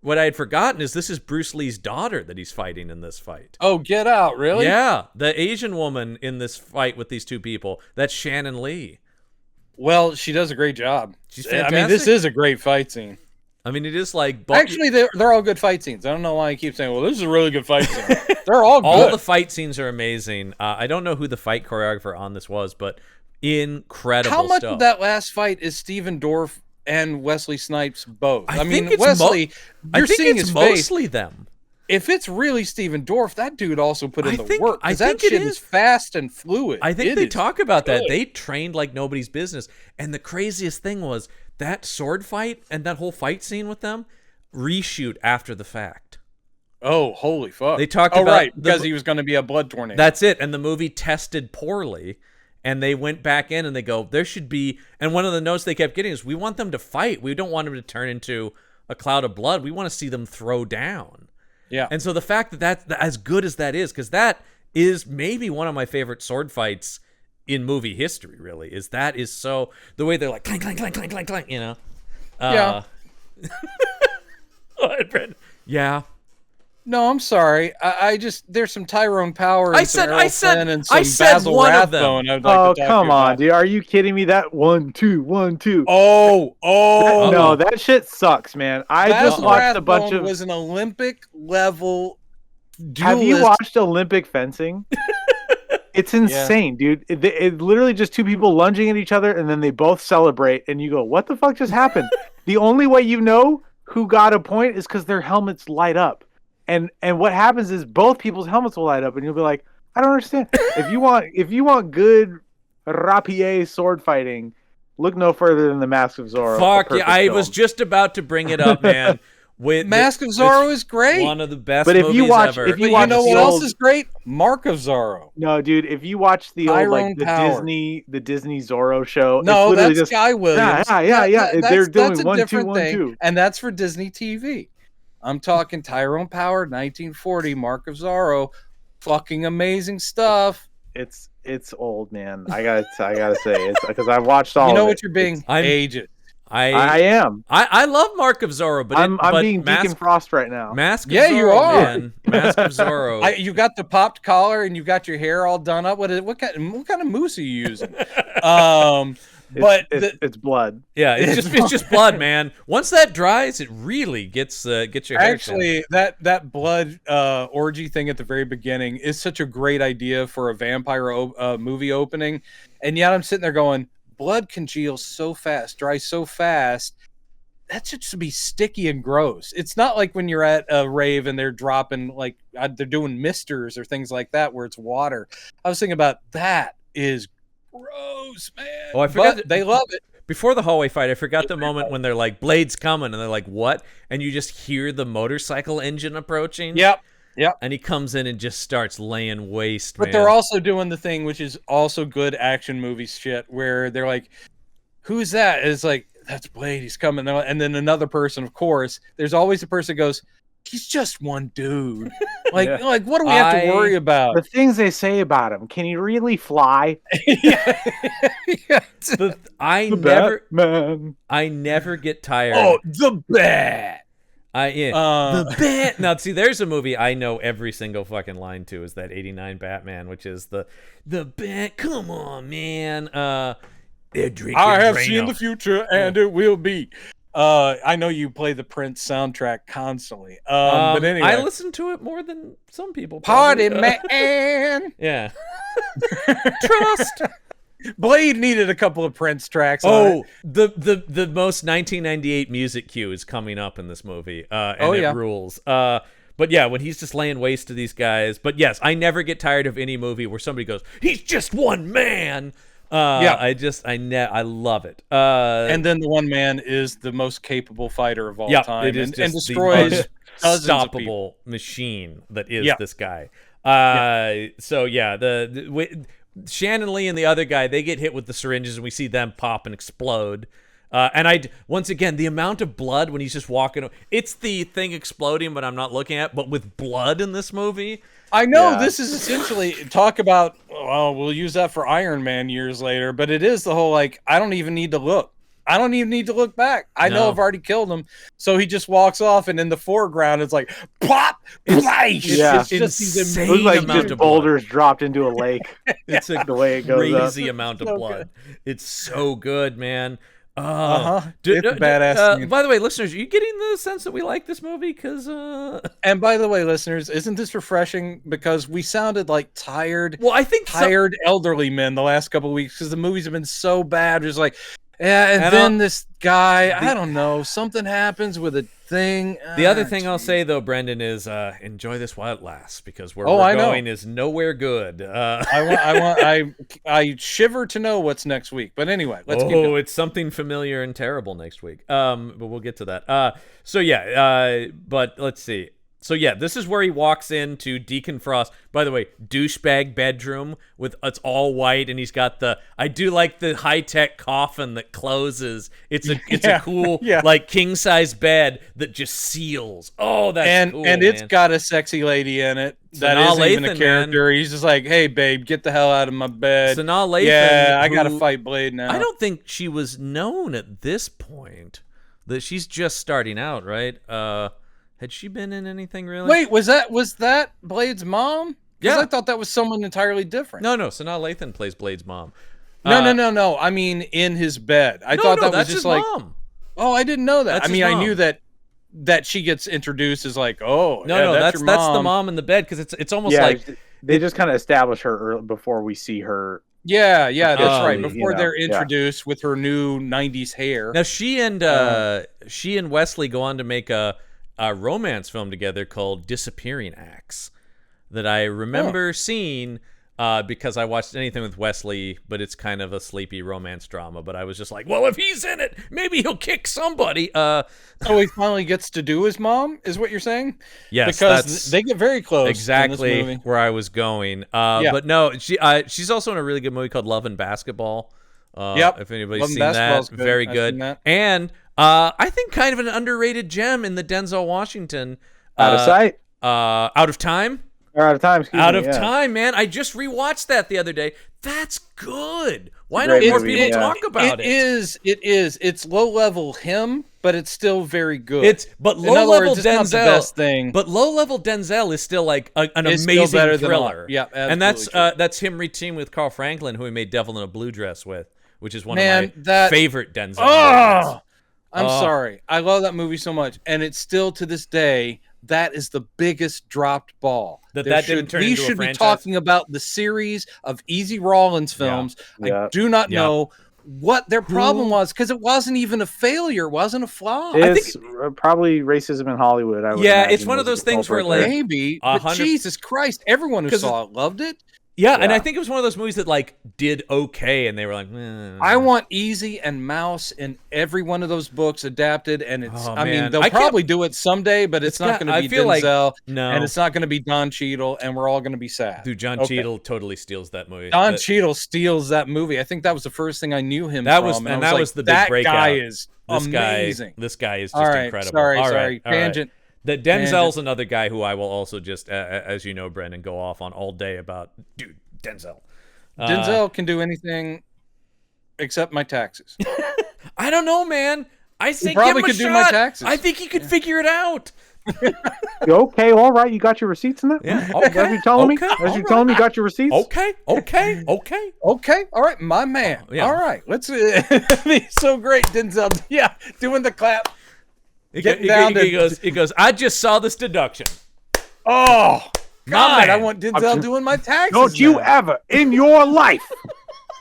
what I had forgotten is this is Bruce Lee's daughter that he's fighting in this fight. Oh, get out! Really? Yeah, the Asian woman in this fight with these two people. That's Shannon Lee. Well, she does a great job. She's I mean, fantastic. this is a great fight scene. I mean, it is like Actually, they're all good fight scenes. I don't know why I keep saying, "Well, this is a really good fight scene." They're all good. all the fight scenes are amazing. I don't know who the fight choreographer on this was, but incredible. How much stuff. of that last fight is Steven Dorff and Wesley Snipes both? I mean, think it's Wesley, I you're think seeing it's his face. mostly them. If it's really Steven Dorff, that dude also put in the work. I Because that think it shit is. is fast and fluid. I think It they is talk about that. good. They trained like nobody's business. And the craziest thing was that sword fight and that whole fight scene with them reshoot after the fact. Oh, holy fuck. They talked oh, about right, the- because he was going to be a blood tornado. That's it. And the movie tested poorly. And they went back in and they go, there should be. And one of the notes they kept getting is, we want them to fight. We don't want them to turn into a cloud of blood. We want to see them throw down. Yeah. And so the fact that that's as good as that is, because that is maybe one of my favorite sword fights in movie history, really, is so, the way they're like, clank, clank, clank, clank, clank, clank, you know? Yeah. Go ahead, Brandon. Yeah. No, I'm sorry. I just there's some Tyrone Power and I some said- Errol I said- Flynn and some I said Basil one of them. Rathbone I'd like Oh, to talk come to you on, about. dude. Are you kidding me? That 1, 2, 1, 2. Oh, No, that shit sucks, man. I Basil just watched a bunch Rathbone of. was an Olympic level duelist. Have you watched Olympic fencing? It's insane, dude. It literally just two people lunging at each other, and then they both celebrate, and you go, "What the fuck just happened?" The only way you know who got a point is because their helmets light up, and what happens is both people's helmets will light up, and you'll be like, "I don't understand." If you want good rapier sword fighting, look no further than the Mask of Zorro. Fuck the yeah. perfect I film. was just about to bring it up, man. With Mask of Zorro is great. One of the best But if you movies watch- ever. if But you watch know the what else old- is great? Mark of Zorro. No, dude. If you watch the old Tyrone the Power. Disney Zorro show, No, it's literally that's just Guy Williams. yeah. They're doing that's a 1, 2, different 1, thing, 2. and that's for Disney TV. I'm talking Tyrone Power, 1940, Mark of Zorro, fucking amazing stuff. It's old, man. I gotta say it's because I've watched all. You know of what it. you're being I'm- aged. I am. I love Mark of Zorro, but I'm but being Deacon Mask, Frost right now. Mask of Yeah, Zorro, you are. man. Mask of Zorro. You got the popped collar and you got your hair all done up. What kind of mousse are you using? But It's blood. Yeah, it's just blood, man. Once that dries, it really gets your hair. actually, that blood orgy thing at the very beginning is such a great idea for a vampire movie opening, and yet I'm sitting there going, blood congeals so fast, dries so fast. That should be sticky and gross. It's not like when you're at a rave and they're dropping they're doing misters or things like that where it's water. I was thinking about that is gross, man. Oh, I forgot But they love it. Before the hallway fight, I forgot the moment when they're like, Blade's coming, and they're like, what? And you just hear the motorcycle engine approaching. Yep. And he comes in and just starts laying waste, But man. they're also doing the thing which is also good action movie shit where they're like, who's that? And it's like, that's Blade, he's coming. And then another person, of course, there's always a person who goes, he's just one dude. Like, Yeah. like what do we have to worry about? The things they say about him. Can he really fly? Yeah. I never get tired. Oh, the bat. The bat. Now, see, there's a movie I know every single fucking line to is that 89 Batman, which is the bat. Come on, man. They're drinking. I have Drano. seen the future, and it will be. I know you play the Prince soundtrack constantly. But anyway, I listen to it more than some people. Party probably. man. Yeah. Trust. Blade needed a couple of Prince tracks. on Oh, it. the most 1998 music cue is coming up in this movie, and it rules. But yeah, when he's just laying waste to these guys. But yes, I never get tired of any movie where somebody goes, "He's just one man." I love it. And then the one man is the most capable fighter of all time, it is and just destroys the dozens of people. unstoppable machine that is Yeah. this guy. So yeah, Shannon Lee and the other guy, they get hit with the syringes, and we see them pop and explode. And once again, the amount of blood when he's just walking, it's the thing exploding, but I'm not looking at, but with blood in this movie. I know Yeah. this is essentially talk about. Well, we'll use that for Iron Man years later, but it is the whole I don't even need to look. I don't even need to look back. I know No. I've already killed him. So he just walks off, and in the foreground, it's like plop, place. Yeah. It's just these Insane It looks like amount just of blood. boulders dropped into a lake. It's a The way it goes up. crazy amount of So blood. It's so good, man. It's a badass scene. By the way, listeners, are you getting the sense that we like this movie? Because And by the way, listeners, isn't this refreshing? Because we sounded like tired, well, I think elderly men the last couple of weeks because the movies have been so bad. Just like, yeah, and And then this guy, I don't know, something happens with a thing. The other thing I'll say though, Brendan, is enjoy this while it lasts, because where Oh, we're I know. going is nowhere good. I shiver to know what's next week. But anyway, let's keep going. It's something familiar and terrible next week. But we'll get to that. But let's see. So yeah, this is where he walks into Deacon Frost. By the way, douchebag bedroom with it's all white, and he's got I do like the high-tech coffin that closes. It's a cool like king size bed that just seals. Oh, that's cool, and it's man. got a sexy lady in it. That Sanaa isn't even a Lathan, character. He's just like, hey babe, get the hell out of my bed. Sanaa Lathan, yeah, I gotta who- fight Blade now. I don't think she was known at this point. That she's just starting out, right? Had she been in anything really? Wait, was that Blade's mom? Because Yeah. I thought that was someone entirely different. No. Sanaa Lathan plays Blade's mom. No. I mean, in his bed. I thought that was that's just his like, mom. oh, I didn't know that. That's I mean, his I mom. knew that she gets introduced as like, oh, No, yeah, that's your the mom in the bed, because it's almost Yeah, like they just kind of establish her before we see her. Yeah, that's right. you Before know, they're yeah. introduced with her new '90s hair. now she and Wesley go on to make a romance film together called Disappearing Acts that I remember seeing because I watched anything with Wesley, but it's kind of a sleepy romance drama. But I was just like, well, if he's in it, maybe he'll kick somebody. So he finally gets to do his mom, is what you're saying? Yes, because that's they get very close. In this exactly movie. where I was going. But no, she's also in a really good movie called Love and Basketball. Yep. If anybody's Love and seen that, Basketball's good. very I've good. seen that. And I think kind of an underrated gem in the Denzel Washington. Out of sight. Out of Time. Or out of time. Excuse Out me, of yeah. Time, man. I just rewatched that the other day. That's good. Why Great don't more movie, people yeah. talk about it? It is. It's low level him, but it's still very good. But In low other level words, it's not the Denzel. best thing. But low level Denzel is still like an It's still amazing better than all- thriller. yeah, and that's absolutely that's him reteaming with Carl Franklin, who he made Devil in a Blue Dress with, which is one Man, of my that- favorite Denzel. Oh, movies. I'm Oh. sorry. I love that movie so much, and it's still to this day that is the biggest dropped ball. That There didn't turn we into a should be franchise? talking about the series of Easy Rollins films. Yeah. I do not Yeah. know what their problem was because it wasn't even a failure, it wasn't a flop. It's probably racism in Hollywood. I would Yeah, imagine, it's one of was those the things where, culprit there. like, Maybe, but 100 Jesus Christ, everyone who 'Cause saw it loved it. Yeah, and Yeah. I think it was one of those movies that like did okay, and they were like, I want Easy and Mouse in every one of those books adapted, and it's. Oh, I man. mean, they'll I can't- probably do it someday, but it's not got- going to I be feel like- Denzel, no. and it's not going to be Don Cheadle, and we're all going to be sad. Dude, John Okay. Cheadle totally steals that movie. Don That- Cheadle steals that movie. I think that was the first thing I knew him That from. was- and and I that like, was the big that breakout. guy is This amazing. This guy is just All right, incredible. sorry, All right, sorry. all right. Tangent. That Denzel's another guy who I will also just, as you know, Brendan, go off on all day about. Dude, Denzel. Denzel can do anything except my taxes. I don't know, man. I think probably give him a could do my shot. taxes. I think he could figure it out. Okay, all right. You got your receipts in that? Yeah, That's what you're telling me? okay, That's what all you're telling me? You got your receipts? Okay. Okay, all right, my man. Yeah. All right, let's. Be so great, Denzel. Yeah, doing the clap. He Getting down to- goes, I just saw this deduction. Oh God, I man. want Denzel doing my taxes. Don't you now. ever in your life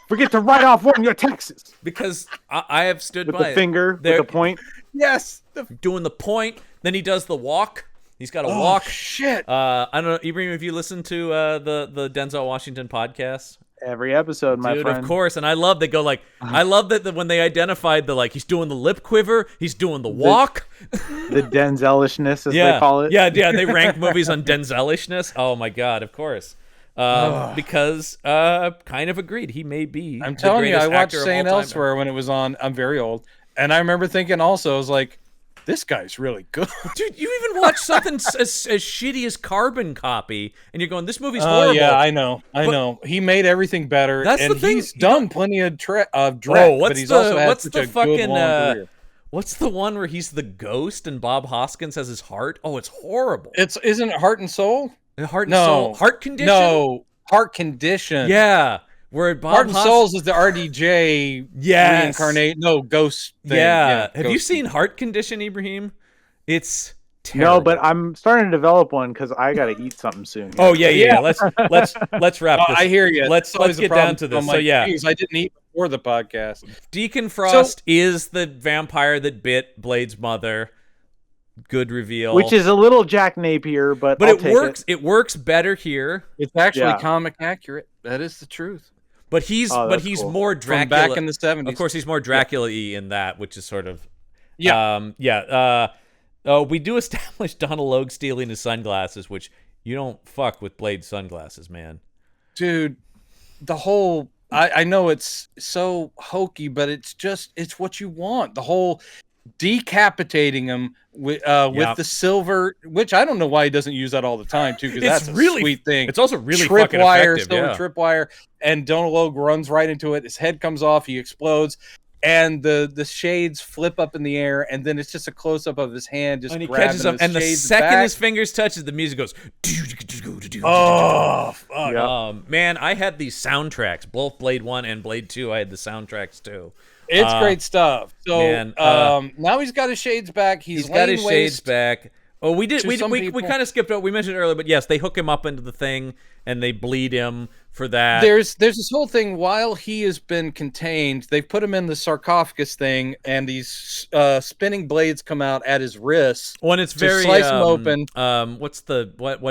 forget to write off one of your taxes Because I have stood with by the it. finger, There- with the point. Yes. doing the point. Then he does the walk. He's got a Oh walk. shit. I don't know, Ibrahim, if you listen to the Denzel Washington podcast. Every episode, my Dude, friend. of course. And I love they go like, I love that when they identified the like, he's doing the lip quiver, he's doing the walk. The Denzelishness, as Yeah, they call it. yeah. They rank movies on Denzelishness. Oh my god, of course. Because kind of agreed, he may be. I'm the telling you, I greatest watched actor of all Saying time. Elsewhere when it was on. I'm very old, and I remember thinking also, I was like, this guy's really good. Dude, you even watch something as shitty as Carbon Copy, and you're going, this movie's Oh horrible. yeah, I know. He made everything better, That's and the thing, he's done plenty of Drek, but he's also had such a good long career. What's the one where he's the ghost and Bob Hoskins has his heart? Oh, it's horrible. Isn't it Heart and Soul? Heart and Soul? Heart Condition? No, Heart Condition. Yeah. Where Bob Heart and Souls is the RDJ reincarnate. No, ghost thing. Yeah. Have ghost you seen Heart Condition, Ibrahim? It's terrible. No, but I'm starting to develop one because I got to eat something soon. Oh yeah. Let's wrap this. I hear you. Let's get down to this. So yeah, geez, I didn't eat before the podcast. Deacon Frost is the vampire that bit Blade's mother. Good reveal. Which is a little Jack Napier, but it works. It. It works better here. It's actually comic accurate. That is the truth. But he's cool. more Dracula. From back in the 70s. Of course, he's more Dracula-y in that, which is sort of we do establish Donald Logue stealing his sunglasses, which you don't fuck with Blade's sunglasses, man. Dude, the whole I know it's so hokey, but it's what you want. The whole decapitating him with the silver, which I don't know why he doesn't use that all the time too, because that's really a sweet thing. It's also really fucking effective. Silver tripwire, and Donald Logue runs right into it. His head comes off, he explodes. And the shades flip up in the air, and then it's just a close up of his hand, just and he grabbing catches them. And the second his fingers touches, the music goes. Oh, fuck. Yeah. Man, I had these soundtracks, both Blade 1 and Blade 2. I had the soundtracks too. It's great stuff. So now he's got his shades back. He's got his shades back. Oh, we did. We kind of skipped out. We mentioned earlier, but yes, they hook him up into the thing and they bleed him for that. There's this whole thing while he has been contained. They've put him in the sarcophagus thing, and these spinning blades come out at his wrists. When it's very slice him open. What's the torture Well,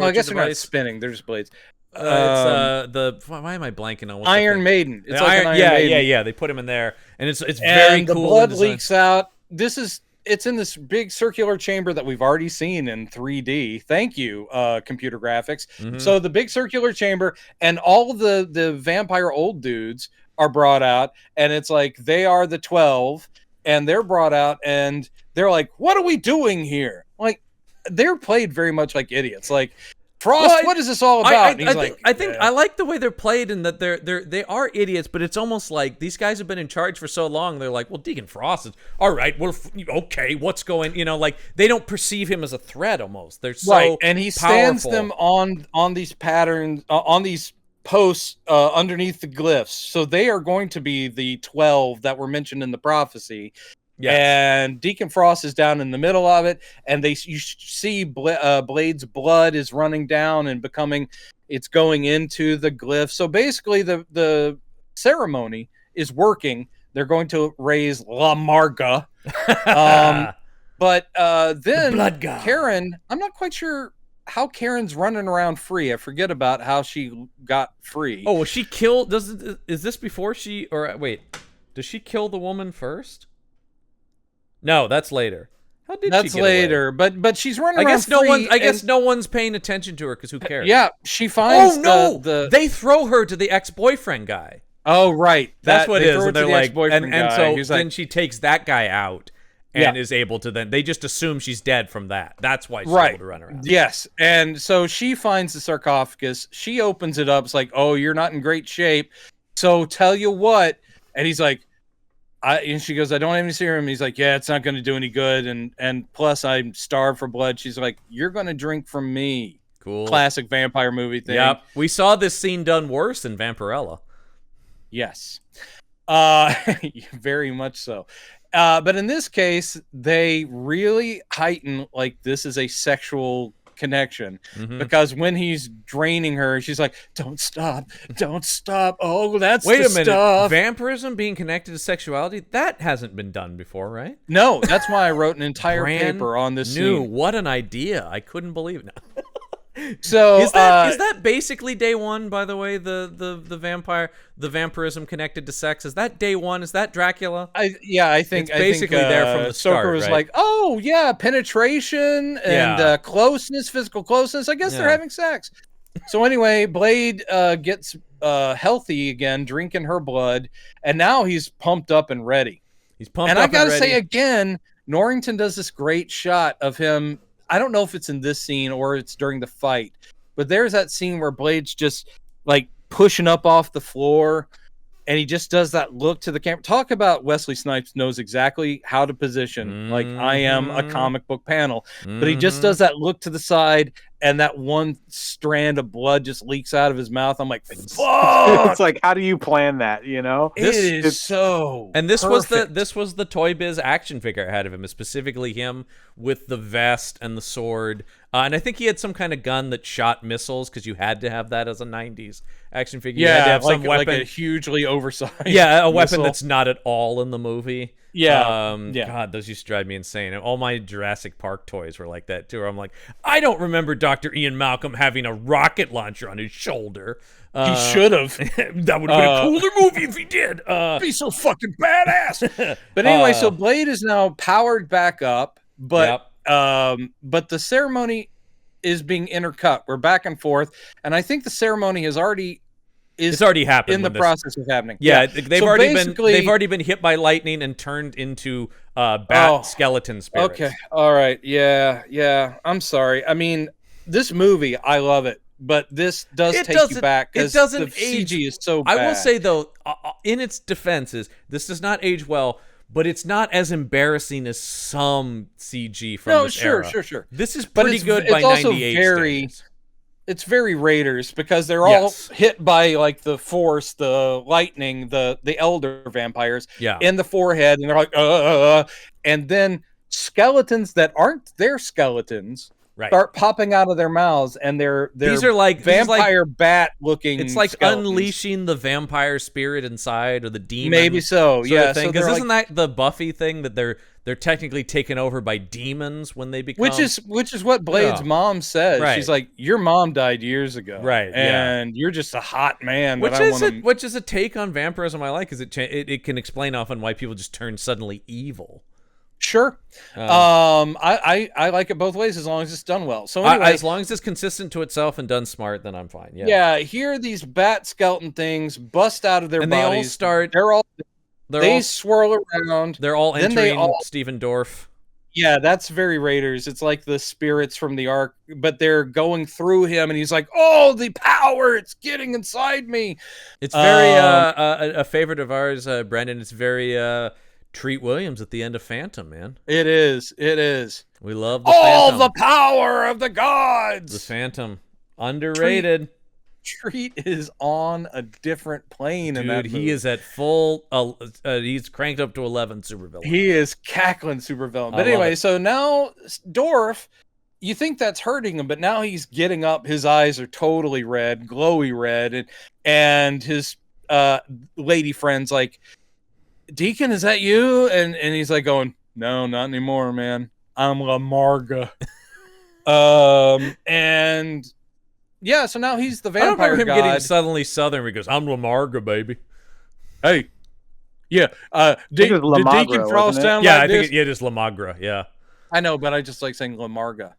I guess they're not device? spinning. They're just blades. It's why am I blanking on what's Iron Maiden? It's like an Iron Maiden. Yeah. They put him in there, and it's very cool. The blood leaks out. It's in this big circular chamber that we've already seen in 3D. Thank you, computer graphics. Mm-hmm. So the big circular chamber, and all the vampire old dudes are brought out, and it's like they are the 12, and they're brought out, and they're like, "What are we doing here?" Like, they're played very much like idiots. Like, Frost, what is this all about? I think I like the way they're played, and that they are idiots, but it's almost like these guys have been in charge for so long. They're like, well, Deacon Frost is all right. Well, okay, what's going? Like they don't perceive him as a threat. Almost they're so right, and he stands powerful. them on these patterns on these posts underneath the glyphs. So they are going to be the 12 that were mentioned in the prophecy. Yes. And Deacon Frost is down in the middle of it, and you see Blade's blood is running down and it's going into the glyph. So basically, the ceremony is working. They're going to raise La Marga, but then the Karen, I'm not quite sure how Karen's running around free. I forget about how she got free. Oh, well, she killed. Is this before she or wait? Does she kill the woman first? No, that's later. How did that's she get later, away? but she's running around. I guess no one's paying attention to her because who cares? Yeah, she finds. Oh no! They throw her to the ex-boyfriend guy. Oh right, that's what it is. And they're like, and so then she takes that guy out and is able to then. They just assume she's dead from that. That's why she's able to run around. Yes, and so she finds the sarcophagus. She opens it up. It's like, oh, you're not in great shape. So tell you what, and he's like. And she goes, I don't have any serum. He's like, yeah, it's not going to do any good. And plus, I'm starved for blood. She's like, you're going to drink from me. Cool. Classic vampire movie thing. Yep. We saw this scene done worse in Vampirella. Yes. Very much so. But in this case, they really heighten, like, this is a sexual connection, because when he's draining her, she's like, don't stop. Oh, that's wait a minute stuff. Vampirism being connected to sexuality, that hasn't been done before, right? No, that's why I wrote an entire paper on this scene. What an idea. I couldn't believe it. So is that basically day one, by the way, the vampirism connected to sex? Is that day one? Is that Dracula? I think it's basically there from the start. Stoker was like, oh yeah, penetration and closeness, physical closeness. I guess they're having sex. So anyway, Blade gets healthy again, drinking her blood, and now he's pumped up and ready. He's pumped and up I gotta and ready. say again, Norrington does this great shot of him. I don't know if it's in this scene or it's during the fight, but there's that scene where Blade's just like pushing up off the floor, and he just does that look to the camera. Talk about Wesley Snipes knows exactly how to position. Like, I am a comic book panel, but he just does that look to the side, and that one strand of blood just leaks out of his mouth. I'm like, fuck! It's like, how do you plan that? You know, It is so. And this perfect. was the Toy Biz action figure I had of him, specifically him with the vest and the sword. And I think he had some kind of gun that shot missiles, because you had to have that as a 90s action figure. You had to have some like weapon. a hugely oversized. Yeah, a weapon missile. that's not at all in the movie. Yeah. God, those used to drive me insane. And all my Jurassic Park toys were like that too. Where I'm like, I don't remember Dr. Ian Malcolm having a rocket launcher on his shoulder. He should have. That would have been a cooler movie if he did. Be so fucking badass. But anyway, so Blade is now powered back up, but the ceremony is being intercut. We're back and forth, and I think the ceremony has already happened in the process of happening. Yeah, they've so already been hit by lightning and turned into bat skeleton spirits. Okay, all right, yeah. I'm sorry. I mean, this movie, I love it, but this take you back because the CG is so bad. I will say though, in its defenses, this does not age well. But it's not as embarrassing as some CG from this era. Sure. This is pretty good by 98 standards. It's very Raiders, because they're all hit by like the force, the lightning, the elder vampires in the forehead, and they're like, and then skeletons that aren't their skeletons start popping out of their mouths, and these are like vampire bat looking. It's like skeletons. unleashing the vampire spirit inside, or the demon. Maybe so, yeah. Because isn't that the Buffy thing, that they're technically taken over by demons when they become? Which is what Blade's mom says. Right. She's like, your mom died years ago, right? And you're just a hot man. Which is a take on vampirism I like, because it can explain often why people just turn suddenly evil. Sure. I like it both ways, as long as it's done well. So anyway, as long as it's consistent to itself and done smart, then I'm fine. Yeah. Yeah. Here, these bat skeleton things bust out of their bodies. They all start. They swirl around. They're all entering Stephen Dorff. Yeah, that's very Raiders. It's like the spirits from the Ark, but they're going through him, and he's like, "Oh, the power! It's getting inside me." It's very a favorite of ours, Brendan. It's very. Treat Williams at the end of Phantom, man. It is. We love the Phantom. The power of the gods. The Phantom. Underrated. Treat is on a different plane in that movie. He is at full he's cranked up to 11 supervillain. He is cackling supervillain. But anyway, so now Dorff, you think that's hurting him, but now he's getting up. His eyes are totally red, glowy red, and his lady friend's like, Deacon, is that you? And he's like going, no, not anymore, man. I'm La Marga. And yeah, so now he's the vampire I don't remember him god. getting suddenly southern. He goes, I'm La Marga, baby. Hey. Yeah. Did Deacon Frost sound like this? It is La Magra, yeah. I know, but I just like saying La Marga.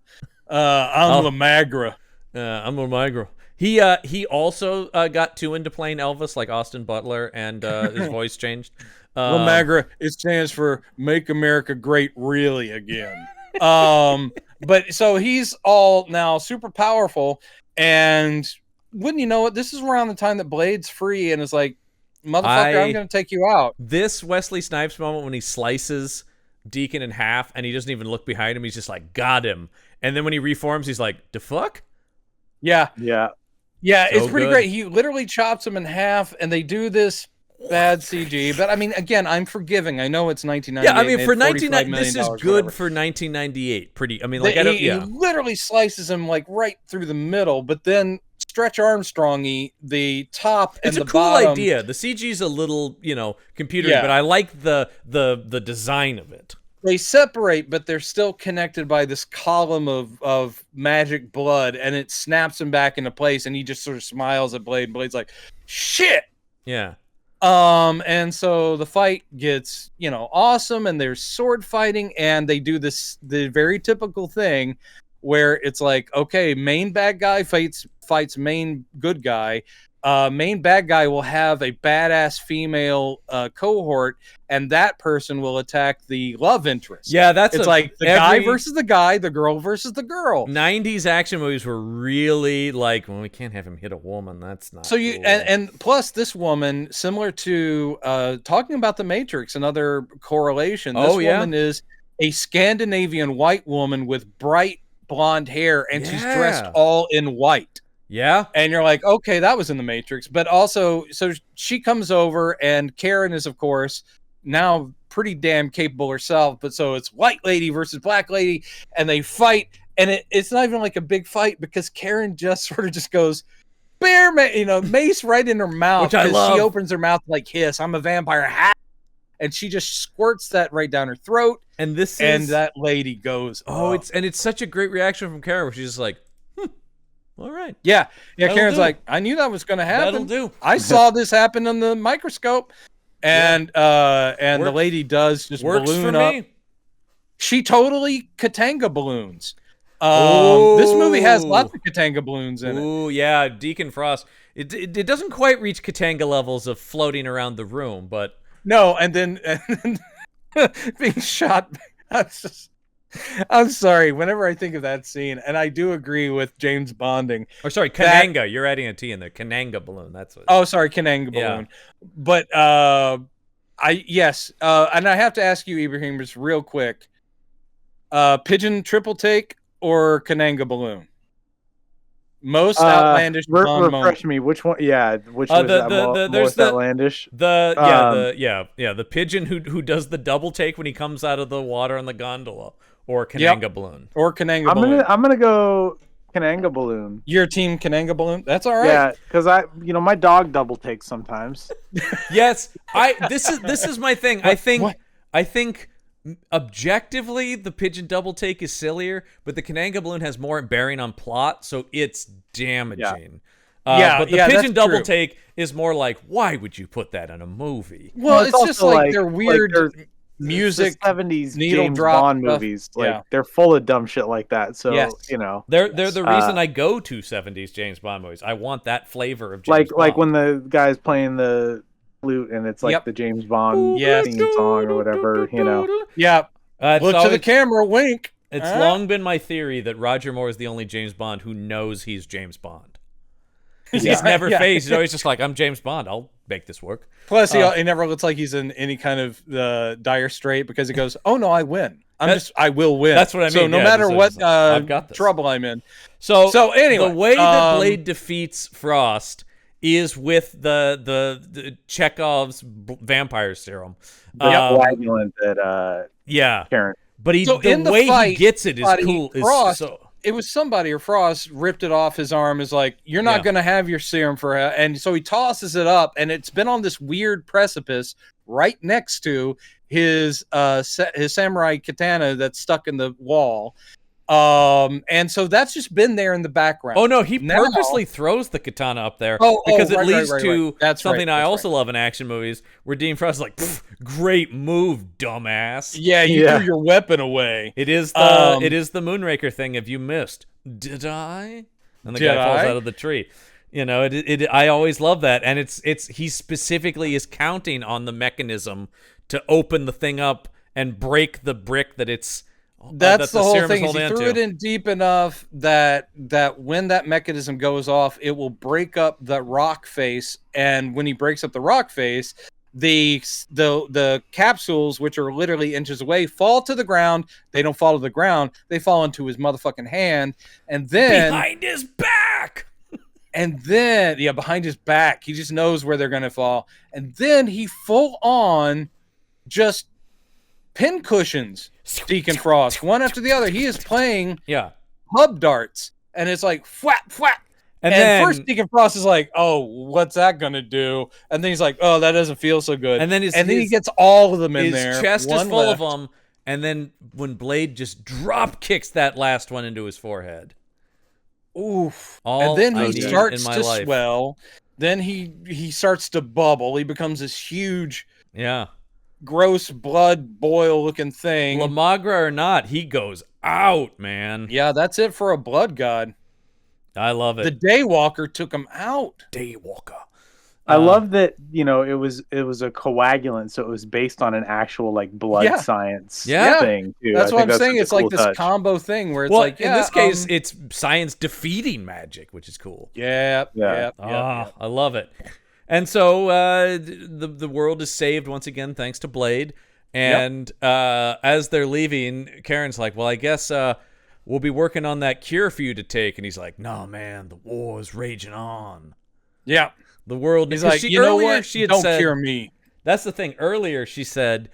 I'm La Magra. I'm La Magra. He also got too into playing Elvis, like Austin Butler, and his voice changed. La Magra, it stands for Make America Great Really Again. But so he's all now super powerful, and wouldn't you know it, this is around the time that Blade's free and is like, motherfucker, I'm going to take you out. This Wesley Snipes moment when he slices Deacon in half and he doesn't even look behind him, he's just like, got him. And then when he reforms, he's like, the fuck? Yeah, it's pretty great. He literally chops him in half, and they do this bad CG. But I mean, again, I'm forgiving. I know it's 1998. Yeah, I mean, for 1998, this is good for 1998. Pretty. I mean, like, he literally slices him like right through the middle, but then Stretch Armstrong-y, the top and the bottom. It's a cool idea. The CG's a little, computery, but I like the design of it. They separate, but they're still connected by this column of magic blood, and it snaps him back into place, and he just sort of smiles at Blade, and Blade's like, shit! Yeah. And so the fight gets, awesome, and there's sword fighting, and they do the very typical thing where it's like, okay, main bad guy fights main good guy, main bad guy will have a badass female cohort, and that person will attack the love interest. Yeah, that's it's like the guy versus the guy, the girl versus the girl. 90s action movies were really like, well, we can't have him hit a woman. That's not so you cool. and plus this woman, similar to talking about the Matrix, another correlation. This woman is a Scandinavian white woman with bright blonde hair, and she's dressed all in white. Yeah. And you're like, okay, that was in the Matrix. But also, so she comes over, and Karen is, of course, now pretty damn capable herself. But so it's white lady versus black lady, and they fight. And it's not even like a big fight, because Karen just sort of just goes, mace right in her mouth. Which I love. She opens her mouth like, hiss, I'm a vampire. And she just squirts that right down her throat. And that lady goes, it's such a great reaction from Karen, where she's just like, all right. Yeah. Karen's like, I knew that was going to happen. That'll do. I saw this happen on the microscope. And the lady does just balloon up. Me. She totally Katanga balloons. This movie has lots of Katanga balloons in it. Ooh, yeah, Deacon Frost. It doesn't quite reach Katanga levels of floating around the room, but no, and then being shot. I'm sorry. Whenever I think of that scene, and I do agree with James Bonding. Or sorry, Kananga. You're adding a T in there. Kananga balloon. That's what. Oh, sorry, Kananga balloon. But and I have to ask you, Ibrahim, just real quick. Pigeon triple take or Kananga balloon? Most outlandish Bond moment. Refresh me. Which one? Yeah, which was most outlandish? The pigeon who does the double take when he comes out of the water on the gondola, or Kananga balloon, or Kananga balloon. I'm gonna go Kananga balloon. Your team Kananga balloon. That's all right. Yeah, because my dog double takes sometimes. Yes, this is my thing. I think. Objectively, the pigeon double take is sillier, but the Kananga balloon has more bearing on plot, so it's damaging. But the pigeon double take is more like, why would you put that in a movie? Well, it's just like they're weird music, 70s needle James drop Bond stuff. movies. Like they're full of dumb shit like that. So they're the reason I go to 70s James Bond movies. I want that flavor of James Bond. Like when the guy's playing the flute and it's like the James Bond theme song or whatever, Yeah. Look to the camera, wink. It's long been my theory that Roger Moore is the only James Bond who knows he's James Bond. He's never faced. He's always just like, I'm James Bond. I'll make this work. Plus, he never looks like he's in any kind of dire strait, because he goes, oh no, I win. I will win. That's what I mean. So no matter what I've got this. trouble I'm in. So anyway, the way that Blade defeats Frost is with the Chekhov's vampire serum. Coagulant that Karen. But the way he gets it is cool. It was somebody, or Frost ripped it off his arm, is like, you're not going to have your serum for her. And so he tosses it up, and it's been on this weird precipice right next to his samurai katana that's stuck in the wall. And so that's just been there in the background. Oh no, he purposely throws the katana up there because it leads to something I also love in action movies, where Dean Frost is like, great move, dumbass. Yeah, you threw your weapon away. It is the Moonraker thing of, you missed. Did I? And the guy falls out of the tree. I always love that. And he specifically is counting on the mechanism to open the thing up and break the brick that it's That's the whole thing. He threw it in deep enough that when that mechanism goes off, it will break up the rock face. And when he breaks up the rock face, the capsules, which are literally inches away, fall to the ground. They don't fall to the ground. They fall into his motherfucking hand. And then behind his back. And then, behind his back, he just knows where they're going to fall. And then he full on just pin cushions Deacon Frost, one after the other. He is playing hub darts, and it's like flap, flap. And then first Deacon Frost is like, "Oh, what's that gonna do?" And then he's like, "Oh, that doesn't feel so good." And then he gets all of them in there. His chest is full of them. And then when Blade just drop kicks that last one into his forehead, oof! And then he starts to swell. Then he starts to bubble. He becomes this huge, gross blood boil looking thing. Lamagra or not, he goes out, man. Yeah, that's it for a blood god. I love The it. Daywalker took him out. Daywalker. I love that, you know, it was a coagulant, so it was based on an actual like blood Yeah. science Yeah. thing too. That's I what think I'm saying. such a It's like cool this touch. combo thing where it's Well, like, in this case, it's science defeating magic, which is cool. yeah. I love it. And so the world is saved once again thanks to Blade. And as they're leaving, Karen's like, "Well, I guess we'll be working on that cure for you to take." And he's like, "No, man, the war is raging on. Yeah. The world." He's like, you know what? She had Don't said, cure me. That's the thing. Earlier, she said,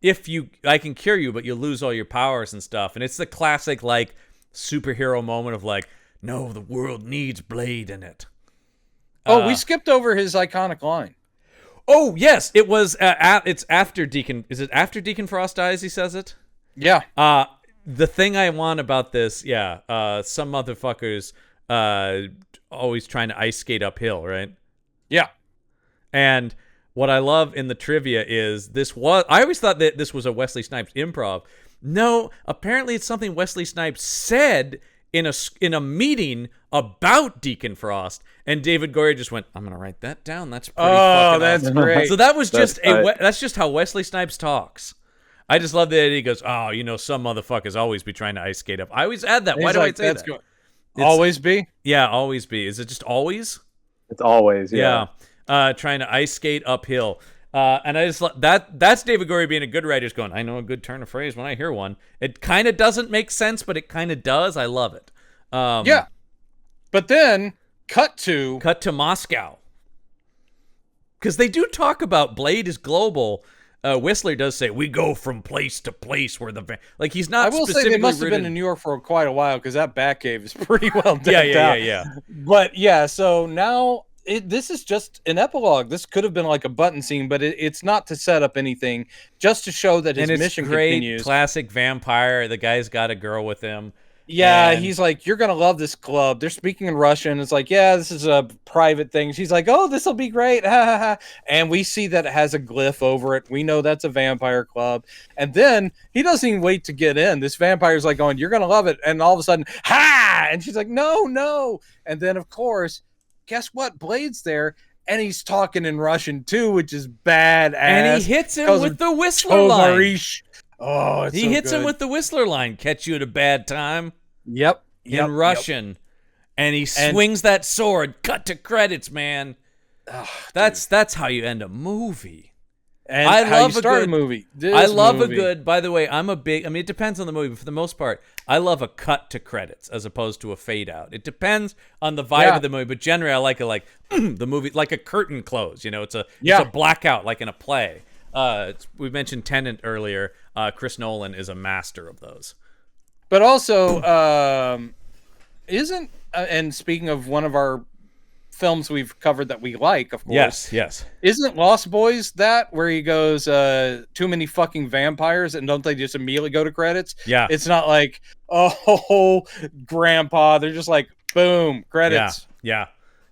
I can cure you, but you'll lose all your powers and stuff. And it's the classic, like, superhero moment of, like, no, the world needs Blade in it. Oh, we skipped over his iconic line. Oh, yes. It was, it's after Deacon, is it after Deacon Frost dies he says it? Yeah. The thing I want about this, some motherfuckers always trying to ice skate uphill, right? Yeah. And what I love in the trivia is I always thought that this was a Wesley Snipes improv. No, apparently it's something Wesley Snipes said in a meeting about Deacon Frost, and David Goyer just went, "I'm gonna write that down. That's pretty fucking that's awesome." great. So that was just That's that's just how Wesley Snipes talks. I just love the idea. He goes, "Oh, you know, some motherfuckers always be trying to ice skate up." I always add that. Why do I say that? Good. Always be? Yeah, always be. Is it just always? It's always Yeah. Trying to ice skate uphill. And I just that's David Goyer being a good writer, just going, I know a good turn of phrase when I hear one. It kind of doesn't make sense, but it kind of does. I love it. Yeah. But then cut to Moscow. Because they do talk about Blade is global. Whistler does say, we go from place to place where like he's not I will say they must have been in New York for quite a while because that Batcave is pretty well decked out. Yeah. But yeah, so now this is just an epilogue. This could have been like a button scene, but it's not to set up anything, just to show that his mission continues. Classic vampire. The guy's got a girl with him. Yeah, he's like, you're gonna love this club. They're speaking in Russian. It's like, yeah, this is a private thing. She's like, oh, this will be great. And we see that it has a glyph over it. We know that's a vampire club. And then he doesn't even wait to get in. This vampire's like going, you're gonna love it. And all of a sudden, ha! And she's like, no. And then of course, guess what? Blade's there. And he's talking in Russian too, which is badass. And he hits him with the Whistler line. Oh, it's he hits him with the Whistler line. Catch you at a bad time. Yep. In Russian. And he swings that sword. Cut to credits, man. That's how you end a movie. And I love a movie. I love a good, by the way, it depends on the movie, but for the most part, I love a cut to credits as opposed to a fade out. It depends on the vibe of the movie, but generally I like it like the movie, like a curtain close, you know, it's a blackout like in a play. We mentioned Tenet earlier. Chris Nolan is a master of those. But also, and speaking of one of our films we've covered that we like, of course. Yes. Isn't Lost Boys that where he goes, too many fucking vampires, and don't they just immediately go to credits? Yeah. It's not like, oh, grandpa. They're just like, boom, credits. Yeah.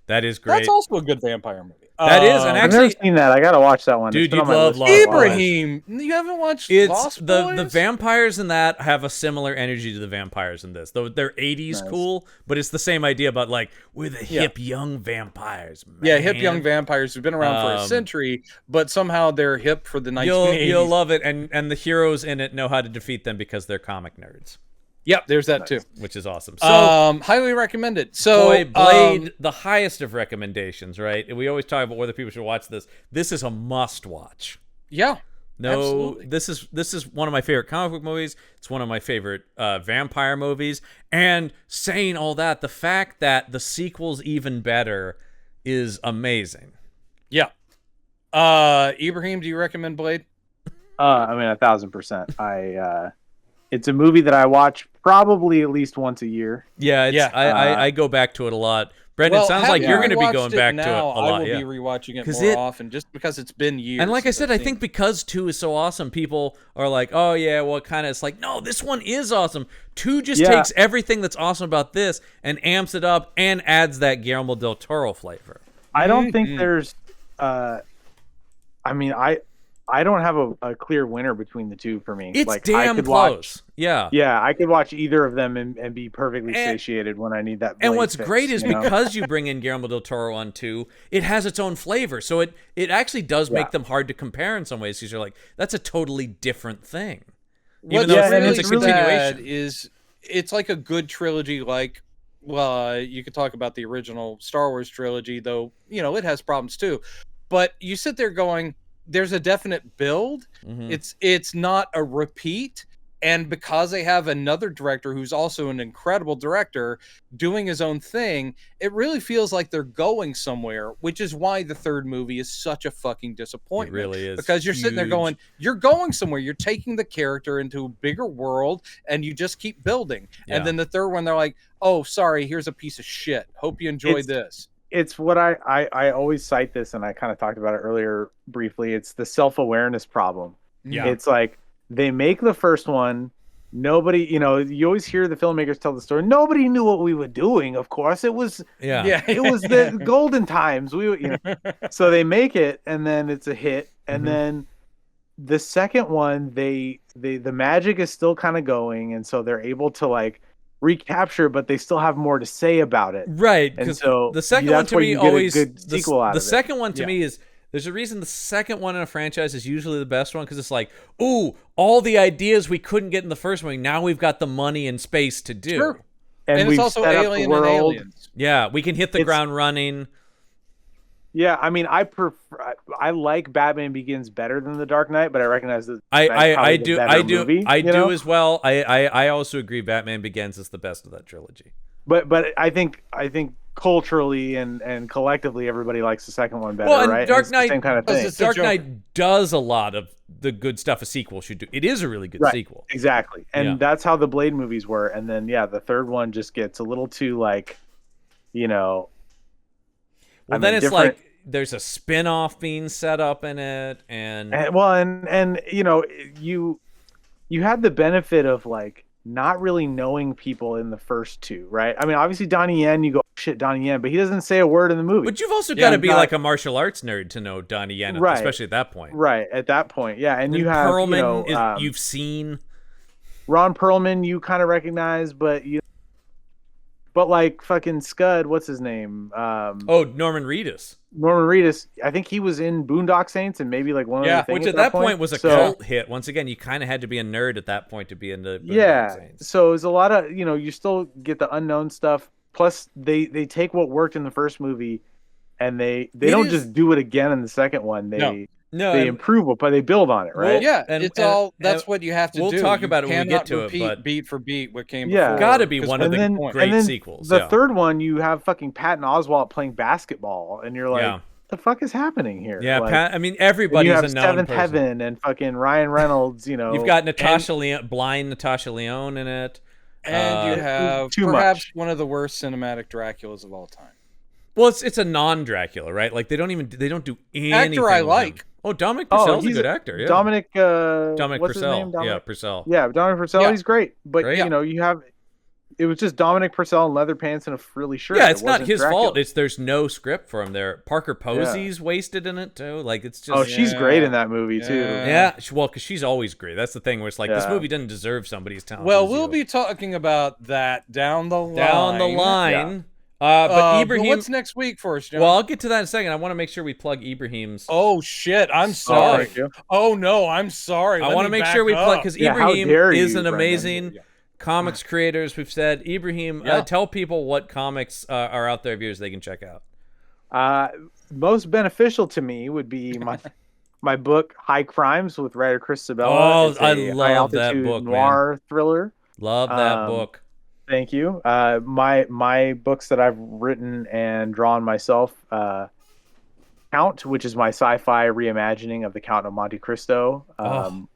That is great. That's also a good vampire movie. That is, and I've actually, never seen that. I gotta watch that one. Dude, you love Lost Boys. Ibrahim. You haven't watched Lost Boys? The vampires in that have a similar energy to the vampires in this. Though they're 80s cool, but it's the same idea about like we're the hip young vampires. Man. Yeah, hip young vampires who've been around for a century, but somehow they're hip for the 1980s. You'll love it, and the heroes in it know how to defeat them because they're comic nerds. Yep, there's that too, which is awesome. So, highly recommended. So, boy, Blade, the highest of recommendations, right? We always talk about whether people should watch this. This is a must-watch. Yeah, no, absolutely. This is one of my favorite comic book movies. It's one of my favorite vampire movies. And saying all that, the fact that the sequel's even better is amazing. Yeah. Ibrahim, do you recommend Blade? I mean, 1,000%. It's a movie that I watch probably at least once a year. Yeah, I go back to it a lot. Brendan, sounds like you're going to be going back to it a lot. I will be rewatching it more often just because it's been years. And like I said, I think because 2 is so awesome, people are like, oh yeah, well, kind of, it's like, no, this one is awesome. 2 just takes everything that's awesome about this and amps it up and adds that Guillermo del Toro flavor. I don't think there's, I don't have a clear winner between the two for me. It's like, I damn could close. Watch, yeah. Yeah, I could watch either of them and be perfectly And- satiated when I need that. And blade what's fix, great is you know? because you bring in Guillermo del Toro on too, it has its own flavor. So it actually does make them hard to compare in some ways because you're like, that's a totally different thing. What's Even though really it's a continuation. bad is it's like a good trilogy. Like, well, you could talk about the original Star Wars trilogy, though. You know, it has problems too. But you sit there going, "There's a definite build. Mhm. It's not a repeat." And because they have another director who's also an incredible director doing his own thing, it really feels like they're going somewhere, which is why the third movie is such a fucking disappointment. It really is. Because you're sitting there huge. going, you're going somewhere. You're taking the character into a bigger world and you just keep building. Yeah. And then the third one, they're like, oh, sorry, here's a piece of shit. Hope you enjoyed this. It's what I always cite this, and I kind of talked about it earlier briefly. It's the self-awareness problem. Yeah. It's like, they make the first one. Nobody, you always hear the filmmakers tell the story. Nobody knew what we were doing. Of course, it was it was the golden times. So they make it, and then it's a hit. And then the second one, the magic is still kind of going, and so they're able to like recapture, but they still have more to say about it. Right. And Because so the second one that's to where me you get a always good sequel out the of it. second one to me is. There's a reason the second one in a franchise is usually the best one because it's like, ooh, all the ideas we couldn't get in the first one, now we've got the money and space to do. Sure. And it's we've also set up the Alien and world. Aliens. Yeah, we can hit the ground running. Yeah, I mean, I like Batman Begins better than The Dark Knight, but I recognize that I do movie, as well. I also agree Batman Begins is the best of that trilogy. But I think culturally and collectively everybody likes the second one better, Well, and right? Dark Knight, same kind of thing. Dark Knight does a lot of the good stuff a sequel should do. It is a really good sequel. Exactly. And that's how the Blade movies were. And then the third one just gets a little too like, Well, then it's like there's a spin-off being set up in it, and you had the benefit of like not really knowing people in the first two, right? I mean, obviously Donnie Yen, you go, shit, Donnie Yen, but he doesn't say a word in the movie. But you've also got to be like a martial arts nerd to know Donnie Yen, especially at that point. Right, at that point, yeah. And you have Perlman, you've seen Ron Perlman, you kind of recognize, but like fucking Scud, what's his name? Norman Reedus. Norman Reedus, I think he was in Boondock Saints and maybe like one of the things. Which at that point was a cult hit. Once again, you kind of had to be a nerd at that point to be into Boondock Saints. So it's a lot of you still get the unknown stuff. Plus, they take what worked in the first movie, and they don't just do it again in the second one. They improve it, but they build on it, right? Well, that's what you have to do. We'll talk about it when we get to it, but beat for beat what came before. Got to be one of the great sequels. The third one, you have fucking Patton Oswalt playing basketball, and you're like, what the fuck is happening here? Yeah, like, I mean, everybody's a known Seventh person. Heaven and fucking Ryan Reynolds, You've got blind Natasha Lyonne in it. And you have perhaps one of the worst cinematic Draculas of all time. Well, it's a non-Dracula, right? Like they don't do anything. Actor I like. Oh, Dominic Purcell's a good actor. Yeah. Dominic what's Purcell. His name? Yeah, Purcell. Yeah, Dominic Purcell. Yeah. He's great, but right? You have. It was just Dominic Purcell in leather pants and a frilly shirt. Yeah, it's not his fault. There's no script for him there. Parker Posey's wasted in it too. Like it's just. Oh, she's great in that movie too. Yeah, well, because she's always great. That's the thing where it's like this movie didn't deserve somebody's talent. Well, we'll be talking about that down the line. Yeah. But Ibrahim, what's next week for us, John? Well, I'll get to that in a second. I want to make sure we plug Ibrahim's. Oh shit! I'm sorry. Oh no, I'm sorry. I want to make sure we plug because Ibrahim is an amazing comics creator. As we've said, Ibrahim, tell people what comics are out there, viewers they can check out. Most beneficial to me would be my book High Crimes with writer Chris Sabella. Oh, I love that book, noir thriller. Love that book. Thank you. My books that I've written and drawn myself, Count, which is my sci-fi reimagining of the Count of Monte Cristo.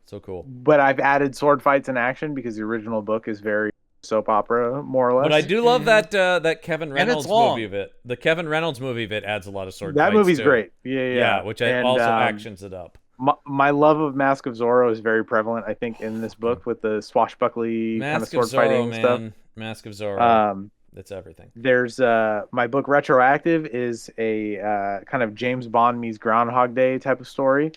So cool. But I've added sword fights and action because the original book is very soap opera, more or less. But I do love that Kevin Reynolds movie of it. The Kevin Reynolds movie of it adds a lot of sword fights. That movie's too. great. Yeah. Which also actions it up. My love of Mask of Zorro is very prevalent, I think, in this book with the swashbuckly kind of sword fighting stuff. Mask of Zorro. That's everything. There's my book Retroactive is a kind of James Bond meets Groundhog Day type of story.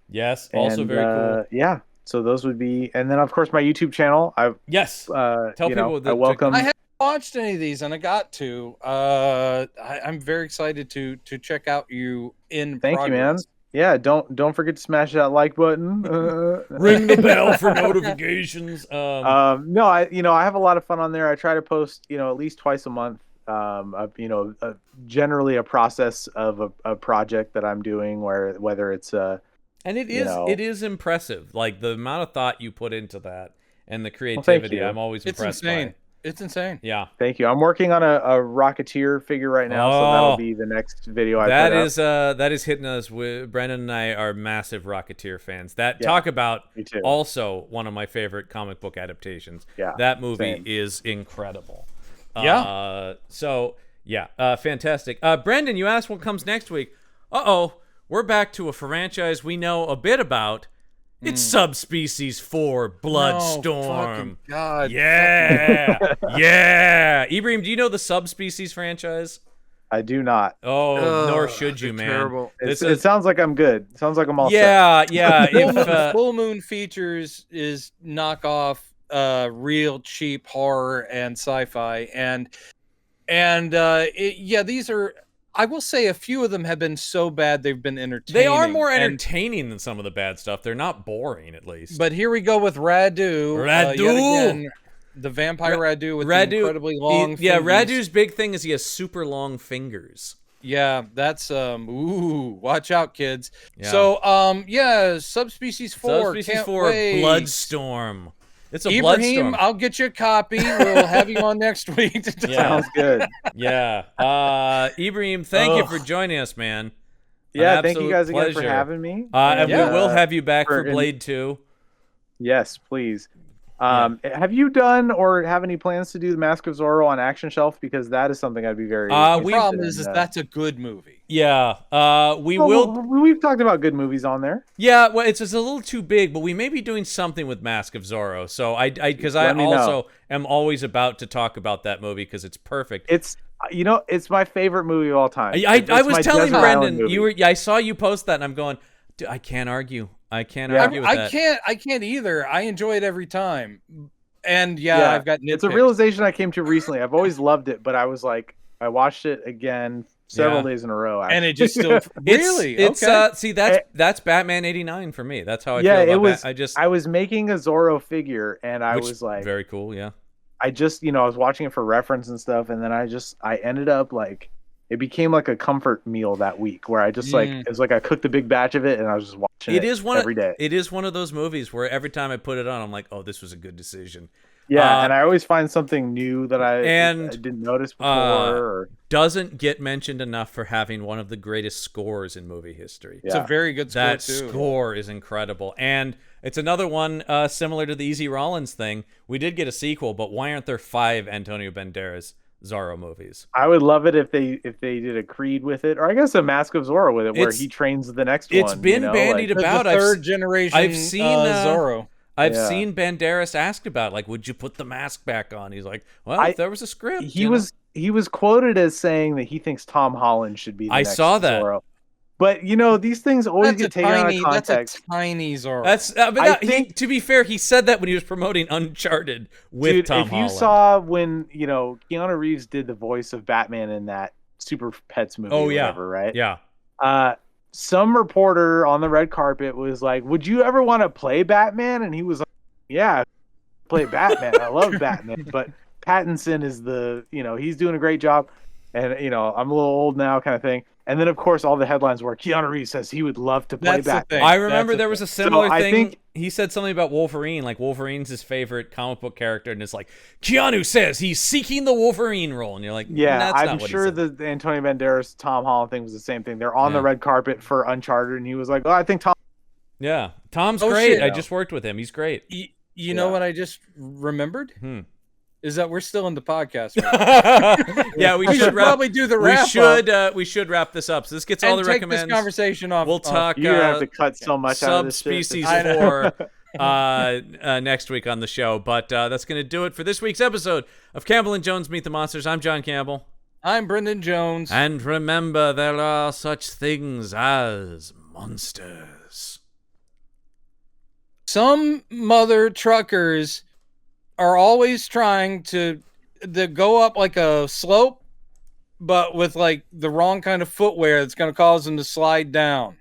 Yes, also and, very cool. Yeah, so those would be, and then of course my YouTube channel. Yes. Tell you know, people that I welcome. I haven't watched any of these, and I got to. I'm very excited to check out you in Thank you, man. progress. Yeah, don't forget to smash that like button. Ring the bell for notifications. No, I have a lot of fun on there. I try to post, at least twice a month. Generally a process of a project that I'm doing, whether it's and it is impressive, like the amount of thought you put into that and the creativity. you. I'm always impressed by it. It's insane. Yeah. Thank you. I'm working on a Rocketeer figure right now, so that'll be the next video I put up. That is hitting us. With Brandon and I are massive Rocketeer fans. Yeah, talk about me too. Also one of my favorite comic book adaptations. Yeah, that movie same. is incredible. Yeah. Fantastic. Brandon, you asked what comes next week. We're back to a franchise we know a bit about. It's Subspecies 4 Bloodstorm. Oh, fucking God. Yeah. Yeah. Ibrahim, do you know the Subspecies franchise? I do not. Oh, nor should you, man. Terrible. It sounds like I'm good. It sounds like I'm all set. Yeah. Full Moon Features is knockoff real cheap horror and sci-fi, and these are, I will say, a few of them have been so bad they've been entertaining. They are more entertaining than some of the bad stuff. They're not boring, at least. But here we go with Radu. Yet again, the vampire Radu with the incredibly long fingers. Radu's big thing is he has super long fingers. Yeah, that's watch out, kids. Yeah. So Subspecies 4. Subspecies 4 Bloodstorm. It's a Ibrahim, Bloodstorm. I'll get you a copy. We'll have you on next week. Sounds good. Yeah. Ibrahim, thank you for joining us, man. Yeah, thank you guys again for pleasure. having me. And we will have you back for Blade 2. Yes, please. Have you done or have any plans to do the Mask of Zorro on Action Shelf? Because that is something I'd be very. The problem is that's a good movie. Yeah, We've talked about good movies on there. Yeah, well, it's just a little too big, but we may be doing something with Mask of Zorro. So I am always about to talk about that movie because it's perfect. It's my favorite movie of all time. I was telling Brendan, I saw you post that, and I'm going, I can't argue. I can't argue with that. I can't either. I enjoy it every time. And I've got nitpicks. It's a realization I came to recently. I've always loved it, but I was like, I watched it again several days in a row. Actually. And it just still really it's okay. See, that's Batman '89 for me. That's how I feel about it was. I was making a Zorro figure, and I was like, very cool. Yeah. I just I was watching it for reference and stuff, and then I ended up like. It became like a comfort meal that week where I just it was like I cooked a big batch of it and I was just watching it every day. It is one of those movies where every time I put it on, I'm like, oh, this was a good decision. Yeah, and I always find something new that I didn't notice before. Doesn't get mentioned enough for having one of the greatest scores in movie history. It's a very good score, that too. Score is incredible. And it's another one similar to the Easy Rollins thing. We did get a sequel, but why aren't there 5 Antonio Banderas Zorro movies? I would love it if they did a Creed with it, or I guess a Mask of Zorro with it, where he trains the next one. It's been bandied about. The third generation I've seen Zorro. I've seen Banderas asked about, like, would you put the mask back on? He's like, well, if there was a script. He was quoted as saying that he thinks Tom Holland should be the next saw that. Zorro. But these things always get taken out of context. That's a tiny Zorro. To be fair, he said that when he was promoting Uncharted with Tom Holland. If you saw when Keanu Reeves did the voice of Batman in that Super Pets movie, whatever, right? Yeah. Some reporter on the red carpet was like, "Would you ever want to play Batman?" And he was like, "Yeah, play Batman. I love Batman, but Pattinson is he's doing a great job, and I'm a little old now, kind of thing." And then, of course, all the headlines were Keanu Reeves says he would love to play Batman. I remember there was a similar thing. He said something about Wolverine, like Wolverine's his favorite comic book character, and it's like, Keanu says he's seeking the Wolverine role. And you're like, that's I'm not what sure he said. the Antonio Banderas, Tom Holland thing was the same thing. They're on the red carpet for Uncharted, and he was like, I think Tom. Yeah, Tom's great. I just worked with him. He's great. You know what I just remembered? Is that we're still in the podcast. Yeah, we should probably do the wrap. We should wrap this up. So this gets all the recommends. Take this conversation off. We'll talk. You have to cut so much out of this shit. Subspecies 4 next week on the show. But that's going to do it for this week's episode of Campbell and Jones Meet the Monsters. I'm John Campbell. I'm Brendan Jones. And remember, there are such things as monsters. is. Some mother truckers are always trying to go up like a slope, but with like the wrong kind of footwear that's going to cause them to slide down.